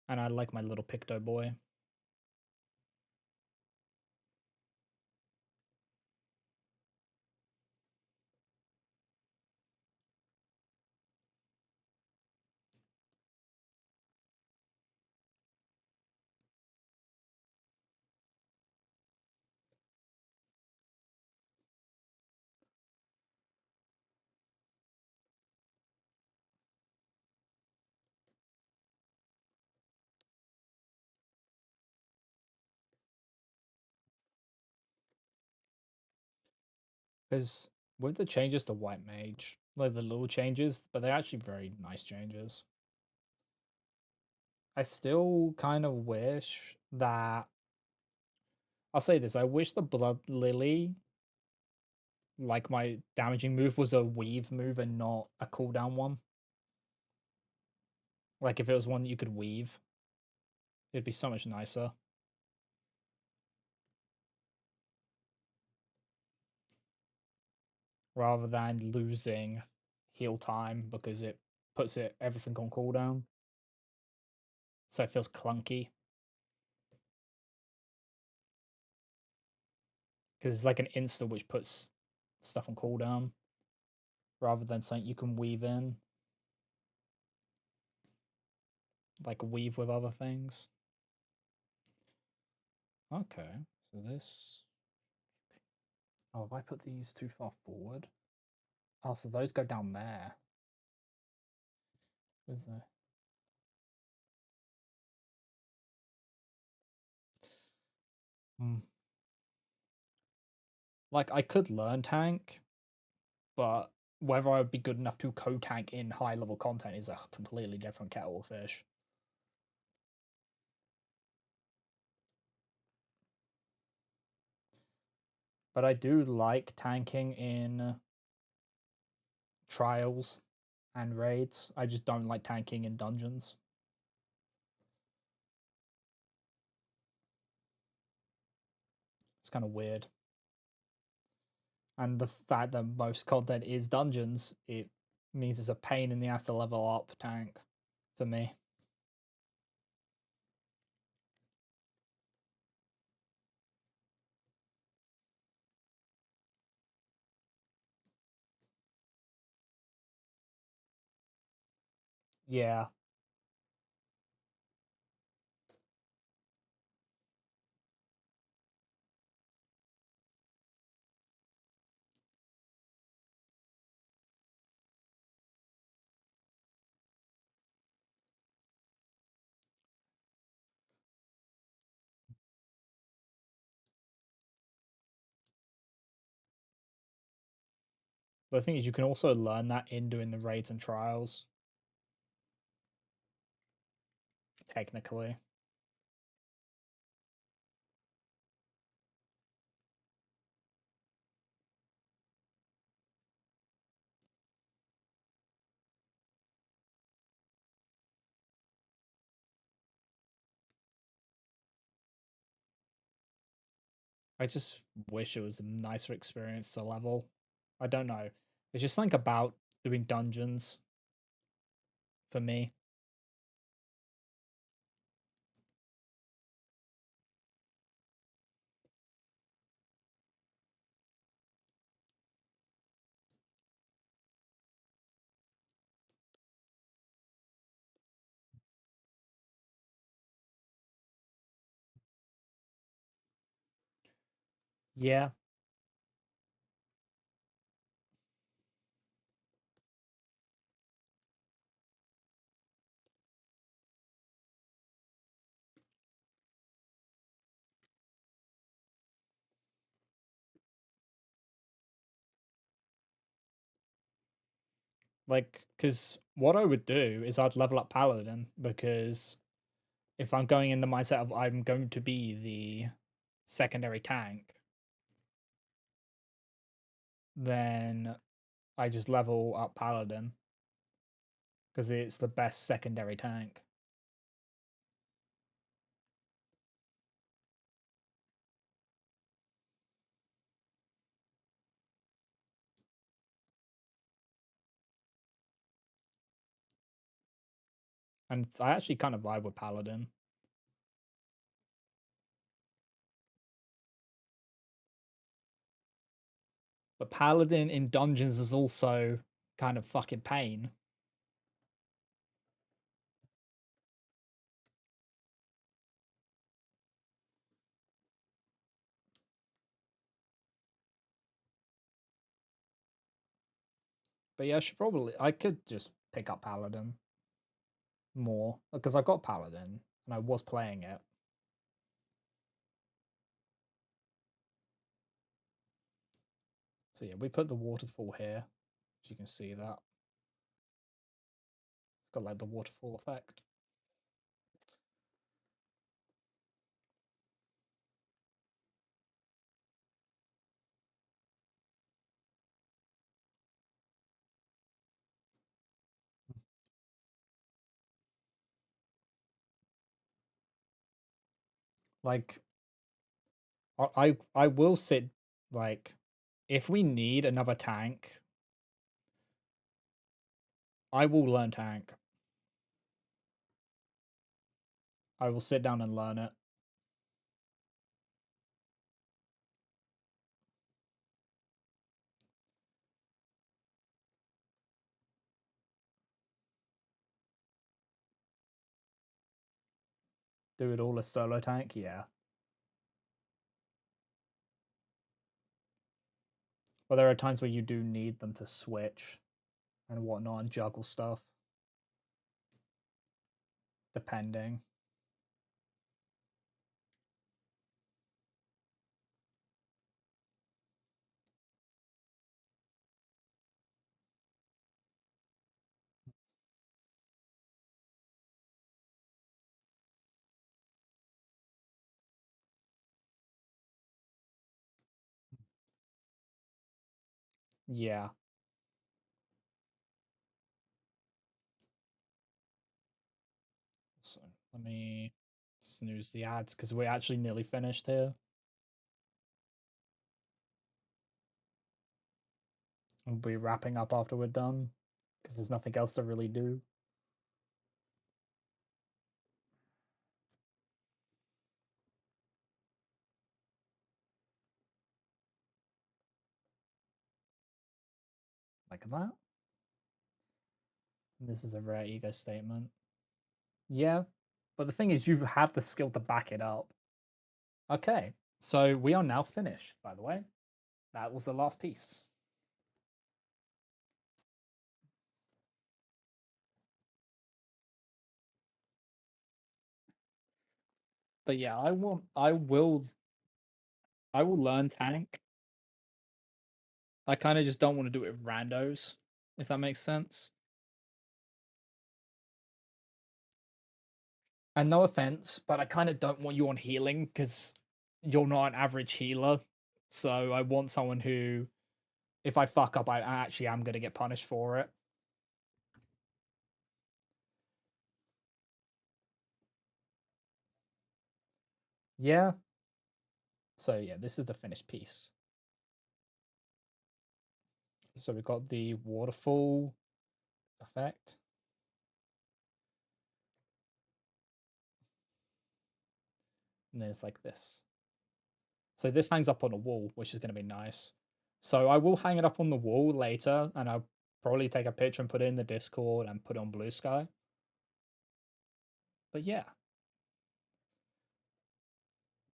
And I like my little Picto boy. Because with the changes to White Mage, like the little changes, but they're actually very nice changes. I still kind of wish that I'll say this, I wish the Blood Lily, like my damaging move, was a weave move and not a cooldown one. Like if it was one you could weave, it'd be so much nicer. Rather than losing heal time because it puts it everything on cooldown. So it feels clunky. Because it's like an insta which puts stuff on cooldown rather than something you can weave in. Like weave with other things. Okay, so this. Oh, have I put these too far forward? Oh, so those go down there. Is there? Hmm. Like I could learn tank, but whether I would be good enough to co-tank in high level content is a completely different kettle of fish. But I do like tanking in trials and raids. I just don't like tanking in dungeons. It's kind of weird. And the fact that most content is dungeons, it means it's a pain in the ass to level up tank for me. Yeah. But the thing is, you can also learn that in doing the raids and trials, technically. I just wish it was a nicer experience to level. I don't know. It's just something about doing dungeons for me. Yeah. Like, because what I would do is I'd level up Paladin because if I'm going in the mindset of I'm going to be the secondary tank, then I just level up Paladin because it's the best secondary tank. And I actually kind of vibe with Paladin. But Paladin in dungeons is also kind of fucking pain. But yeah, I could just pick up Paladin more because I got Paladin and I was playing it. So yeah, we put the waterfall here, as you can see that. It's got like the waterfall effect. Like I will sit like if we need another tank, I will learn tank. I will sit down and learn it. Do it all as solo tank, yeah. But there are times where you do need them to switch and whatnot and juggle stuff, depending. Yeah. So let me snooze the ads because we're actually nearly finished here. We'll be wrapping up after we're done because there's nothing else to really do. Like that. And this is a rare ego statement. Yeah. But the thing is, you have the skill to back it up. Okay. So we are now finished, by the way. That was the last piece. But yeah, I will learn tank. I kind of just don't want to do it with randos, if that makes sense. And no offense, but I kind of don't want you on healing because you're not an average healer. So I want someone who, if I fuck up, I actually am going to get punished for it. Yeah. So yeah, this is the finished piece. So we've got the waterfall effect. And then it's like this. So this hangs up on a wall, which is going to be nice. So I will hang it up on the wall later, and I'll probably take a picture and put it in the Discord and put it on Blue Sky. But yeah,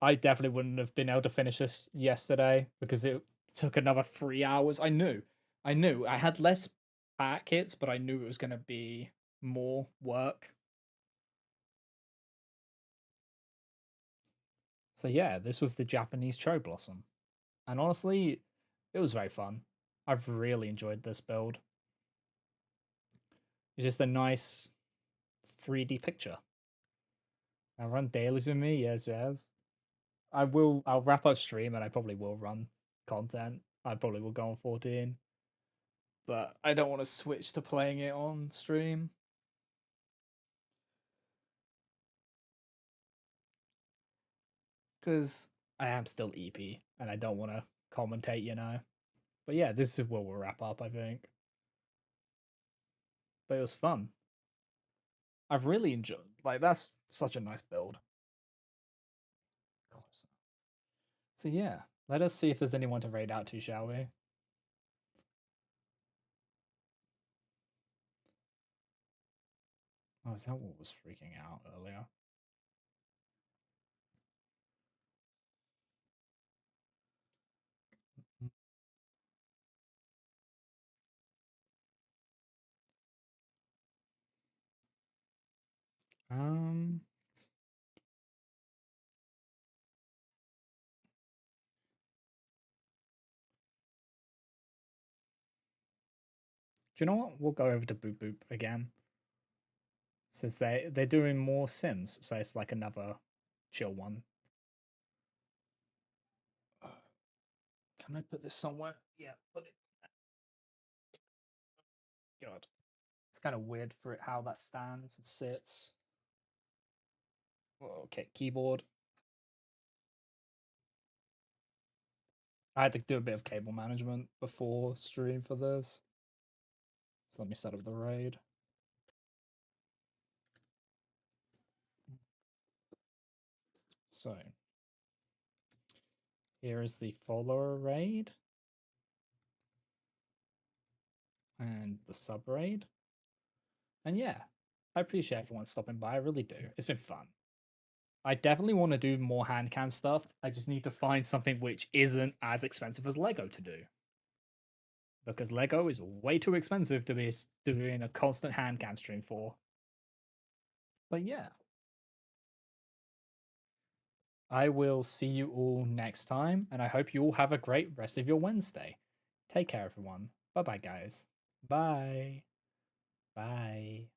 I definitely wouldn't have been able to finish this yesterday because it took another 3 hours. I knew. I had less packets, but I knew it was going to be more work. So yeah, this was the Japanese cherry blossom. And honestly, it was very fun. I've really enjoyed this build. It's just a nice 3D picture. I run dailies with me, yes, yes. I'll wrap up stream and I probably will run content. I probably will go on 14. But I don't want to switch to playing it on stream. Because I am still EP and I don't want to commentate, you know. But yeah, this is where we'll wrap up, I think. But it was fun. I've really enjoyed. Like that's such a nice build. Closer. So yeah, let us see if there's anyone to raid out to, shall we? Oh, is that what was freaking out earlier? Um, Do you know what? We'll go over to Boop Boop again. Since they're doing more Sims, so it's like another chill one. Can I put this somewhere? Yeah, put it. God, it's kind of weird for it how that stands and sits. Okay, keyboard. I had to do a bit of cable management before stream for this. So let me set up the raid. So here is the follower raid and the sub raid. And yeah, I appreciate everyone stopping by. I really do. It's been fun. I definitely want to do more hand cam stuff. I just need to find something which isn't as expensive as Lego to do. Because Lego is way too expensive to be doing a constant hand cam stream for. But yeah, I will see you all next time, and I hope you all have a great rest of your Wednesday. Take care, everyone. Bye bye, guys. Bye. Bye.